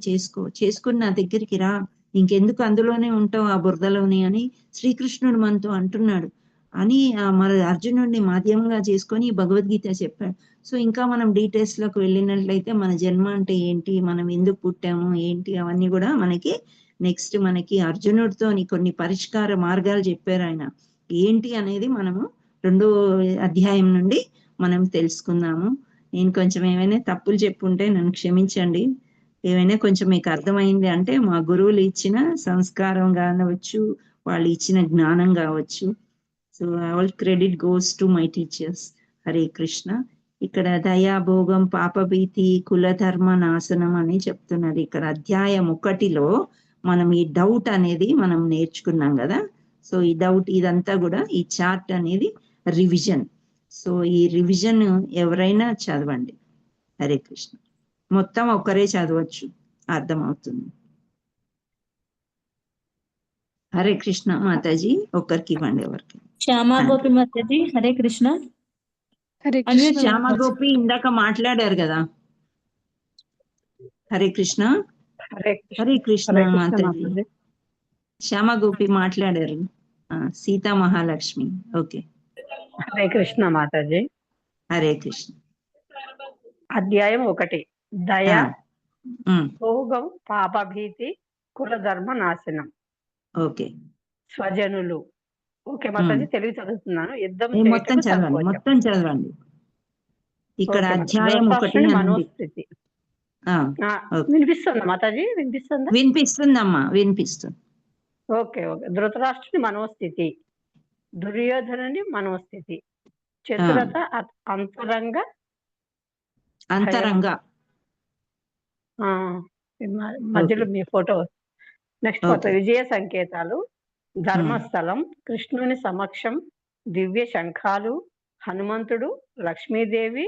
చేసుకుని నా దగ్గరికి రా, ఇంకెందుకు అందులోనే ఉంటావు ఆ బురదలోని అని శ్రీకృష్ణుడు మనతో అంటున్నాడు అని మరి అర్జునుడిని మాధ్యమంగా చేసుకొని భగవద్గీత చెప్పాడు. సో ఇంకా మనం డీటెయిల్స్ లోకి వెళ్ళినట్లయితే మన జన్మ అంటే ఏంటి, మనం ఎందుకు పుట్టాము ఏంటి, అవన్నీ కూడా మనకి నెక్స్ట్ మనకి అర్జునుడితో కొన్ని పరిష్కార మార్గాలు చెప్పారు ఆయన. ఏంటి అనేది మనము 2వ అధ్యాయం నుండి మనం తెలుసుకుందాము. నేను కొంచెం ఏమైనా తప్పులు చెప్పుంటే నన్ను క్షమించండి. ఏమైనా కొంచెం మీకు అర్థమైంది అంటే మా గురువులు ఇచ్చిన సంస్కారం కావచ్చు, వాళ్ళు ఇచ్చిన జ్ఞానం కావచ్చు. So all credit goes to my teachers. Hare Krishna. ఇక్కడ దయాభోగం, పాపభీతి, కులధర్మ నాశనం అని చెప్తున్నారు. ఇక్కడ అధ్యాయం 1లో మనం ఈ డౌట్ అనేది మనం నేర్చుకున్నాం కదా. సో ఈ డౌట్ ఇదంతా కూడా ఈ చార్ట్ అనేది రివిజన్. సో ఈ రివిజన్ ఎవరైనా చదవండి. హరే కృష్ణ. మొత్తం ఒకరే చదవచ్చు, అర్థమవుతుంది. హరే కృష్ణ మాతాజీ. ఒకరికి ఇవ్వండి ఎవరికి. శ్యామా గోపి మాతాజీ. హరే కృష్ణ. శ్యామా గోపి ఇందాక మాట్లాడారు కదా. హరే కృష్ణ. హరే కృష్ణ మాతాజీ. శ్యామా గోపి మాట్లాడారు. సీతా మహాలక్ష్మి. ఓకే. హరే కృష్ణ మాతాజీ. హరే కృష్ణ. అధ్యాయం 1 దయ, భోగం, పాపభీతి, కులధర్మ నాశనం. ఓకే. స్వజనులు. ఓకే మాతాజీ, తెలుగు చదువుతున్నాను. యుద్ధం మొత్తం చదవండి, మొత్తం చదవండి. ఇక్కడ అధ్యాయం 1 మనోస్థితి. వినిపిస్తుందా మాతాజీ? వినిపిస్తుందా? వినిపిస్తుందమ్మా, వినిపిస్తుంది. Okay okay. ధృతరాష్ట్రుని మనోస్థితి, దుర్యోధనుని మనోస్థితి, చతురత, అంతరంగ మధ్యలో మీ ఫోటో. నెక్స్ట్ విజయ సంకేతాలు, ధర్మస్థలం, కృష్ణుని సమక్షం, దివ్య శంఖాలు, హనుమంతుడు, లక్ష్మీదేవి,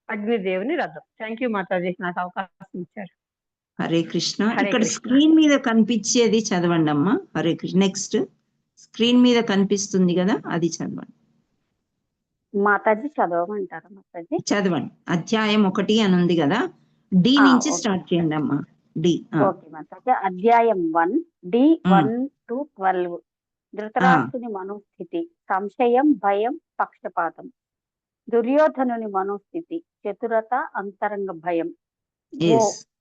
అగ్నిదేవుని రథం. థ్యాంక్ యూ మాతాజీ, నాకు అవకాశం ఇచ్చారు. హరే కృష్ణ. ఇక్కడ స్క్రీన్ మీద కనిపించేది చదవండి అమ్మా. హరే కృష్ణ. నెక్స్ట్ స్క్రీన్ మీద కనిపిస్తుంది కదా, అది చదవండి. మాతాజీ చదవమంటారా మాతాజీ? చదవండి. అధ్యాయం 1 అని ఉంది కదా, డి నుంచి స్టార్ట్ చేయండి అమ్మా. డి. ఓకే మాతాజీ. అధ్యాయం 1 డి 1 to 12. ధృతరాష్ట్రుని మనోస్థితి, సంశయం, భయం, పక్షపాతం. దుర్యోధనుని మనోస్థితి, చతురత, అంతరంగ భయం.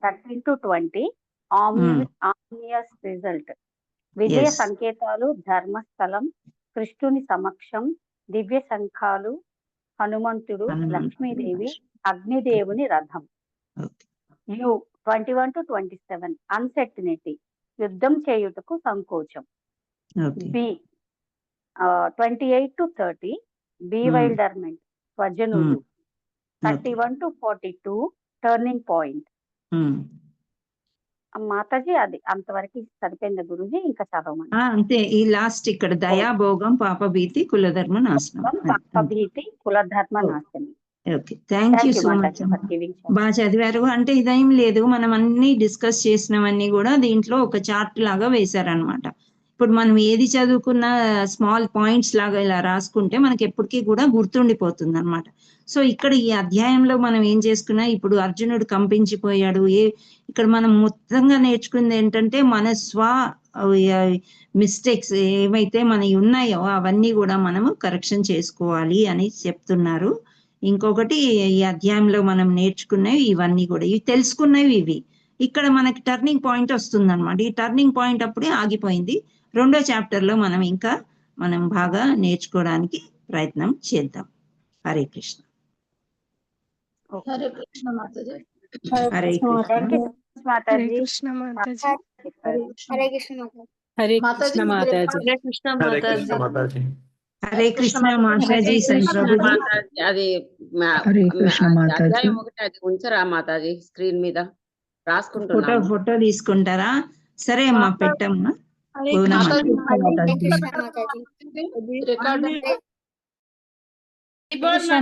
13 to 20. ఆమ్నియస్ రిజల్ట్. విజయ సంకేతాలు, ధర్మస్థలం, కృష్ణుని సమక్షం, దివ్య శంఖాలు, హనుమంతుడు, లక్ష్మీదేవి, అగ్నిదేవుని రథం. 21 to 27. అన్సర్టనిటీ, యుద్ధం చేయుటకు సంకోచం. B 28 to 30. బీవైల్డర్మెంట్, స్వజనులు. 31 to 42. Turning point. మాతాజీ అది అంతవరకు సరిపోయింది గురుజీ, ఇంకా చదవమని. అంతే. ఈ లాస్ట్ ఇక్కడ దయాభోగం, పాపభీతి, కులధర్మ నాశనం. పాపభీతి, కులధర్మ నాశనం. Okay, thank you so much. బాగా చదివారు. అంటే ఇదేం లేదు, మనం అన్ని డిస్కస్ చేసినవన్నీ కూడా దీంట్లో ఒక చార్ట్ లాగా వేశారనమాట. ఇప్పుడు మనం ఏది చదువుకున్నా స్మాల్ పాయింట్స్ లాగా ఇలా రాసుకుంటే మనకి ఎప్పటికీ కూడా గుర్తుండిపోతుంది అనమాట. సో ఇక్కడ ఈ అధ్యాయంలో మనం ఏం చేసుకున్నా, ఇప్పుడు అర్జునుడు కంపించిపోయాడు. ఇక్కడ మనం మొత్తంగా నేర్చుకుంది ఏంటంటే మన మిస్టేక్స్ ఏవైతే మనవి ఉన్నాయో అవన్నీ కూడా మనము కరెక్షన్ చేసుకోవాలి అని చెప్తున్నారు. ఇంకొకటి ఈ అధ్యాయంలో మనం నేర్చుకున్నవి ఇవన్నీ కూడా, ఇవి తెలుసుకున్నవి ఇవి. ఇక్కడ మనకి టర్నింగ్ పాయింట్ వస్తుంది అనమాట. ఈ టర్నింగ్ పాయింట్ అప్పుడే ఆగిపోయింది. రెండో చాప్టర్ లో మనం బాగా నేర్చుకోవడానికి ప్రయత్నం చేద్దాం. హరే కృష్ణ. హరే కృష్ణ మాతాజీ. హరే కృష్ణ మాతాజీ. హరే కృష్ణ మాతాజీ. హరే మాతాజీ కృష్ణ మాతాజీ. హరే కృష్ణ మాతాజీ. హరే కృష్ణ మాతాజీ. అది అధ్యాయం ఒకటి అది ఉంచరా మాతాజీ స్క్రీన్ మీద రాసుకుంటున్నా. ఫోటో తీసుకుంటారా? సరే అమ్మా, పెట్టమ్మా.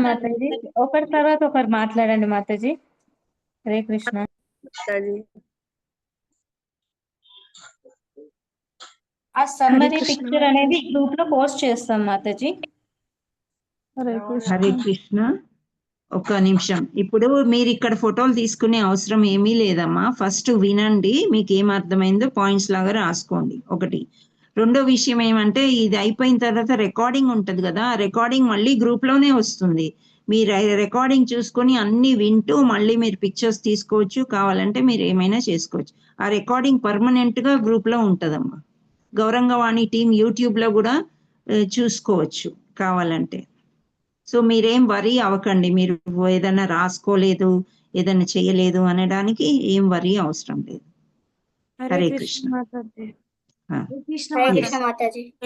మాతాజీ ఒకరి తర్వాత ఒకరు మాట్లాడండి మాతాజీ. హరే కృష్ణ. ఆ సమ్మరీ పిక్చర్ అనేది గ్రూప్ లో పోస్ట్ చేస్తాం మాతాజీ. హరే కృష్ణ. ఒక్క నిమిషం. ఇప్పుడు మీరు ఇక్కడ ఫోటోలు తీసుకునే అవసరం ఏమీ లేదమ్మా. ఫస్ట్ వినండి, మీకు ఏం అర్థమైందో పాయింట్స్ లాగా రాసుకోండి. ఒకటి. రెండో విషయం ఏమంటే, ఇది అయిపోయిన తర్వాత రికార్డింగ్ ఉంటది కదా, రికార్డింగ్ మళ్ళీ గ్రూప్ లోనే వస్తుంది. మీరు రికార్డింగ్ చూసుకొని అన్ని వింటూ మళ్ళీ మీరు పిక్చర్స్ తీసుకోవచ్చు. కావాలంటే మీరు ఏమైనా చేసుకోవచ్చు. ఆ రికార్డింగ్ పర్మనెంట్ గా గ్రూప్ లో ఉంటదమ్మా. గౌరంగవాణి టీం యూట్యూబ్ లో కూడా చూసుకోవచ్చు కావాలంటే. సో మీరేం వరీ అవ్వకండి. మీరు ఏదైనా రాసుకోలేదు, ఏదైనా చేయలేదు అనడానికి ఏం వరీ అవసరం లేదు. హరే కృష్ణ.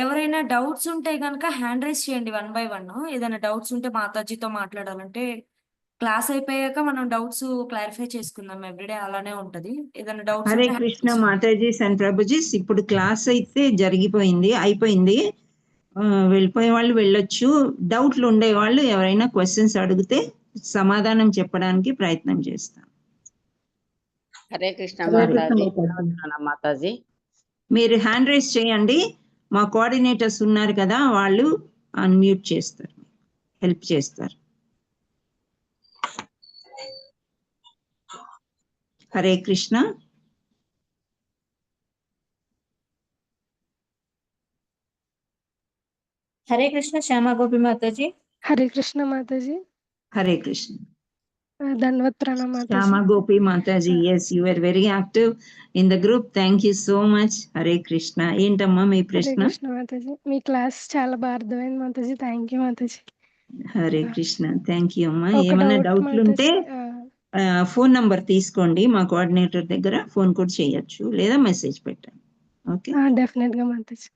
ఎవరైనా డౌట్స్ ఉంటే గనక హ్యాండ్ రైజ్ చేయండి 1 by 1. ఏదైనా డౌట్స్ ఉంటే మాతాజీతో మాట్లాడాలంటే క్లాస్ అయిపోయాక మనం డౌట్స్ క్లారిఫై చేసుకుందాం. ఎవ్రీడే అలానే ఉంటది. ఏదైనా డౌట్స్ హరే కృష్ణ మాతాజీస్ అండ్ ప్రభుజీస్. ఇప్పుడు క్లాస్ అయితే అయిపోయింది. వెళ్ళిపోయే వాళ్ళు వెళ్ళొచ్చు. డౌట్లు ఉండే వాళ్ళు ఎవరైనా క్వశ్చన్స్ అడిగితే సమాధానం చెప్పడానికి ప్రయత్నం చేస్తాం. హరే కృష్ణ మాతాజీ. మీరు హ్యాండ్ రైజ్ చేయండి. మా కోఆర్డినేటర్స్ ఉన్నారు కదా, వాళ్ళు అన్మ్యూట్ చేస్తారు, హెల్ప్ చేస్తారు. హరే కృష్ణ. హరే కృష్ణ శ్యామ గోపి మాతాజీ. హరే కృష్ణ మాతాజీ. హరే కృష్ణ. ధన్వత్ ప్రణామ మాతాజీ. శ్యామ గోపి మాతాజీ. Yes, you are very active in the group. Thank you so much. Hare Krishna. ఏంటమ్మా మీ ప్రశ్న? హరే కృష్ణ మాతాజీ. మీ క్లాస్ చాలా బాగా అర్థమైంది మాతాజీ. Thank you Mataji. Hare Krishna. Thank you అమ్మా. ఏమన్నా డౌట్లు ఉంటే ఫోన్ నంబర్ తీసుకోండి. మా కోఆర్డినేటర్ దగ్గర ఫోన్ కూడా చేయొచ్చు, లేదా మెసేజ్ పెట్టండి. ఓకే, డెఫినెట్ గా మాతాజీ.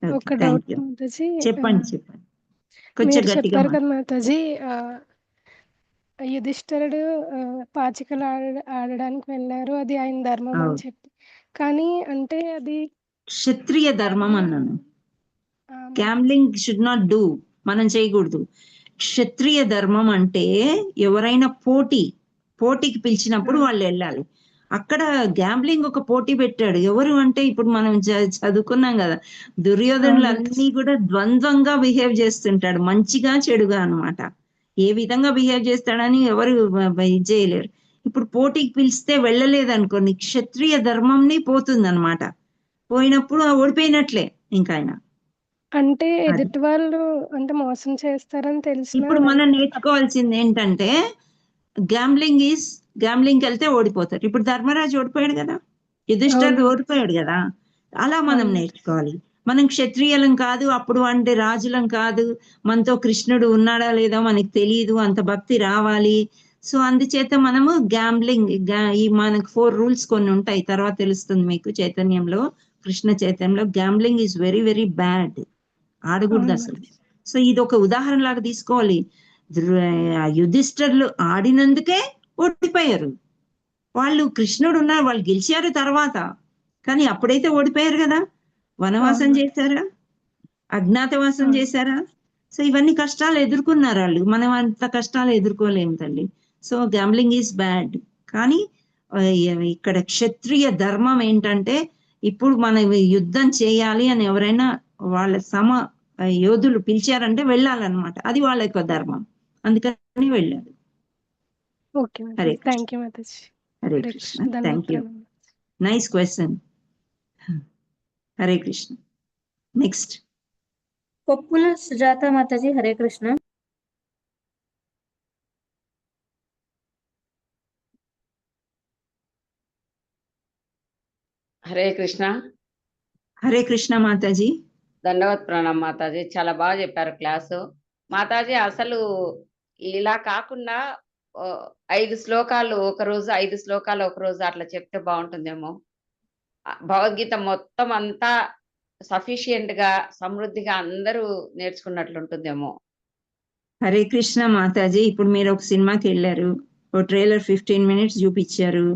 ఒక థ్యాంక్ డౌట్ యూ. మాతాజీ. చెప్పండి. కొంచెం మీరు గట్టిగా చెప్పారు కదా మాతాజీ, యుధిష్ఠిరుడు పాచికలు ఆడడానికి వెళ్ళారు, అది ఆయన ధర్మం అని చెప్పి. కానీ అంటే అది క్షత్రియ ధర్మం అన్నాను. గ్యాంబ్లింగ్ షుడ్ నాట్ డూ, మనం చేయకూడదు. క్షత్రియ ధర్మం అంటే ఎవరైనా పోటీకి పిలిచినప్పుడు వాళ్ళు వెళ్ళాలి. అక్కడ గ్యాంబ్లింగ్ ఒక పోటీ పెట్టాడు. ఎవరు అంటే ఇప్పుడు మనం చదువుకున్నాం కదా, దుర్యోధనులు అన్ని కూడా ద్వంద్వంగా బిహేవ్ చేస్తుంటాడు, మంచిగా చెడుగా అన్నమాట. ఏ విధంగా బిహేవ్ చేస్తాడని ఎవరు ఇది చేయలేరు. ఇప్పుడు పోటీకి పిలిస్తే వెళ్ళలేదు అనుకోండి, క్షత్రియ ధర్మంని పోతుంది అనమాట. పోయినప్పుడు ఓడిపోయినట్లే ఇంకా ఆయన. అంటే ఎదుటి వాళ్ళు అంటే మోసం చేస్తారని తెలిసి ఇప్పుడు మనం నేర్చుకోవాల్సింది ఏంటంటే, గ్యాంబ్లింగ్కి వెళ్తే ఓడిపోతారు. ఇప్పుడు ధర్మరాజు ఓడిపోయాడు కదా, యుధిష్ఠిరుడు ఓడిపోయాడు కదా. అలా మనం నేర్చుకోవాలి. మనం క్షత్రియులం కాదు, అప్పుడు అంటే రాజులం కాదు, మనతో కృష్ణుడు ఉన్నాడా లేదా మనకి తెలియదు, అంత భక్తి రావాలి. సో అందుచేత మనము మనకు 4 రూల్స్ కొన్ని ఉంటాయి, తర్వాత తెలుస్తుంది మీకు చైతన్యంలో, కృష్ణ చైతన్యంలో. Gambling is very very bad, ఆడకూడదు అసలు. సో ఇది ఒక ఉదాహరణ లాగా తీసుకోవాలి. యుధిష్ఠిరులు ఆడినందుకే ఓడిపోయారు. వాళ్ళు కృష్ణుడు ఉన్నారు, వాళ్ళు గెలిచారు తర్వాత, కానీ అప్పుడైతే ఓడిపోయారు కదా. వనవాసం చేశారా, అజ్ఞాతవాసం చేశారా, సో ఇవన్నీ కష్టాలు ఎదుర్కొన్నారు వాళ్ళు. మనం అంత కష్టాలు ఎదుర్కోలేము తల్లి. So gambling is bad. కానీ ఇక్కడ క్షత్రియ ధర్మం ఏంటంటే ఇప్పుడు మనం యుద్ధం చేయాలి అని ఎవరైనా వాళ్ళ యోధులు పిలిచారంటే వెళ్ళాలన్నమాట. అది వాళ్ళ యొక్క ధర్మం. అందుకని వెళ్ళారు. ఓకే హరే మాతాజీ. Thank you Mataji. Hare Hare Krishna. Krishna. Thank you. ధన్యవాదాలు. Nice question. Hare Krishna. Next Koppula Sujatha మాతాజీ. హరే కృష్ణ. హరే కృష్ణ. హరే కృష్ణ మాతాజీ. దండవత్ ప్రణామ్ మాతాజీ. చాలా బాగా చెప్పారు క్లాసు మాతాజీ. అసలు ఇలా కాకుండా 5 శ్లోకాలు ఒకరోజు, 5 శ్లోకాలు ఒకరోజు అట్లా చెప్తే బాగుంటుందేమో. భగవద్గీత మొత్తం అంతా సఫిషియెంట్ గా సమృద్ధిగా అందరూ నేర్చుకున్నట్లుంటుందేమో. హరే కృష్ణ మాతాజీ. ఇప్పుడు మీరు ఒక సినిమాకి వెళ్ళారు, ఓ ట్రైలర్ 15 minutes చూపించారు.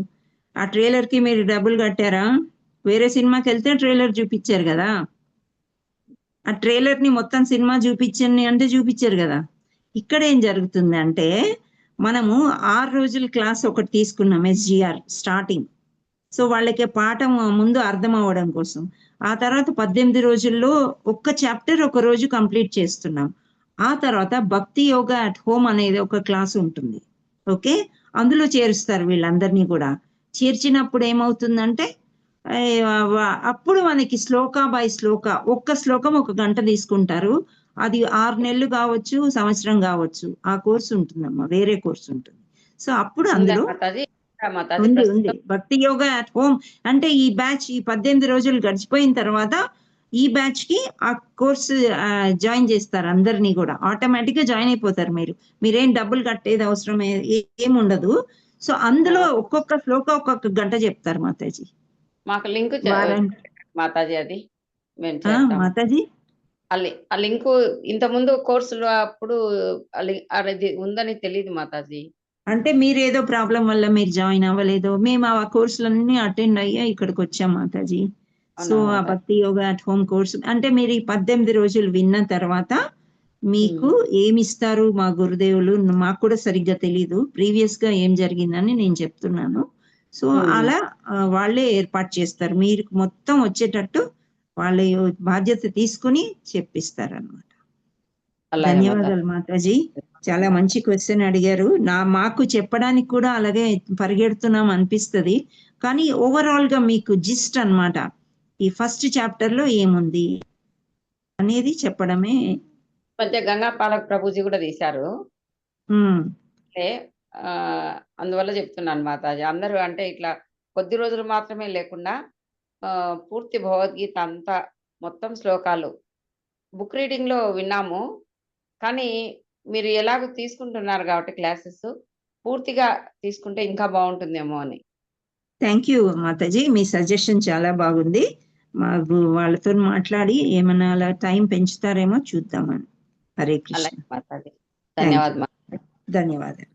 ఆ ట్రైలర్ కి మీరు డబ్బులు కట్టారా? వేరే సినిమాకి వెళ్తే ట్రైలర్ చూపించారు కదా. ఆ ట్రైలర్ ని మొత్తం సినిమా చూపించండి అంటే చూపించారు కదా. ఇక్కడ ఏం జరుగుతుంది అంటే మనము 6 రోజుల క్లాస్ ఒకటి తీసుకున్నాం, SGR స్టార్టింగ్. సో వాళ్ళకి పాఠం ముందు అర్థం అవ్వడం కోసం. ఆ తర్వాత 18 రోజుల్లో ఒక్క చాప్టర్ ఒక రోజు కంప్లీట్ చేస్తున్నాం. ఆ తర్వాత భక్తి యోగా అట్ హోమ్ అనేది ఒక క్లాస్ ఉంటుంది. ఓకే, అందులో చేరుస్తారు వీళ్ళందరినీ కూడా. చేర్చినప్పుడు ఏమవుతుందంటే అప్పుడు మనకి శ్లోక బై శ్లోక, ఒక్క శ్లోకం 1 గంట తీసుకుంటారు. అది 6 నెలలు కావచ్చు, సంవత్సరం కావచ్చు. ఆ కోర్సు ఉంటుందమ్మా, వేరే కోర్సు ఉంటుంది. సో అప్పుడు అందులో ఉంది భక్తి యోగా అట్ హోమ్. అంటే ఈ బ్యాచ్ ఈ 18 రోజులు గడిచిపోయిన తర్వాత ఈ బ్యాచ్ కి ఆ కోర్సు జాయిన్ చేస్తారు. అందరినీ కూడా ఆటోమేటిక్ గా జాయిన్ అయిపోతారు. మీరేం డబ్బులు కట్టేది అవసరం ఏముండదు. సో అందులో ఒక్కొక్క శ్లోక ఒక్కొక్క గంట చెప్తారు మాతాజీ. మాకు లింక్ మాతాజీ, అది మేము మాతాజీ ఆ లింకు ఇంత ముందు కోర్సులో అప్పుడు అది ఉందని తెలియదు మాతాజీ. అంటే మీరు ఏదో ప్రాబ్లం వల్ల మీరు జాయిన్ అవ్వలేదు. మేము ఆ కోర్సులన్నీ అటెండ్ అయ్యా ఇక్కడికి వచ్చాం మాతాజీ. సో ఆ భక్తి యోగా అట్ హోమ్ కోర్సు అంటే మీరు ఈ 18 రోజులు విన్న తర్వాత మీకు ఏమి ఇస్తారు మా గురుదేవులు, మాకు కూడా సరిగ్గా తెలీదు. ప్రీవియస్ గా ఏం జరిగిందని నేను చెప్తున్నాను. సో అలా వాళ్ళే ఏర్పాటు చేస్తారు. మీరు మొత్తం వచ్చేటట్టు వాళ్ళ బాధ్యత తీసుకుని చెప్పిస్తారు అన్నమాట. ధన్యవాదాలు మాతాజీ. చాలా మంచి క్వశ్చన్ అడిగారు. మాకు చెప్పడానికి కూడా అలాగే పరిగెడుతున్నాం అనిపిస్తుంది. కానీ ఓవరాల్ గా మీకు జిస్ట్ అన్నమాట, ఈ ఫస్ట్ చాప్టర్ లో ఏముంది అనేది చెప్పడమే. మధ్య గంగా పాలక్ ప్రభుజీ కూడా తీశారు. అందువల్ల చెప్తున్నాను మాతాజీ. అందరూ అంటే ఇట్లా కొద్ది రోజులు మాత్రమే లేకుండా పూర్తి భగవద్గీత అంతా మొత్తం శ్లోకాలు బుక్ రీడింగ్ లో విన్నాము. కానీ మీరు ఎలాగో తీసుకుంటున్నారు కాబట్టి క్లాసెస్ పూర్తిగా తీసుకుంటే ఇంకా బాగుంటుందేమో అని. Thank you Mataji. Me suggestion చాలా బాగుంది. వాళ్ళతో మాట్లాడి ఏమన్నా అలా టైం పెంచుతారేమో చూద్దామని. హరే కృష్ణ మాతాజీ. ధన్యవాదాలు. ధన్యవాదాలు.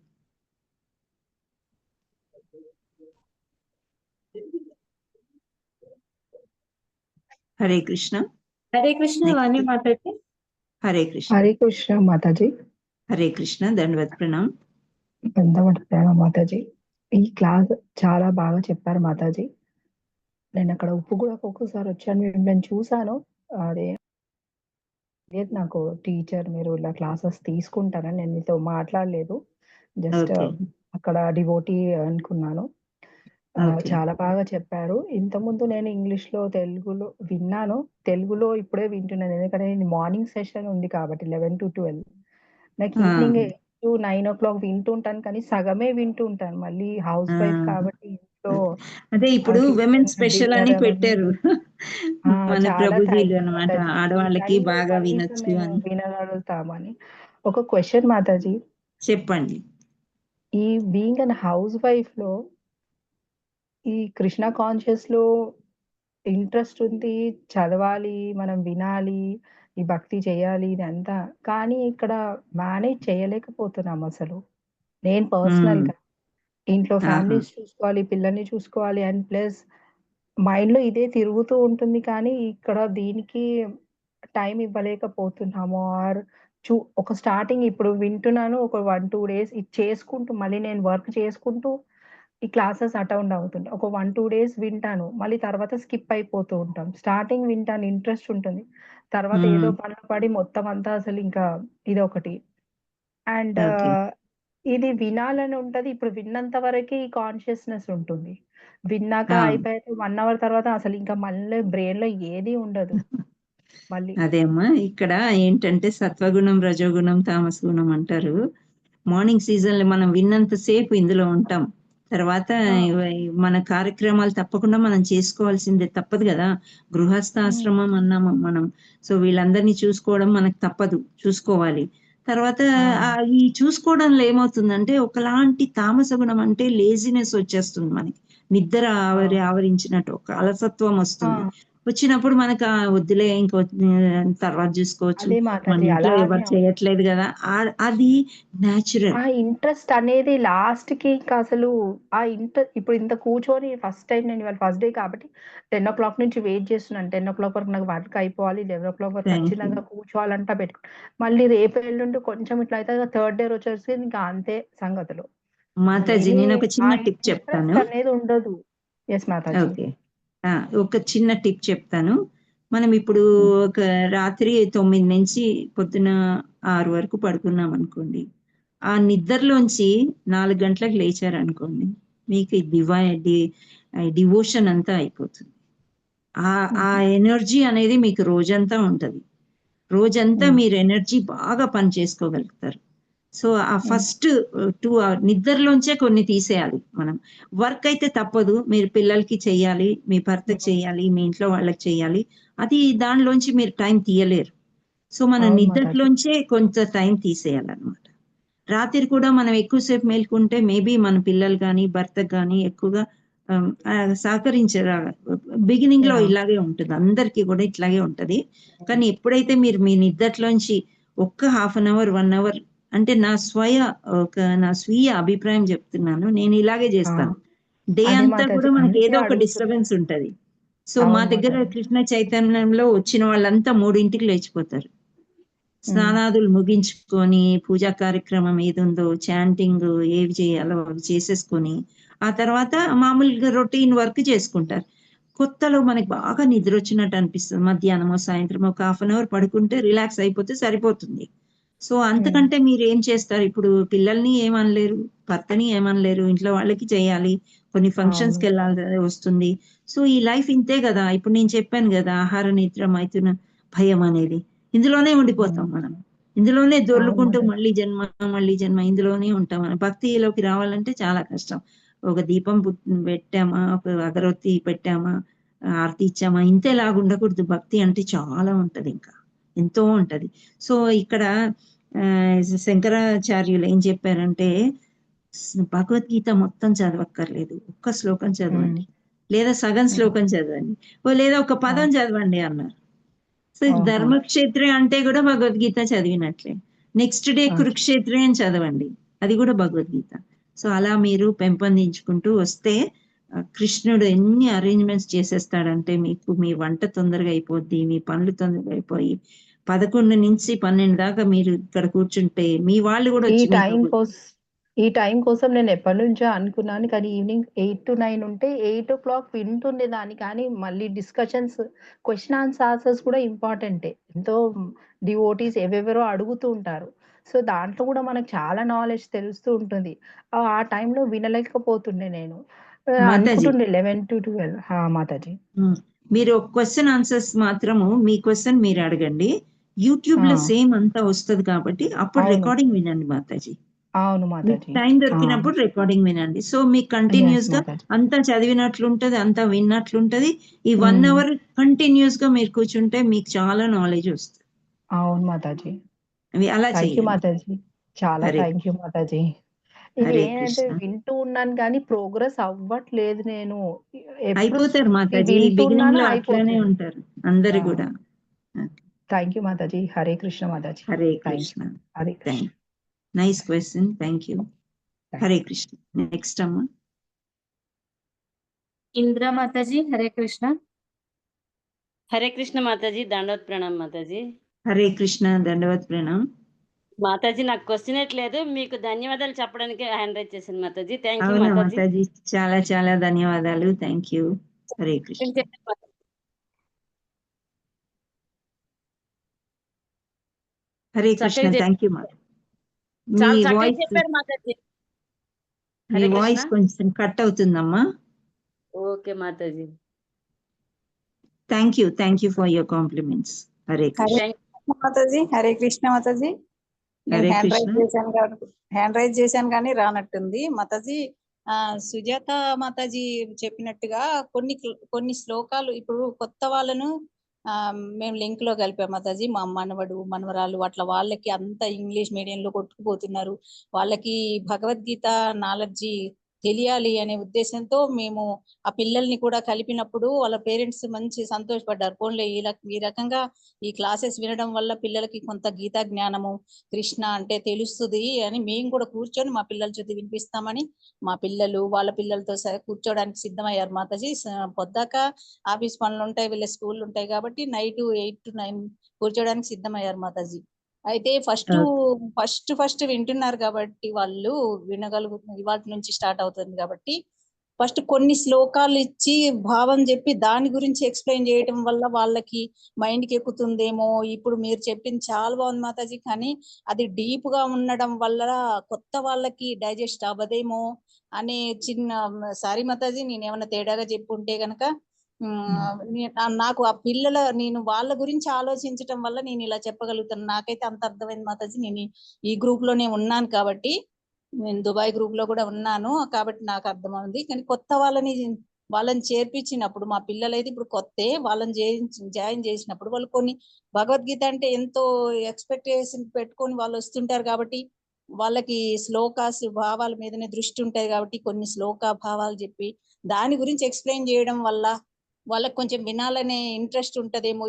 హరే కృష్ణ. హరే కృష్ణ వాణి మాతాజీ. హరే కృష్ణ. హరే కృష్ణ మాతాజీ. హరే కృష్ణ. దండవత్ ప్రణామ్. దండవత్ ప్రణామ్ మాతాజీ. ఈ క్లాస్ చాలా బాగా చెప్పారు మాతాజీ. నేను అక్కడ ఉప్పు కూడా ఒక్కొక్కసారి వచ్చాను, నేను చూసాను. అదే నాకు టీచర్ మీరు ఇలా క్లాసెస్ తీసుకుంటారని నేను మీతో మాట్లాడలేదు. జస్ట్ అక్కడ డివోటీ అనుకున్నాను. చాలా బాగా చెప్పారు. ఇంతకుముందు నేను ఇంగ్లీష్ లో తెలుగులో విన్నాను, తెలుగులో ఇప్పుడే వింటున్నాను. ఎందుకంటే మార్నింగ్ సెషన్ ఉంది కాబట్టి 11 to 12. నాకు ఈవినింగ్ 8 to 9 o'clock వింటుంటాను, కానీ సగమే వింటుంటాను. మళ్ళీ హౌస్ వైఫ్ కాబట్టి ఇంట్లో అదే ఇప్పుడు విమెన్ స్పెషల్ అని పెట్టారు మన ప్రభుజీలు అన్నమాట. ఆడవాళ్ళకి బాగా వినొచ్చు అని వినగలుగుతామని. ఒక క్వశ్చన్ మాతాజీ. చెప్పండి. ఈ బీయింగ్ అన్ హౌస్ వైఫ్ లో ఈ కృష్ణ కాన్షియస్ లో ఇంట్రెస్ట్ ఉంది, చదవాలి, మనం వినాలి, ఈ భక్తి చేయాలి ఇదంతా. కానీ ఇక్కడ మేనేజ్ చేయలేకపోతున్నాం అసలు. నేను పర్సనల్ గా ఇంట్లో ఫ్యామిలీస్ చూసుకోవాలి, పిల్లల్ని చూసుకోవాలి, అండ్ ప్లస్ మైండ్ లో ఇదే తిరుగుతూ ఉంటుంది. కానీ ఇక్కడ దీనికి టైం ఇవ్వలేకపోతున్నాము. ఆర్ ఒక స్టార్టింగ్ ఇప్పుడు వింటున్నాను. ఒక 1, 2 డేస్ ఇది చేసుకుంటూ మళ్ళీ నేను వర్క్ చేసుకుంటూ ఈ క్లాసెస్ అటెండ్ అవుతుంటా. ఒక 1, 2 డేస్ వింటాను. మళ్ళీ తర్వాత స్కిప్ అయిపోతూ ఉంటాం. స్టార్టింగ్ వింటాను, ఇంట్రెస్ట్ ఉంటుంది. తర్వాత ఏదో పనిలో పడి మొత్తం అంతా అసలు ఇంకా ఇదొకటి. And okay. ఇది వినాలని ఉంటది. ఇప్పుడు విన్నంత వరకే ఈ కాన్షియస్‌నెస్ ఉంటుంది. విన్నాక అయిపోయాక 1 అవర్ తర్వాత అసలు ఇంకా మళ్ళీ బ్రెయిన్‌లో ఏది ఉండదు. మళ్ళీ. అదే అమ్మా, ఇక్కడ ఏంటంటే సత్వగుణం, రజోగుణం, తామస గుణం అంటారు. మార్నింగ్ సీజన్‌లో మనం విన్నంత సేపు ఇందులో ఉంటాం. తర్వాత మన కార్యక్రమాలు తప్పకుండా మనం చేసుకోవాల్సిందే, తప్పదు కదా. గృహస్థాశ్రమం అన్నాము మనం. సో వీళ్ళందరినీ చూసుకోవడం మనకు తప్పదు, చూసుకోవాలి. తర్వాత ఈ చూసుకోవడంలో ఏమవుతుందంటే ఒకలాంటి తామస గుణం అంటే లేజినెస్ వచ్చేస్తుంది మనకి. నిద్ర ఆవరించినట్టు ఒక అలసత్వం వస్తుంది. వచ్చినప్పుడు మనకు వద్దులే ఇంకో తర్వాత చూసుకోవచ్చు, అదే మన మాతాజీ ఇంట్లో అలానే ఎవరు చేయట్లేదు కదా, అది న్యాచురల్. ఆ ఇంట్రెస్ట్ అనేది లాస్ట్‌కి ఇంకా అసలు ఇప్పుడు ఇంత కూర్చొని ఫస్ట్ టైం నేను ఇవాళ ఫస్ట్ డే కాబట్టి 10:00 నుంచి వెయిట్ చేస్తున్నాను. 10:00 వరకు నాకు వర్క్ అయిపోవాలి. 11:00 వరకు థ్యాంక్ యూ. ఖచ్చితంగా కూర్చోవాలంటా మళ్ళీ రేపు ఎల్లుండి కొంచెం ఇట్లా అయితే థర్డ్ డే వచ్చేసి ఇంకా అంతే సంగతులు. మాతాజీ ఏమీ నేను ఒక ఆ చిన్న టిప్ చెప్తాను. ఇంట్రెస్ట్ అనేది ఉండదు. యెస్ మాతాజీ. ఓకే. ఒక చిన్న టిప్ చెప్తాను. మనం ఇప్పుడు ఒక రాత్రి 9 నుంచి పొద్దున 6 వరకు పడుకున్నాం అనుకోండి. ఆ నిద్రలోంచి 4 గంటలకు లేచారనుకోండి, మీకు డివోషన్ అంతా అయిపోతుంది. ఆ ఎనర్జీ అనేది మీకు రోజంతా ఉంటది. రోజంతా మీరు ఎనర్జీ బాగా పని చేసుకోగలుగుతారు. సో ఆ ఫస్ట్ 2 నిద్రలోంచే కొన్ని తీసేయాలి మనం. వర్క్ అయితే తప్పదు, మీరు పిల్లలకి చెయ్యాలి, మీ భర్తకి చెయ్యాలి, మీ ఇంట్లో వాళ్ళకి చెయ్యాలి. అది దానిలోంచి మీరు టైం తీయలేరు. సో మన అవును మాతాజీ. నిద్రలోంచే కొంత టైం తీసేయాలన్నమాట. రాత్రి కూడా మనం ఎక్కువసేపు మేల్కుంటే మేబీ మన పిల్లలు కానీ భర్తకు కానీ ఎక్కువగా సహకరించరా. బిగినింగ్ లో ఇలాగే ఉంటుంది, అందరికీ కూడా ఇట్లాగే ఉంటది. కానీ ఎప్పుడైతే మీరు మీ నిద్రలోంచి ఒక్క హాఫ్ అన్ అవర్ 1 అవర్, అంటే నా స్వీయ అభిప్రాయం చెప్తున్నాను, నేను ఇలాగే చేస్తాను. డే అదే అంతా మాతాజీ కూడా మనకి అందుకే ఏదో ఒక అడుగుతున్నాను. డిస్టర్బెన్స్ ఉంటది. సో మా అవును దగ్గర మాతాజీ. కృష్ణ చైతన్యంలో వచ్చిన వాళ్ళంతా 3ంటికి లేచిపోతారు. స్నానాదులు ముగించుకొని పూజా కార్యక్రమం ఏదుందో చాంటింగ్ ఏవి చేయాలో అవి చేసేసుకొని ఆ తర్వాత మామూలుగా రొటీన్ వర్క్ చేసుకుంటారు. కొత్తలో మనకి బాగా నిద్ర వచ్చినట్టు అనిపిస్తుంది. మధ్యాహ్నమో సాయంత్రం ఒక హాఫ్ అన్ అవర్ పడుకుంటే రిలాక్స్ అయిపోతే సరిపోతుంది. సో అంతకంటే మీరు ఏం చేస్తారు? ఇప్పుడు పిల్లల్ని ఏమనలేరు, భర్తని ఏమనలేరు, ఇంట్లో వాళ్ళకి చేయాలి, కొన్ని ఫంక్షన్స్ కి వెళ్ళాలి వస్తుంది. సో ఈ లైఫ్ ఇంతే కదా. ఇప్పుడు నేను చెప్పాను కదా, ఆహార నిద్ర మైథున భయం అనేది ఇందులోనే ఉండిపోతాం మనం. ఇందులోనే దొర్లుకుంటూ మళ్ళీ జన్మ ఇందులోనే ఉంటాం. మనం భక్తిలోకి రావాలంటే చాలా కష్టం. ఒక దీపం పెట్టామా, ఒక అగరొత్తి పెట్టామా, ఆరతి ఇచ్చామా, ఇంతేలాగా ఉండకూడదు. భక్తి అంటే చాలా ఉంటది, ఇంకా ఎంతో ఉంటది. సో ఇక్కడ శంకరాచార్యులు ఏం చెప్పారంటే భగవద్గీత మొత్తం చదవక్కర్లేదు, ఒక్క శ్లోకం చదవండి, లేదా సగం శ్లోకం చదవండి, లేదా ఒక పదం చదవండి అన్నారు. సో ధర్మక్షేత్రే అంటే కూడా భగవద్గీత చదివినట్లే. నెక్స్ట్ డే కురుక్షేత్రే అని చదవండి, అది కూడా భగవద్గీత. సో అలా మీరు పెంపొందించుకుంటూ వస్తే కృష్ణుడు ఎన్ని అరేంజ్మెంట్స్ చేసేస్తాడంటే మీకు మీ వంట తొందరగా అయిపోద్ది, మీ పనులు తొందరగా అయిపోయి 11 నుంచి 12 దాకా మీరు ఇక్కడ కూర్చుంటే మీ వాళ్ళు కూడా ఈ టైం కోసం నేను ఎప్పటి నుంచో అనుకున్నాను. కానీ ఈవినింగ్ 8 to 9 ఉంటే 8:00 వింటుండేదాన్ని. కానీ మళ్ళీ డిస్కషన్స్, క్వెషన్ ఆన్సర్స్ కూడా ఇంపార్టెంటే. ఎంతో డివోటీస్ ఎవరెవరో అడుగుతూ ఉంటారు. సో దాంట్లో కూడా మనకు చాలా నాలెడ్జ్ తెలుస్తూ ఉంటుంది. ఆ టైంలో వినలేకపోతుండే నేను. అనుకుంటుండే 11 to 12. మాతాజీ. మీరు క్వశ్చన్ ఆన్సర్స్ మాత్రము మీ క్వశ్చన్ మీరు అడగండి. యూట్యూబ్ లో సేమ్ అంతా వస్తుంది కాబట్టి అప్పుడు రికార్డింగ్ వినండి మాతాజీ. అవును మాతాజీ. టైం దొరికినప్పుడు రికార్డింగ్ వినండి. సో మీకు కంటిన్యూస్ గా అంతా చదివినట్లుంటది, అంతా విన్నట్లుంటది. ఈ 1 అవర్ కంటిన్యూస్ గా మీరు కూర్చుంటే మీకు చాలా నాలెడ్జ్ వస్తుంది. అవును మాతాజీ. అలా థ్యాంక్ యూ మాతాజీ. చాలా థ్యాంక్ యూ మాతాజీ. ఇది ఏంటంటే వింటూ ఉన్నాను కానీ ప్రోగ్రెస్ అవ్వట్లేదు. నేను అయిపోతారు మాతాజీ, బిగినింగ్ లో అట్లానే ఉంటారు అందరు కూడా. Thank you Mataji. హరే కృష్ణ మాతాజీ. Hare Krishna. Hare Krishna. Nice question, thank you. Hare Krishna. Next అమ్మా ఇంద్ర మాతాజీ. హరే కృష్ణ. హరే కృష్ణ మాతాజీ. దండవత్ ప్రణామ్ మాతాజీ. హరే కృష్ణ. దండవత్ ప్రణామ్. మాతాజీ నాకు క్వశ్చన్ లేదు, మీకు ధన్యవాదాలు చెప్పడానికి హ్యాండ్ రైజ్ చేశాను మాతాజీ. థ్యాంక్ యూ అవునా మాతాజీ. మాతాజీ, చాలా చాలా ధన్యవాదాలు. Thank you. హరే కృష్ణ. హరే కృష్ణ. చక్కగా థ్యాంక్ యూ మాత. మీ చాలా చక్కగా వాయిస్ చెప్పారు మాతాజీ. మీ హరే వాయిస్ కృష్ణ. కొంచెం కట్ అవుతుందమ్మా. ఓకే మాతాజీ. Thank you for your compliments. Hare Krishna. Thank మాతాజీ. హరే కృష్ణ మాతాజీ. నేను హరే హ్యాండ్ రైజ్ కృష్ణ. చేశాను కాబట్టి కానీ రానట్టుంది మాతాజీ. సుజాత మాతాజీ చెప్పినట్టుగా కొన్ని శ్లోకాలు ఇప్పుడు కొత్త వాళ్ళను మేము లింక్ లో కలిపాం మాతాజీ. మా మనవడు మనవరాలు అట్లా వాళ్ళకి అంత ఇంగ్లీష్ మీడియంలో కొట్టుకుపోతున్నారు. వాళ్ళకి భగవద్గీత నాలెడ్జి తెలియాలి అనే ఉద్దేశంతో మేము ఆ పిల్లల్ని కూడా కలిపినప్పుడు వాళ్ళ పేరెంట్స్ మంచి సంతోషపడ్డారు. పోన్లే ఈ రకంగా ఈ క్లాసెస్ వినడం వల్ల పిల్లలకి కొంత గీతా జ్ఞానము, కృష్ణ అంటే తెలుస్తుంది అని మేము కూడా కూర్చొని మా పిల్లల చేతి వినిపిస్తామని మా పిల్లలు వాళ్ళ పిల్లలతో కూర్చోడానికి సిద్ధమయ్యారు మాతాజీ. పొద్దాక ఆఫీస్ పనులు ఉంటాయి, వీళ్ళ స్కూల్ ఉంటాయి కాబట్టి నైట్ 8 to 9 కూర్చోడానికి సిద్ధమయ్యారు మాతాజీ. అయితే ఫస్ట్ వింటున్నారు కాబట్టి వాళ్ళు ఇవాళ నుంచి స్టార్ట్ అవుతుంది కాబట్టి ఫస్ట్ కొన్ని శ్లోకాలు ఇచ్చి భావం చెప్పి దాని గురించి ఎక్స్ప్లెయిన్ చేయటం వల్ల వాళ్ళకి మైండ్ కి ఎక్కుతుందేమో. ఇప్పుడు మీరు చెప్పింది చాలా బాగుంది మాతాజీ, కానీ అది డీప్ గా ఉండడం వల్ల కొత్త వాళ్ళకి డైజెస్ట్ అవ్వదేమో అనే సారీ మాతాజీ, నేను ఏమైనా తేడాగా చెప్పుంటే గనక నాకు ఆ నేను వాళ్ళ గురించి ఆలోచించటం వల్ల నేను ఇలా చెప్పగలుగుతాను. నాకైతే అంత అర్థమైంది మాతాజీ. నేను ఈ గ్రూప్ లోనే ఉన్నాను కాబట్టి, నేను దుబాయ్ గ్రూప్ లో కూడా ఉన్నాను కాబట్టి నాకు అర్థమైంది. కానీ కొత్త వాళ్ళని చేర్పించినప్పుడు మా పిల్లలైతే ఇప్పుడు కొత్తే వాళ్ళని జాయిన్ చేసినప్పుడు వాళ్ళు కొన్ని భగవద్గీత అంటే ఎంతో ఎక్స్పెక్టేషన్ పెట్టుకొని వాళ్ళు వస్తుంటారు కాబట్టి వాళ్ళకి శ్లోకాస్ భావాల మీదనే దృష్టి ఉంటాయి కాబట్టి కొన్ని శ్లోక భావాలు చెప్పి దాని గురించి ఎక్స్ప్లెయిన్ చేయడం వల్ల వాళ్ళకి కొంచెం వినాలనే ఇంట్రెస్ట్ ఉంటదేమో.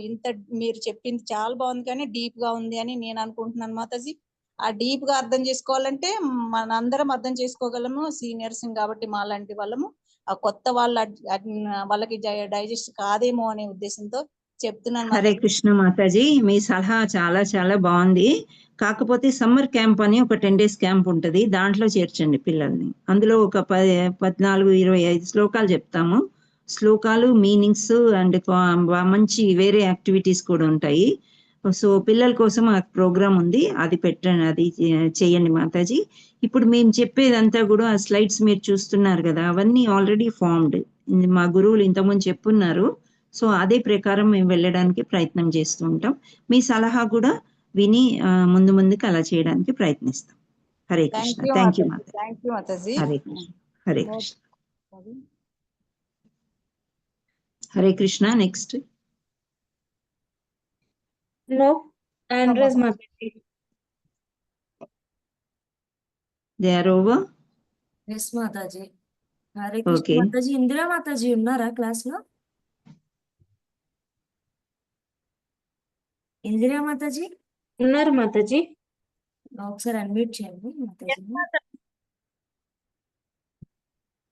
మీరు చెప్పింది చాలా బాగుంది కానీ డీప్ గా ఉంది అని నేను అనుకుంటున్నాను మాతాజీ. ఆ డీప్ గా అర్థం చేసుకోవాలంటే మనందరం అర్థం చేసుకోగలము సీనియర్స్ కాబట్టి మా లాంటి వాళ్ళము. ఆ కొత్త వాళ్ళకి డైజెస్ట్ కాదేమో అనే ఉద్దేశంతో చెప్తున్నాను. హరే కృష్ణ మాతాజీ, మీ సలహా చాలా చాలా బాగుంది. కాకపోతే సమ్మర్ క్యాంప్ అని ఒక 10 days క్యాంప్ ఉంటది, దాంట్లో చేర్చండి పిల్లల్ని. అందులో ఒక 14-25 శ్లోకాలు చెప్తాము. శ్లోకాలు, మీనింగ్స్ అండ్ మంచి వేరే యాక్టివిటీస్ కూడా ఉంటాయి. సో పిల్లల కోసం ఆ ప్రోగ్రామ్ ఉంది, అది పెట్టండి, అది చేయండి మాతాజీ. ఇప్పుడు మేము చెప్పేదంతా కూడా ఆ స్లైడ్స్ మీరు చూస్తున్నారు కదా, అవన్నీ ఆల్రెడీ ఫార్మ్డ్. మా గురువులు ఇంతకుముందు చెప్పున్నారు. సో అదే ప్రకారం మేము వెళ్ళడానికి ప్రయత్నం చేస్తూ ఉంటాం. మీ సలహా కూడా విని ముందుకు అలా చేయడానికి ప్రయత్నిస్తాం. Hare Krishna. Thank you Mataji. Hare Krishna. Hare Krishna. Hare Krishna. Next. No, Andres Mataji. They are over? Yes, Mataji. Hare Krishna. Okay. Mataji, Indira Mataji ఉన్నారా క్లాస్ లో? ఇందిరా మాతాజీ ఉన్నారు మాతాజీ. ఒకసారి అన్మ్యూట్ చేయండి మాతాజీ.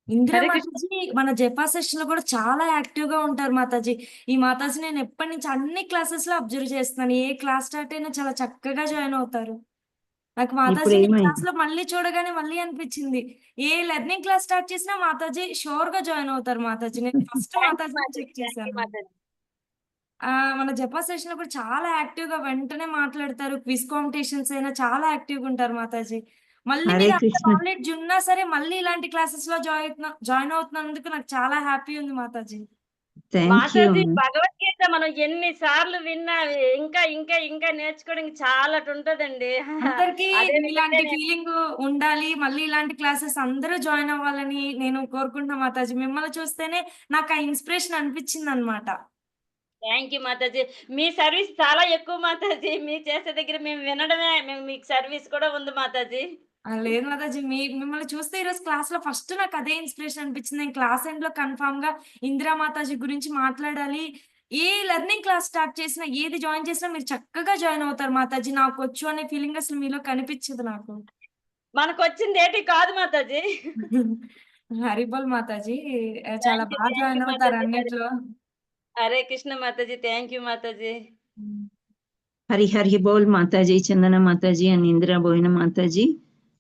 ఇందిరా మాతాజీ మన జపా సెషన్ లో కూడా చాలా యాక్టివ్ గా ఉంటారు మాతాజీ. ఈ మాతాజీ నేను ఎప్పటి నుంచి అన్ని క్లాసెస్ లో అబ్జర్వ్ చేస్తున్నాను. ఏ క్లాస్ స్టార్ట్ అయినా చాలా చక్కగా జాయిన్ అవుతారు. నాకు మాతాజీ క్లాస్ లో మళ్ళీ చూడగానే మళ్ళీ అనిపించింది, ఏ లెర్నింగ్ క్లాస్ స్టార్ట్ చేసినా మాతాజీ షూర్ గా జాయిన్ అవుతారు మాతాజీ. నేను ఫస్ట్ మాతాజీ చెక్ చేశాను. మన జపా సెషన్ లో కూడా చాలా యాక్టివ్ గా వెంటనే మాట్లాడతారు. క్విజ్ కాంపిటీషన్స్ అయినా చాలా యాక్టివ్ గా ఉంటారు మాతాజీ. మళ్ళీ మీరు అంత నాలెడ్జ్ ఉన్నా సరే మళ్ళీ ఇలాంటి క్లాసెస్ లో జాయిన్ అవుతున్నందుకు నాకు చాలా హ్యాపీ ఉంది మాతాజీ. మాతాజీ భగవద్గీత మనం ఎన్ని సార్లు విన్నా ఇంకా ఇంకా ఇంకా నేర్చుకోవడానికి చాలా ఉంటదండి. అందరికి ఇలాంటి ఫీలింగ్ ఉండాలి, మళ్ళీ ఇలాంటి క్లాసెస్ అందరూ జాయిన్ అవ్వాలని నేను కోరుకుంటున్నా మాతాజీ. మిమ్మల్ని చూస్తేనే నాకు ఆ ఇన్స్పిరేషన్ అనిపించింది అనమాట. Thank you Mataji. Me service చాలా ఎక్కువ మాతాజీ. మీరు చేసే దగ్గర మేము వినడమే, మీకు సర్వీస్ కూడా ఉంది మాతాజీ. లేదు మాతాజీ, మిమ్మల్ని చూస్తే ఈరోజు క్లాస్ లో ఫస్ట్ నాకు అదే ఇన్స్పిరేషన్ అనిపించింది. నేను క్లాస్ ఎండ్ లో కన్ఫామ్ గా ఇందిరా మాతాజీ గురించి మాట్లాడాలి. ఏ లెర్నింగ్ క్లాస్ స్టార్ట్ చేసినా, ఏది జాయిన్ చేసినా మీరు చక్కగా జాయిన్ అవుతారు మాతాజీ. నాకు వచ్చు అనే ఫీలింగ్ అసలు మీలో కనిపించదు నాకు. మనకు వచ్చింది ఏంటి కాదు మాతాజీ. హరిబోల్ మాతాజీ, చాలా బాగా జాయిన్ అవుతారు అన్నిట్లో. Hare Krishna Mataji. Thank you Mataji. Hari Hari bol Mataji, Chandana Mataji and Indira Boina Mataji.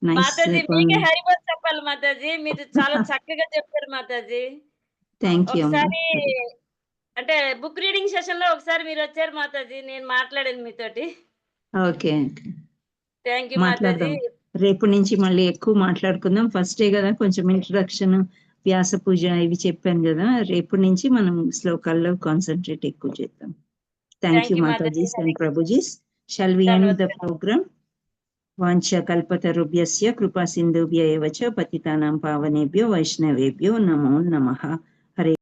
Nice. Mataji మీకే హరిబోల్ చెప్పాలి మాతాజీ, మీరు చాలా చక్కగా చెప్పారు మాతాజీ. Thank you. ఒకసారి అంటే బుక్ రీడింగ్ సెషన్ లో ఒకసారి మీరు వచ్చారు మాతాజీ, నేను మాట్లాడాను మీతోటి. Okay, thank you Mataji. మాట్లాడదాం. రేపు నుంచి మళ్ళీ ఎక్కువ మాట్లాడుకుందాం. ఫస్ట్ డే కదా, కొంచెం ఇంట్రడక్షన్, వ్యాస పూజ ఇవి చెప్పాను కదా. రేపు నుంచి మనం శ్లోకాల్లో కాన్సన్ట్రేట్ ఎక్కువ చేద్దాం. Thank you Matajis and Prabhujis. Shall we end the programme? వాంఛ కల్పతరుభ్యస్య కృపా సింధుభ్య ఏవ చ పతితానాం పావనేభ్యో వైష్ణవేభ్యో నమో నమః.